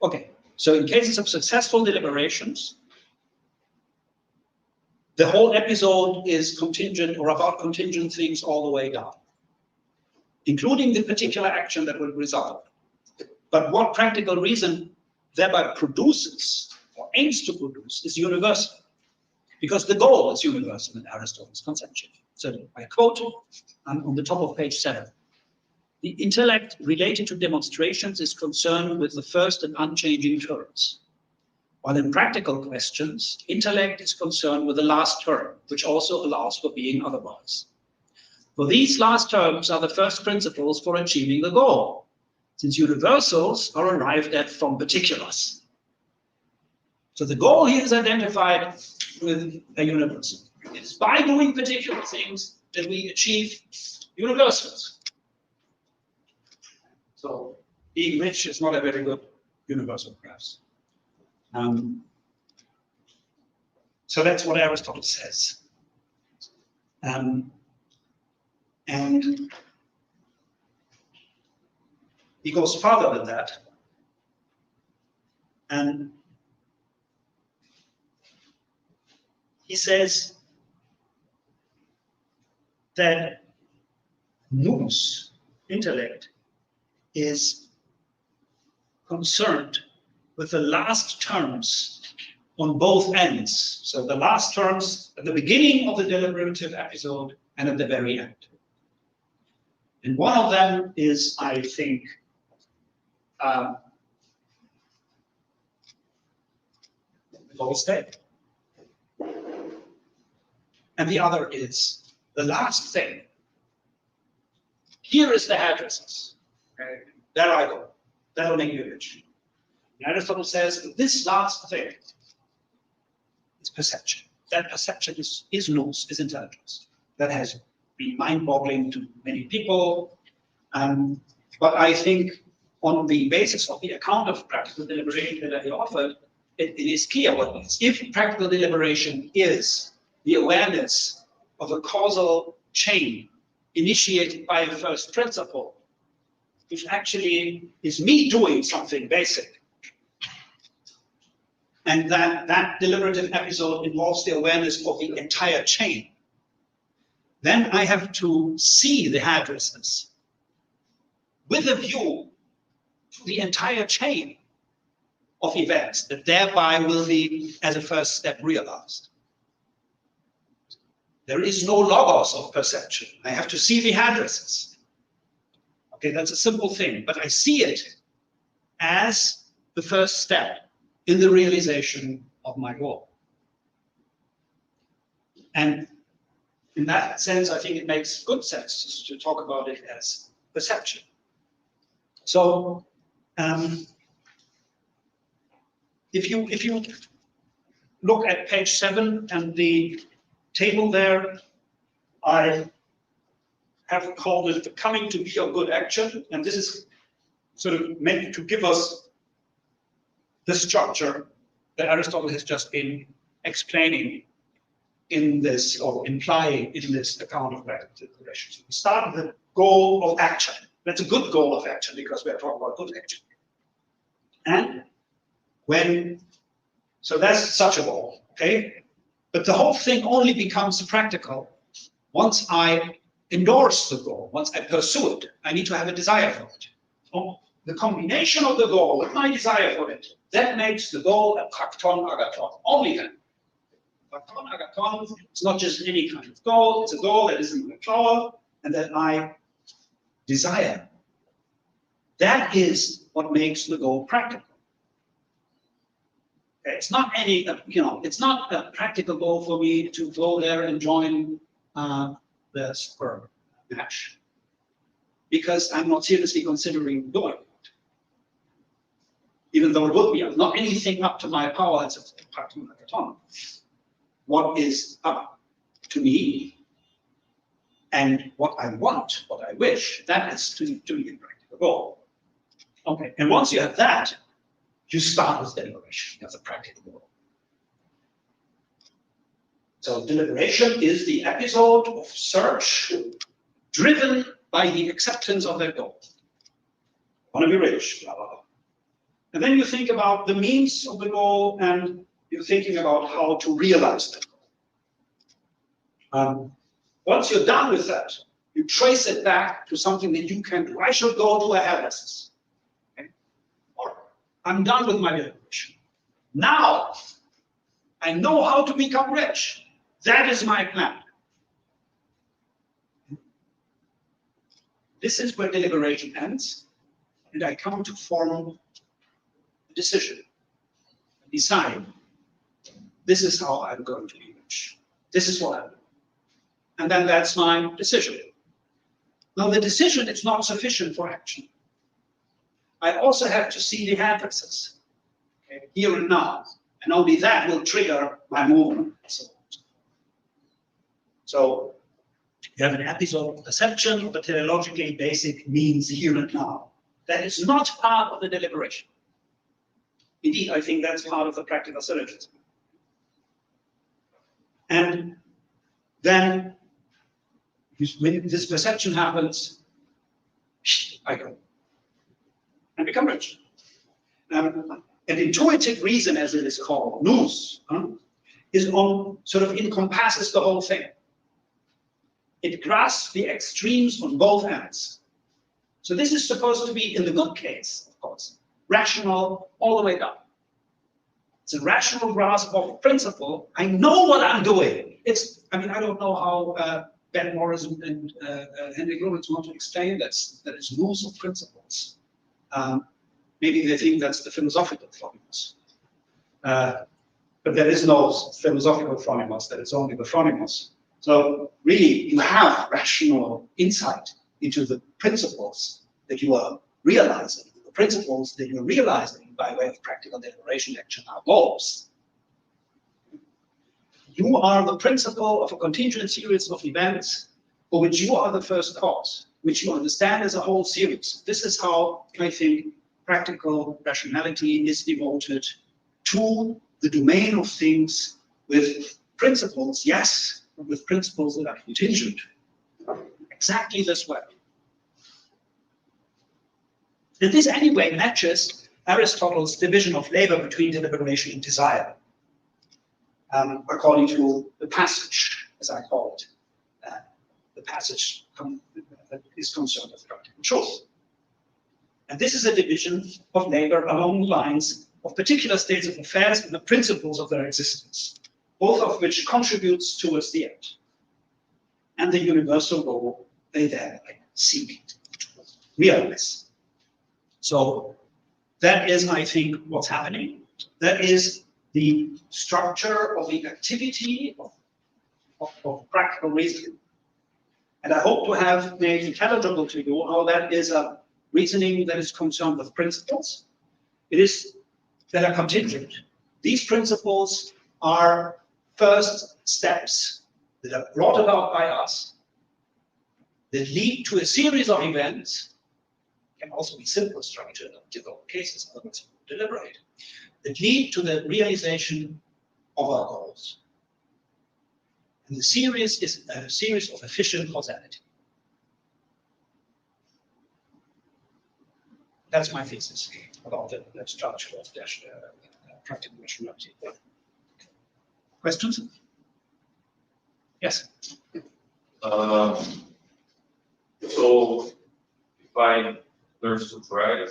Okay, so in cases of successful deliberations, the whole episode is contingent or about contingent things all the way down, including the particular action that will result. But what practical reason thereby produces or aims to produce is universal, because the goal is universal in Aristotle's conception. So I quote on the top of page 7. The intellect related to demonstrations is concerned with the first and unchanging terms. While in practical questions, intellect is concerned with the last term, which also allows for being otherwise. For these last terms are the first principles for achieving the goal, since universals are arrived at from particulars. So the goal here is identified with a universal. It's by doing particular things that we achieve universals. So being rich is not a very good universal, perhaps. So that's what Aristotle says. And he goes farther than that. And he says that nous, intellect, is concerned with the last terms on both ends. So the last terms at the beginning of the deliberative episode and at the very end. And one of them is, I think, goal state. And the other is the last thing. Here is the hairdressers. Okay. There I go. That'll make you rich. Aristotle says that this last thing is perception. That perception is nous, is intelligence. That has been mind-boggling to many people. But I think on the basis of the account of practical deliberation that I offered, it is clear what it is. If practical deliberation is the awareness of a causal chain initiated by a first principle, which actually is me doing something basic, and that deliberative episode involves the awareness of the entire chain, then I have to see the hairdressers with a view to the entire chain of events that thereby will be, as a first step, realized. There is no logos of perception. I have to see the hairdressers. Okay, that's a simple thing, but I see it as the first step in the realization of my goal. And in that sense, I think it makes good sense to talk about it as perception. So, if you look at page 7 and the table there, I have called it the coming to be of good action, and this is sort of meant to give us the structure that Aristotle has just been explaining in this, or implying in this account of practical deliberation. So we start with the goal of action. That's a good goal of action because we are talking about good action. And so that's such a goal, okay? But the whole thing only becomes practical once I endorse the goal, once I pursue it. I need to have a desire for it. So the combination of the goal with my desire for it, that makes the goal a prakton agathon, only then. Prakton agathon, it's not just any kind of goal, it's a goal that is in my power and that I desire. That is what makes the goal practical. It's not any, it's not a practical goal for me to go there and join the sperm match, because I'm not seriously considering doing it. Even though it would be not anything up to my power as a practical autonomy. What is up to me and what I want, what I wish, that is to be a practical goal. Okay, and once you have that, you start with deliberation as a practical goal. So deliberation is the episode of search driven by the acceptance of that goal. I want to be rich, blah, blah, blah. And then you think about the means of the goal and you're thinking about how to realize that goal. Once you're done with that, you trace it back to something that you can do. I should go to a hairdresser. Okay? Or I'm done with my deliberation. Now, I know how to become rich. That is my plan. This is where deliberation ends, and I come to form a decision. A decide, this is how I'm going to image. This is what I do. And then that's my decision. Now, the decision is not sufficient for action. I also have to see the addresses, okay, here and now, and only that will trigger my movement. So you have an episode of perception, but teleologically basic means here and now. That is not part of the deliberation. Indeed, I think that's part of the practical syllogism. And then, when this perception happens, I go and become rich. An intuitive reason, as it is called, nous, is on sort of encompasses the whole thing. It grasps the extremes on both ends. So this is supposed to be, in the good case, of course, rational all the way down. It's a rational grasp of principle. I know what I'm doing. I don't know how Ben Morris and Henrik Lawrence want to explain that it's rules of principles. Maybe they think that's the philosophical phronimos. But there is no philosophical phronimos, there is only the phronimos. So really, you have rational insight into the principles that you are realizing. The principles that you're realizing by way of practical deliberation action are goals. You are the principle of a contingent series of events for which you are the first cause, which you understand as a whole series. This is how I think practical rationality is devoted to the domain of things with principles, yes, but with principles that are contingent. Exactly this way. And this anyway matches Aristotle's division of labor between deliberation and desire. According to the passage, as I call it, the passage is concerned with practical truth. And this is a division of labor along the lines of particular states of affairs and the principles of their existence, both of which contributes towards the end. And the universal goal they thereby seek to realize. So that is, I think, what's happening. That is the structure of the activity of practical reasoning. And I hope to have made intelligible to you how that is a reasoning that is concerned with principles. It is that are contingent. These principles are first steps that are brought about by us, that lead to a series of events, can also be simple structured in difficult cases, otherwise deliberate, that lead to the realization of our goals. And the series is a series of efficient causality. That's my thesis about the structure of practical rationality. Questions? Yes. So, if I understood right,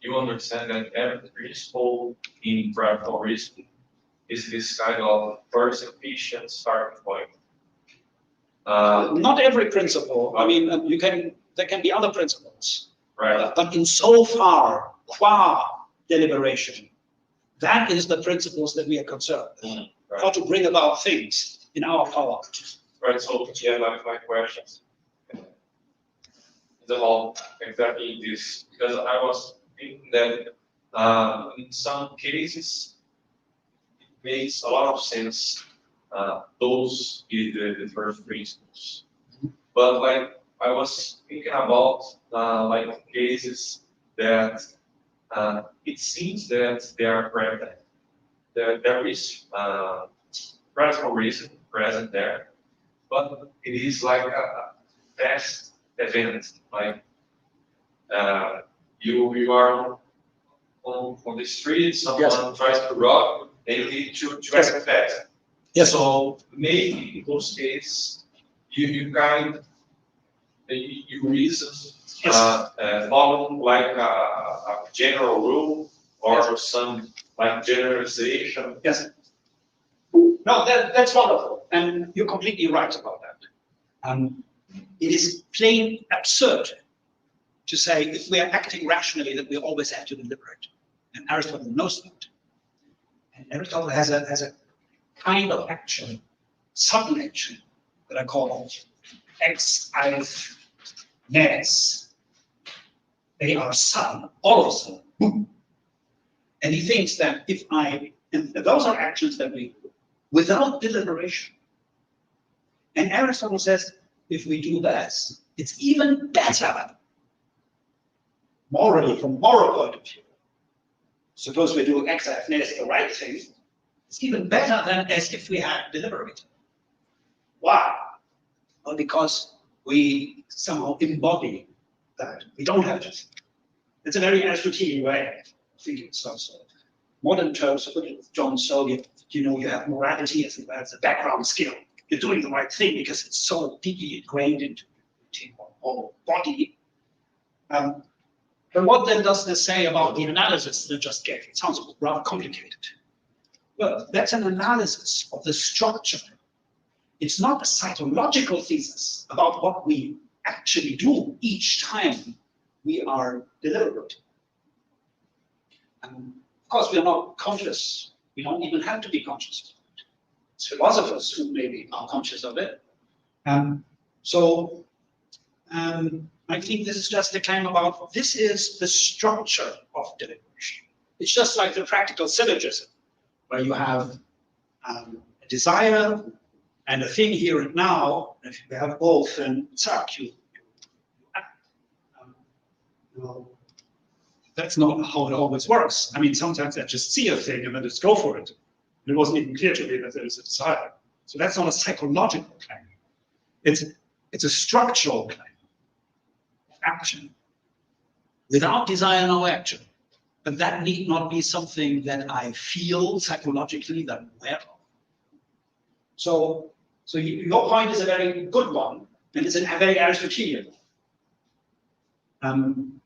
you understand that every principle in practical reasoning is this kind of first efficient starting point. Not every principle. I mean, there can be other principles. Right. But insofar, qua deliberation, that is the principles that we are concerned with. Right. How to bring about things in our power. Right, so yeah, my questions. The whole exactly this, because I was thinking that in some cases it makes a lot of sense. Those is the first principles, but like I was thinking about like cases that it seems that they are present. There is practical reason present there, but it is like a past event. Like you are on the street, someone tries to rob, they need to expect. Yes. So maybe in those cases, you reason follow like a general rule or some like generalization. Yes. No, that's wonderful, and you're completely right about that. It is plain absurd to say if we are acting rationally that we always have to deliberate, and Aristotle knows that. And Aristotle has a kind of action, sudden action, that I call ex eif nes. They are sudden, all of a sudden, boom. And he thinks that and those are actions that we do without deliberation. And Aristotle says, if we do this, it's even better, morally, from moral point of view. Suppose we do ex eif nes, the right thing, it's even better than as if we had deliberated. Why? Well, because we somehow embody that. We don't have to think. It's a very Aristotelian way of thinking. So modern terms, John Sowell, you have morality as a background skill. You're doing the right thing because it's so deeply ingrained into your whole body. But what then does this say about the analysis that just gave? It sounds rather complicated. Well, that's an analysis of the structure. It's not a psychological thesis about what we actually do each time we are deliberating. Of course, we are not conscious. We don't even have to be conscious. It's philosophers who maybe are conscious of it. I think this is just a claim about this is the structure of deliberation. It's just like the practical syllogism, where you have a desire and a thing here and now. If you have both, then you act. That's not how it always works. I mean, sometimes I just see a thing and then just go for it. And it wasn't even clear to me that there is a desire. So that's not a psychological claim. It's a structural claim. Action. Without desire, no action. But that need not be something that I feel psychologically that I'm aware of. So your point is a very good one, and it's a very Aristotelian one.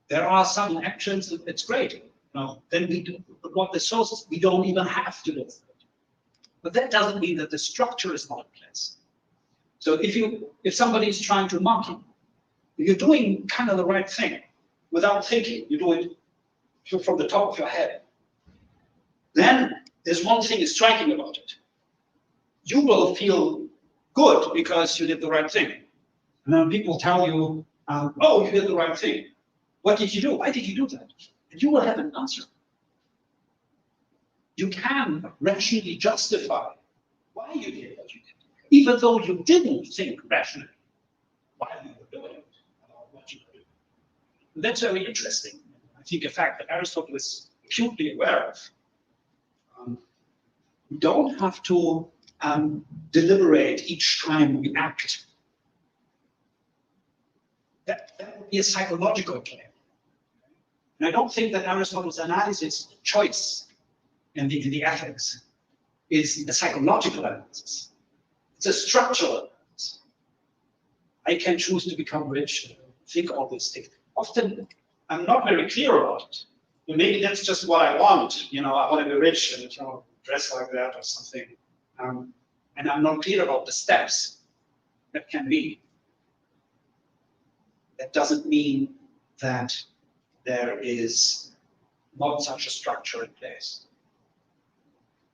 There are some actions that it's great. Then we do, but what this shows is we don't even have to do it. But that doesn't mean that the structure is not in place. So if somebody is trying to mock you, you're doing kind of the right thing without thinking. You do it from the top of your head. Then there's one thing striking about it. You will feel good because you did the right thing. And then people tell you, oh, you did the right thing. What did you do? Why did you do that? And you will have an answer. You can rationally justify why you did what you did, even though you didn't think rationally why you were doing it, or what you were doing. And that's very interesting. I think a fact that Aristotle is acutely aware of. We don't have to deliberate each time we act. That would be a psychological claim. And I don't think that Aristotle's analysis of choice in the ethics is a psychological analysis. It's a structural analysis. I can choose to become rich, think all these things. Often, I'm not very clear about it. And maybe that's just what I want. I want to be rich and dress like that or something. And I'm not clear about the steps that can be. That doesn't mean that there is not such a structure in place.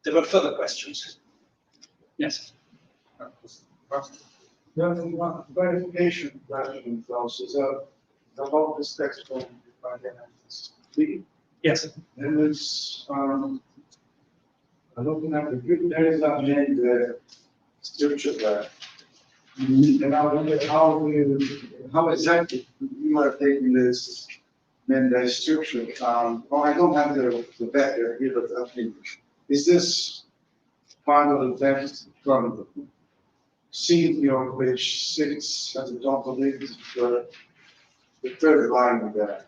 There were further questions. Yes. One verification question, Klaus, is about this text from the Yes. And it's looking at there is a main structure there. And I wonder how exactly you are taking this main structure. Well, I don't have the backer here, but I think is this part of the text from page 6 at the top of it, the third line there.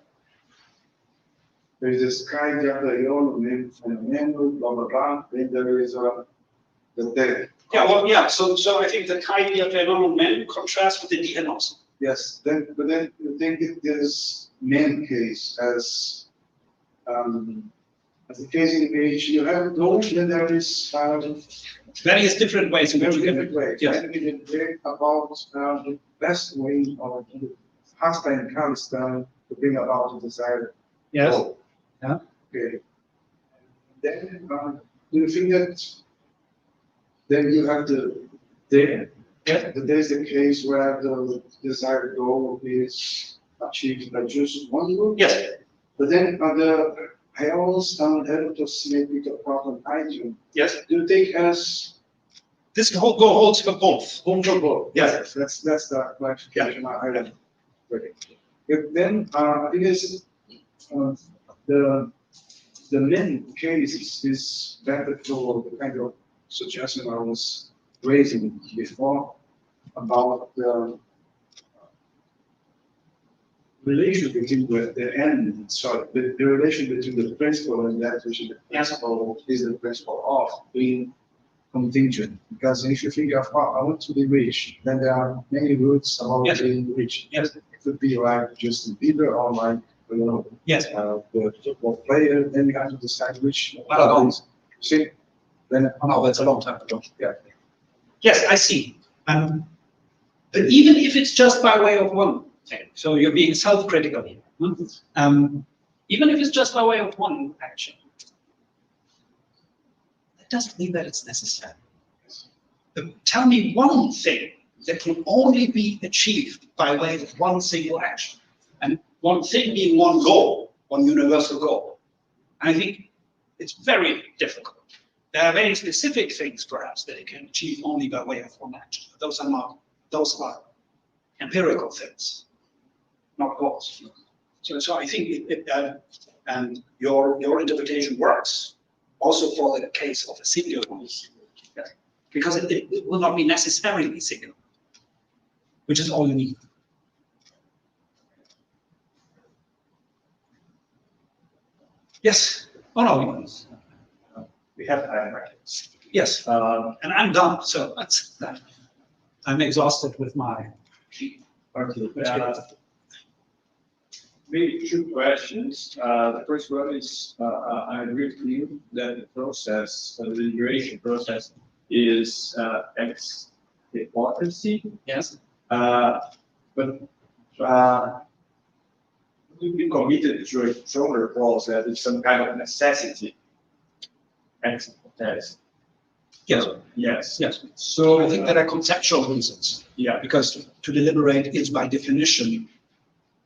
There is this kind of phenomenon, blah blah blah. Then there is the dead. Yeah, well, yeah. So I think the kind of phenomenon contrasts with the diagnosis. Yes. But then you think it is main case as the case in which you have told that there is various different ways in which you different ways. Yes. And we did about the best way of Hasta and Kalstan to bring about the desired Yes. goal. Yeah. Okay. then do you think that then you have there's the case where the desired goal is achieved by just one goal? Yes. But then on the health and health problem item, Yes. do you think as This holds for both. yes, that's the clarification I had. Then I think it's the main case is better for the kind of suggestion I was raising before about the relation between the end, sorry, the relation between the principle and that which is the principle is the principle of being contingent. Because if you think of, I want to be rich, then there are many routes about being rich. Yes. It could be like Justin Bieber or like, you know, Yes. the football player, then you have to decide which Well, see, then no, that's a long time ago. yeah. Yes, I see. But even if it's just by way of one thing, so you're being self-critical here. Even if it's just by way of one action, that doesn't mean that it's necessary. Tell me one thing that can only be achieved by way of one single action, and one thing being one goal, one universal goal. I think it's very difficult. There are very specific things, perhaps, that it can achieve only by way of one action. But those are empirical things, not goals. So I think and your interpretation works also for the case of a singular goal, because it will not be necessarily singular, which is all you need. Yes. Oh no. We have time, right? Yes. And I'm done. So that's that. I'm exhausted with my. Maybe two questions. The first one is, I agree with you that the process, the deliberation process, is ex hypothesis. Yes. But we've been committed to a stronger process. It's some kind of necessity. Ex hypothesis. Yes. Yes. Yes. So I think there are conceptual reasons. yeah. Because to deliberate is by definition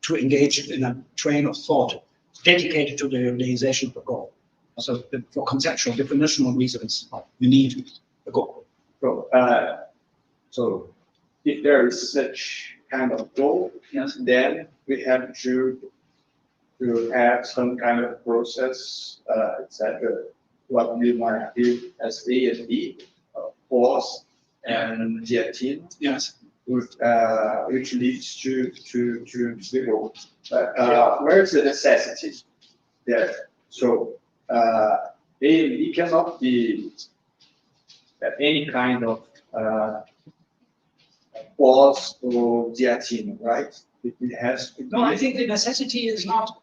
to engage in a train of thought dedicated to the realization of the goal. So for conceptual definitional reasons, you need a goal. So if there is such kind of goal, Yes. then we have to have some kind of process, etc. What we might do as A and B, force and diatin, Yes. which leads to the goal. Where's the necessity there? So A and B cannot be any kind of force or diatin, right? It has to be. No, I think the necessity is not.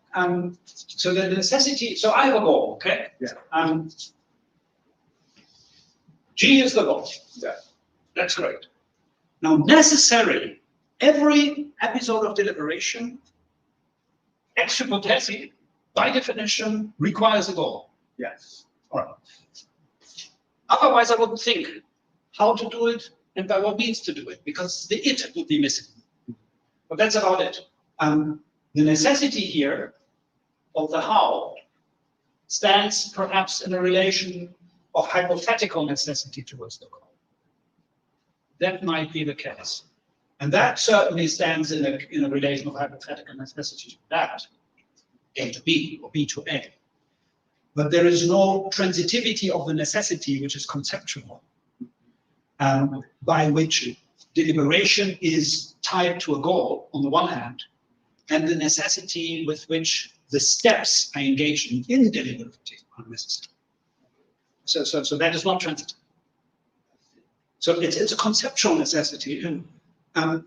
So the necessity. So I have a goal. Okay. Yeah. G is the goal. Yeah. That's great. Now, necessarily, every episode of deliberation, ex hypothesis, by definition, requires a goal. Yes. All right. Otherwise, I wouldn't think how to do it and by what means to do it, because the it would be missing. But that's about it. The necessity here of the how stands perhaps in a relation of hypothetical necessity towards the goal. That might be the case. And that certainly stands in a relation of hypothetical necessity to that, A to B or B to A. But there is no transitivity of the necessity, which is conceptual, by which deliberation is tied to a goal on the one hand, and the necessity with which the steps I engage in deliberating are necessary. So that is not transitive. So it's a conceptual necessity, and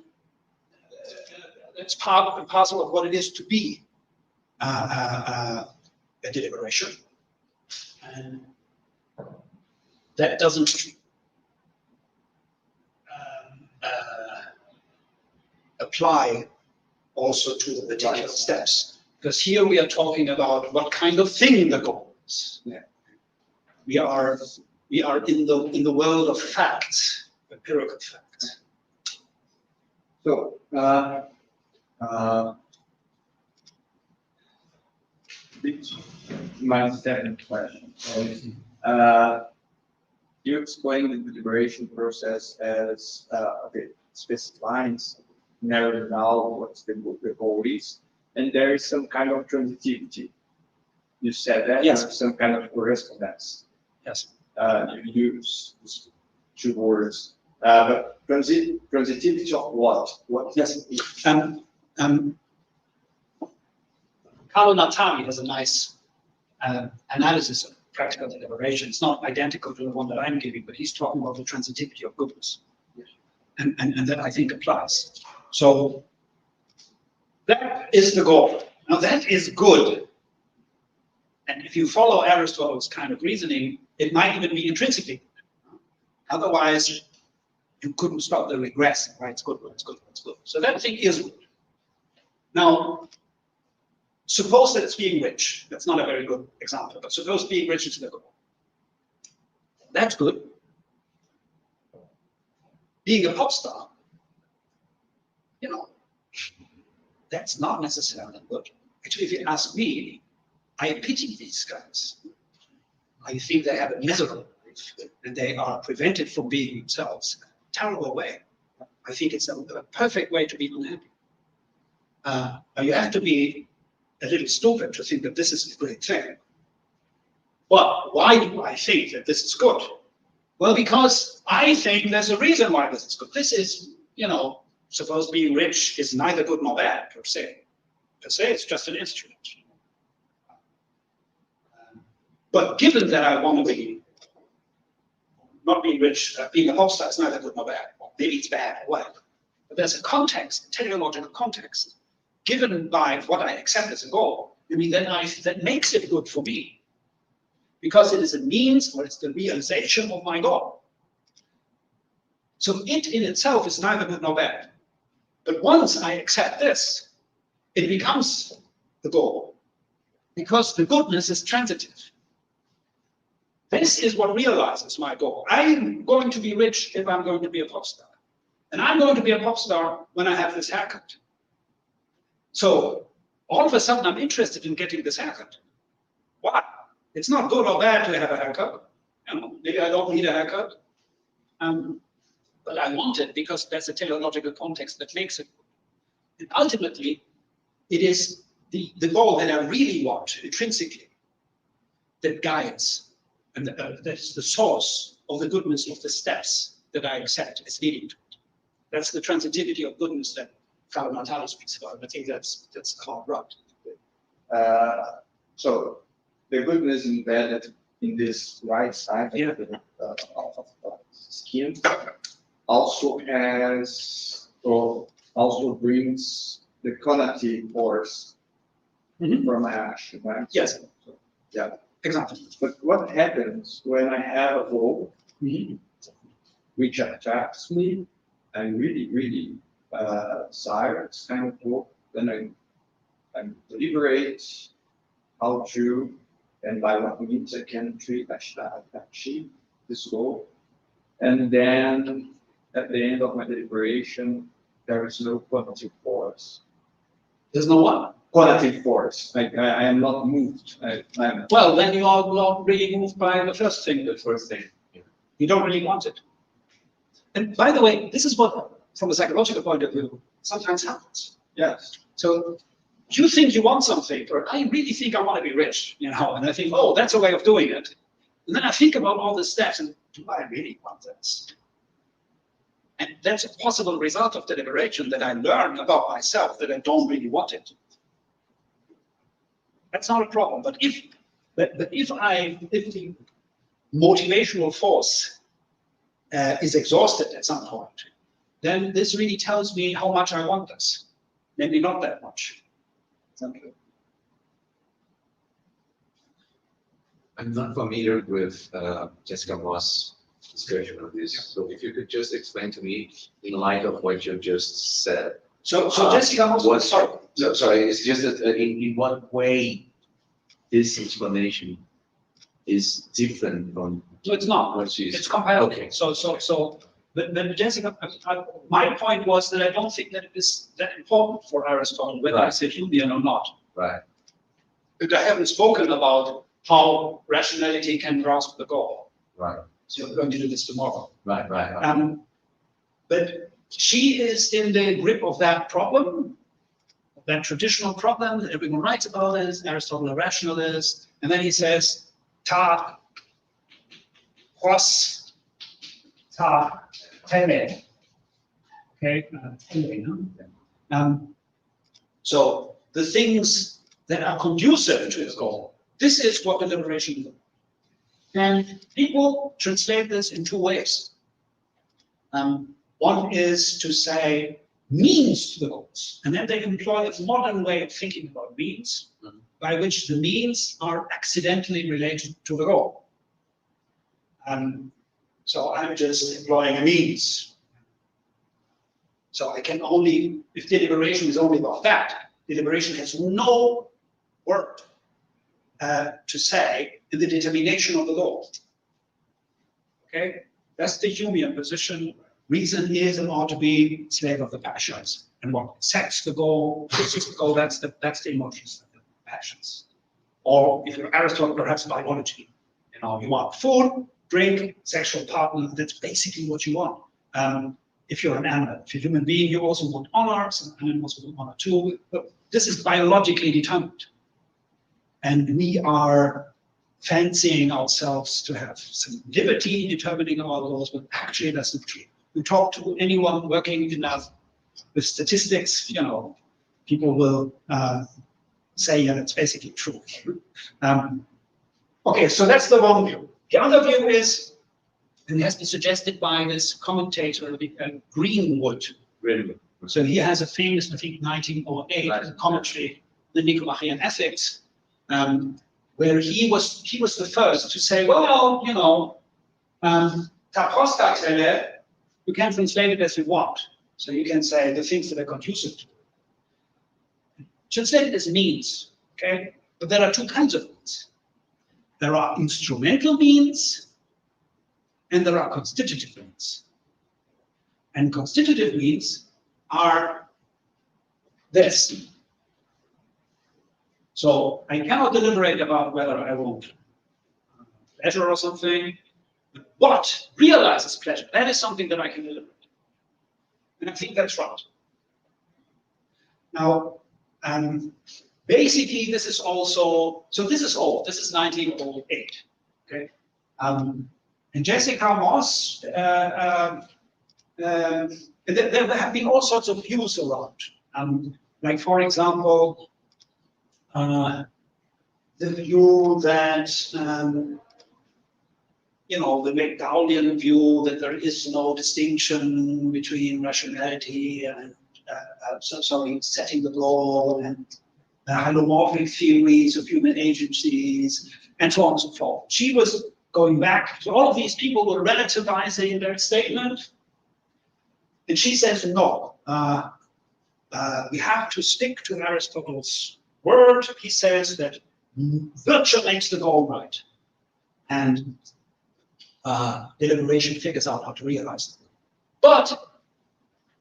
it's part and parcel of what it is to be a deliberation. And that doesn't apply also to the particular steps, because here we are talking about what kind of thing the goal is. Yeah. We are in the world of facts, empirical facts. So, my second question. You explained the deliberation process as okay, specifies, narrowing down what the goal is, and there is some kind of transitivity. You said that Yes. some kind of correspondence. Yes. You use these two words, but transitivity of what? What? Yes. Carlo Natali has a nice analysis of practical deliberation. It's not identical to the one that I'm giving, but he's talking about the transitivity of goodness. And that I think applies. So that is the goal. Now that is good. And if you follow Aristotle's kind of reasoning, it might even be intrinsically good. Otherwise, you couldn't stop the regress. Right? It's good, it's good, it's good. So that thing is good. Now, suppose that it's being rich. That's not a very good example, but suppose being rich is the goal. That's good. Being a pop star, you know, that's not necessarily good. Actually, if you ask me, I pity these guys. I think they have a miserable life and they are prevented from being themselves in a terrible way. I think it's a perfect way to be unhappy. You have to be a little stupid to think that this is a great thing. Well, why do I think that this is good? Well, because I think there's a reason why this is good. This is, you know, suppose being rich is neither good nor bad, per se. Per se, it's just an instrument. But given that I want to be, not being rich, being a pop star is neither good nor bad. Well, maybe it's bad, whatever. But there's a context, a teleological context, given by what I accept as a goal. I mean, that makes it good for me. Because it is a means, or it's the realization of my goal. So it in itself is neither good nor bad. But once I accept this, it becomes the goal. Because the goodness is transitive. This is what realizes my goal. I'm going to be rich if I'm going to be a pop star. And I'm going to be a pop star when I have this haircut. So all of a sudden I'm interested in getting this haircut. Why? It's not good or bad to have a haircut. You know, maybe I don't need a haircut. But I want it because there's a teleological context that makes it good. And ultimately, it is the goal that I really want intrinsically that guides, and that's the source of the goodness of the steps that I accept as leading to it. That's the transitivity of goodness that Carlo Natali speaks about. I think that's called right. So the goodness embedded in this right side of the skin also has, or also brings the conative force from action, right? Yes. So, yeah. Exactly. But what happens when I have a goal which attracts me and really desire this kind of goal, then I deliberate how to and by what means I can achieve this goal. And then at the end of my deliberation, there is no quantitative force. There's no what? Quantitative force. I am not moved. Well, then you are not really moved by the first thing. The first thing. You don't really want it. And by the way, this is what, from a psychological point of view, sometimes happens. Yes. So you think you want something, or I really think I want to be rich, you know, and I think, oh, that's a way of doing it. And then I think about all the steps, and do I really want this? And that's a possible result of deliberation, that I learn about myself that I don't really want it. That's not a problem. But if the motivational force is exhausted at some point, then this really tells me how much I want this. Maybe not that much. Okay. I'm not familiar with Jessica Moss' discussion of this. So if you could just explain to me, in light of what you just said. So Jessica Moss, sorry. No, sorry, it's just that in what way this explanation is different from So it's not. what she's. It's compatible. Okay. But Jessica, my point was that I don't think that it is that important for Aristotle whether Right. it's a Humean or not. Right. But I haven't spoken about how rationality can grasp the goal. Right. So we're going to do this tomorrow. Right. Right. But she is in the grip of that problem, that traditional problem that everyone writes about is Aristotle a rationalist, and then he says, ta, hos, ta, tele. Okay, tele, no? So the things that are conducive to his goal, this is what deliberation is. And people translate this in two ways. One is to say means to the goals, and then they employ a modern way of thinking about means, by which the means are accidentally related to the goal. So I'm just employing a means. So I can only, if deliberation is only about that, deliberation has no word to say in the determination of the goal. Okay, that's the Humean position. Reason is and ought to be slave of the passions. And what sets the goal, fixes the goal, that's the emotions, the passions. Or if you're Aristotle, perhaps biology. You know, you want food, drink, sexual partner, that's basically what you want. If you're an animal, if you're a human being, you also want honor, some animals will want honor too. But this is biologically determined. And we are fancying ourselves to have some liberty in determining our goals, but actually that's not true. You talk to anyone working enough with statistics, you know, people will say, yeah, it's basically true. Okay, so that's the one view. The other view is, and it has been suggested by this commentator, Greenwood. Really. So he has a famous, I think, 1908 commentary, The Nicomachean Ethics, where he was the first to say, well, you know, ta prostatele, you can translate it as you want. So you can say the things that are conducive to it. Translate it as means, okay? But there are two kinds of means. There are instrumental means, and there are constitutive means. And constitutive means are this. So I cannot deliberate about whether I want pleasure or something. What realizes pleasure? That is something that I can deliberate. And I think that's right. Now, basically, this is also, so this is old. This is 1908. Okay. And Jessica Moss, there have been all sorts of views around. Like, for example, the view that you know, the McDowellian view that there is no distinction between rationality and setting the goal, and holomorphic theories of human agencies, and so on and so forth. She was going back to all of these people were relativizing their statement, and she says no. We have to stick to Aristotle's word. He says that virtue makes the goal right, and deliberation figures out how to realize it. But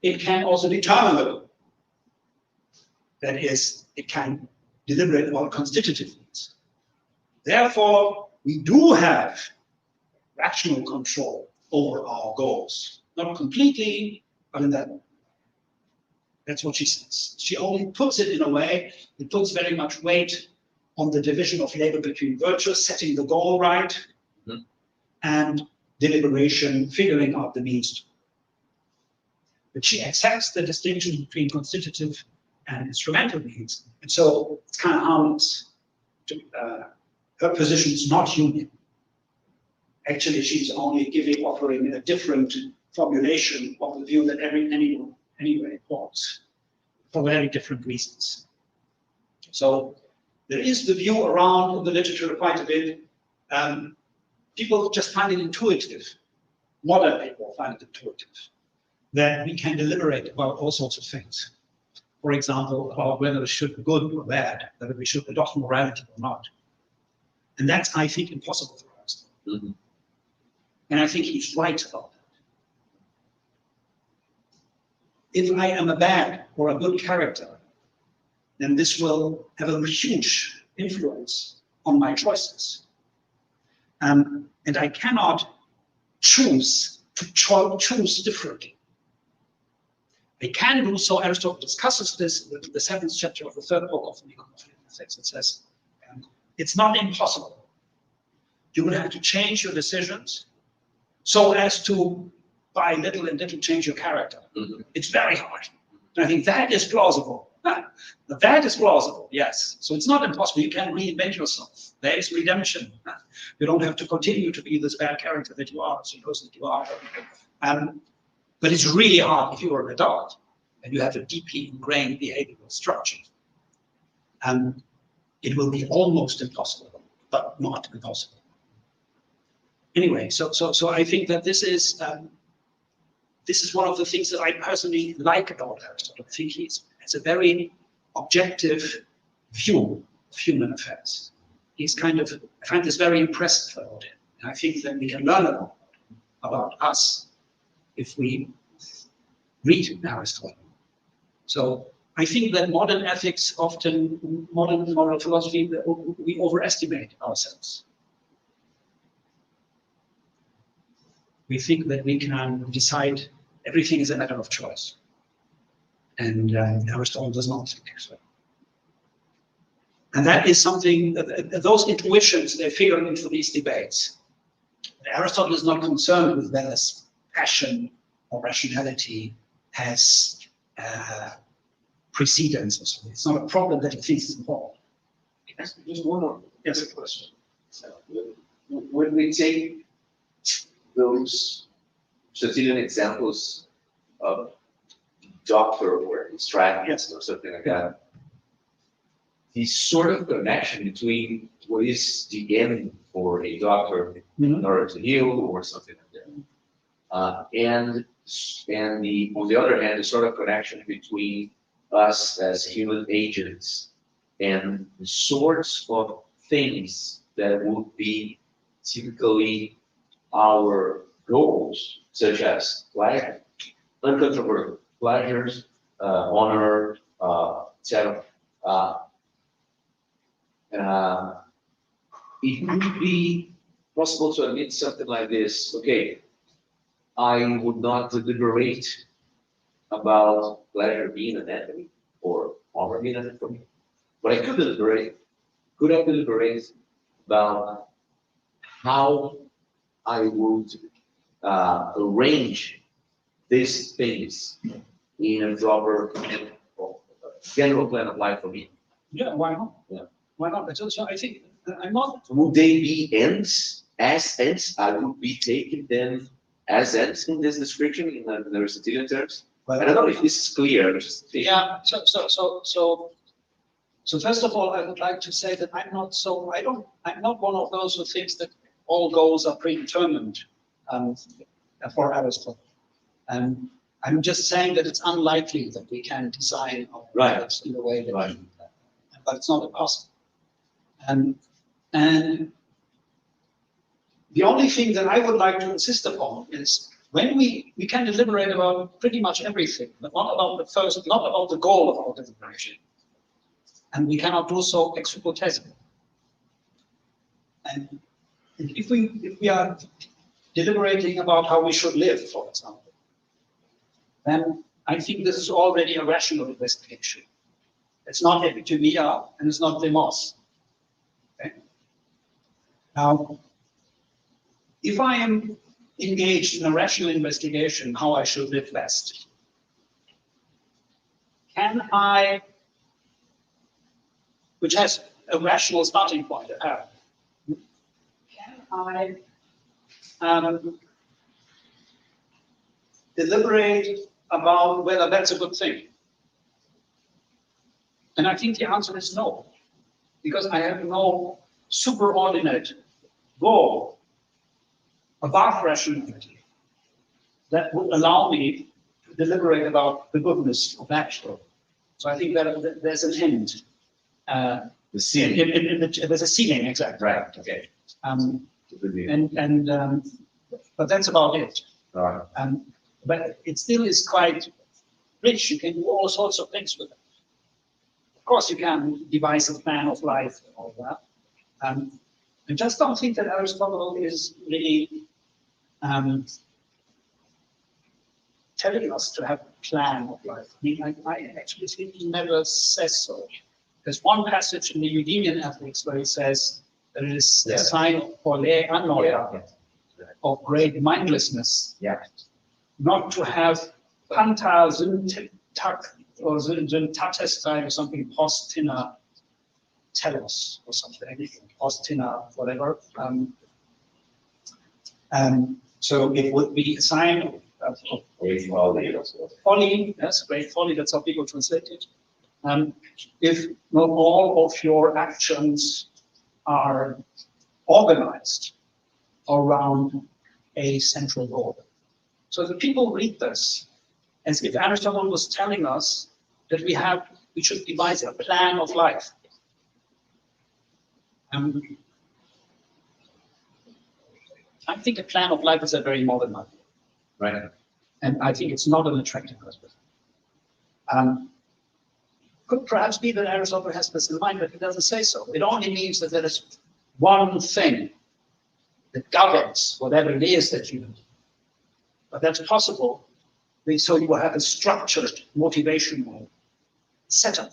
it can also determine the goal. That is, it can deliberate about constitutive means. Therefore, we do have rational control over our goals. Not completely, but in that way. That's what she says. She only puts it in a way, it puts very much weight on the division of labor between virtue, setting the goal right, and deliberation, figuring out the means. But she accepts the distinction between constitutive and instrumental means. And so it's kind of harmless. Her position is not Humean. Actually, she's only offering a different formulation of the view that anyone anyway holds for very different reasons. So there is the view around the literature quite a bit. People just find it intuitive. Modern people find it intuitive that we can deliberate about all sorts of things. For example, about whether we should be good or bad, whether we should adopt morality or not. And that's, I think, impossible for Aristotle. Mm-hmm. And I think he's right about that. If I am a bad or a good character, then this will have a huge influence on my choices. And I cannot choose to choose differently. I can do so. Aristotle discusses this in the 7th chapter of the 3rd book of the Minicurso. It says, it's not impossible. You will have to change your decisions so as to, by little and little, change your character. Mm-hmm. It's very hard. And I think that is plausible. That is plausible, yes. So it's not impossible. You can reinvent yourself. There is redemption. You don't have to continue to be this bad character that you are, suppose that you are. But it's really hard if you are an adult and you have a deeply ingrained behavioral structure. And it will be almost impossible, but not impossible. Anyway, so I think that this is one of the things that I personally like about Aristotle. I think he has a very objective view of human affairs. He's kind of, I find this very impressive about him. And I think that we can learn a lot about us if we read Aristotle. So I think that modern ethics, often modern moral philosophy, we overestimate ourselves. We think that we can decide everything is a matter of choice. And Aristotle does not think so. And that is something, those intuitions, they figure into these debates. Aristotle is not concerned with whether passion or rationality has precedence or something. It's not a problem that he thinks is important. Just one more question. So, When we take those Sicilian examples of doctor or strategist or something like that, the sort of connection between what is the end for a doctor in order to heal or something like that, and the on the other hand, the sort of connection between us as human agents and the sorts of things that would be typically our goals, such as pleasure, uncontroverted pleasures, honor, etc. It would be possible to admit something like this. Okay, I would not deliberate about pleasure being an enemy or honor being an enemy for me, but I could deliberate. Could I deliberate about how I would arrange these things in a proper general plan of life for me? Yeah, why not? Yeah. Why not? So I think I'm not. Would they be ends as ends? I would be taking them as ends in this description in the Aristotelian terms. Well, I don't know if this is clear. Yeah. So first of all, I would like to say that I'm not one of those who thinks that all goals are predetermined for Aristotle. I'm just saying that it's unlikely that we can design our lives in a way that, but it's not impossible. And the only thing that I would like to insist upon is when we can deliberate about pretty much everything, but not about the goal of our deliberation. And we cannot do so ex hypothesi. And if we are deliberating about how we should live, for example, then I think this is already a rational investigation. It's not epithumia and it's not demos. Okay? Now, if I am engaged in a rational investigation how I should live best, can I, which has a rational starting point apparently, can I deliberate about whether that's a good thing? And I think the answer is no, because I have no superordinate goal above rationality that would allow me to deliberate about the goodness of action. So I think that there's an end. The ceiling. There's a ceiling, exactly. Right, okay. But that's about it. All right. But it still is quite rich. You can do all sorts of things with it. Of course, you can devise a plan of life and all that. I just don't think that Aristotle is really telling us to have a plan of life. I mean, I actually think he never says so. There's one passage in the Eudemian Ethics where he says that it is a sign of polē anoia, of great mindlessness, not to have panta syntak or syntatestai or something postina telos or something, postina, whatever. So it would be a sign of folly, yes, great folly, that's how people translate it. If not all of your actions are organized around a central goal. So the people read this as if Aristotle was telling us that we should devise a plan of life. I think a plan of life is a very modern idea. Right. And I think it's not an attractive prospect. Could perhaps be that Aristotle has this in mind, but he doesn't say so. It only means that there is one thing that governs whatever it is that you do. But that's possible. So you will have a structured motivational setup.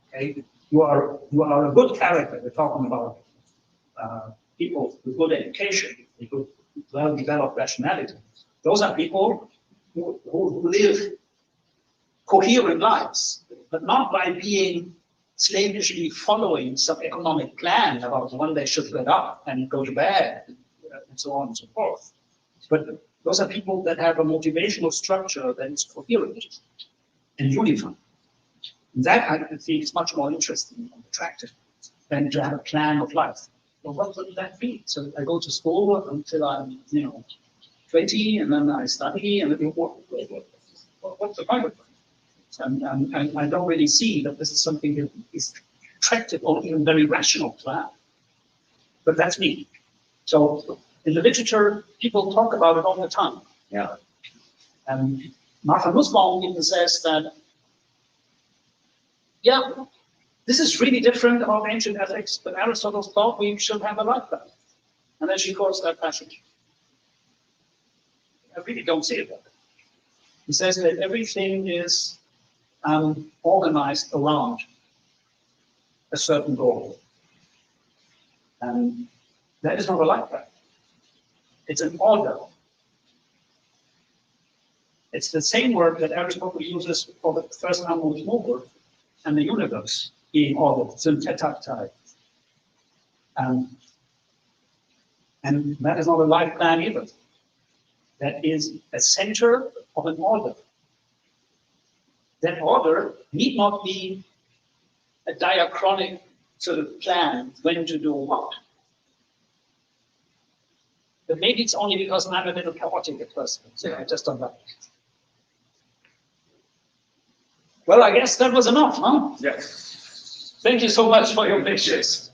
Okay? You are a good character. We're talking about people with good education, with well-developed rationality. Those are people who live coherent lives, but not by being slavishly following some economic plan about when they should get up and go to bed, and so on and so forth. But those are people that have a motivational structure that is coherent and unified. That, I think, is much more interesting and attractive than to have a plan of life. Well, what would that be? So I go to school until I'm, 20, and then I study, and then what's the point of it? And I don't really see that this is something that is attractive or even very rational to have. But that's me. So in the literature, people talk about it all the time. Yeah. And Martha Nussbaum even says that, this is really different about ancient ethics, but Aristotle thought we should have a life plan. And then she quotes that passage. I really don't see it that way. He says that everything is organized around a certain goal. And that is not a life plan. It's an order. It's the same word that Aristotle uses for the first animal mover and the universe being ordered, synthetai. And that is not a life plan either. That is a center of an order. That order need not be a diachronic sort of plan when to do what. But maybe it's only because I'm a little chaotic at first, so I just don't like it. Well, I guess that was enough, huh? Yes. Thank you so much for your patience.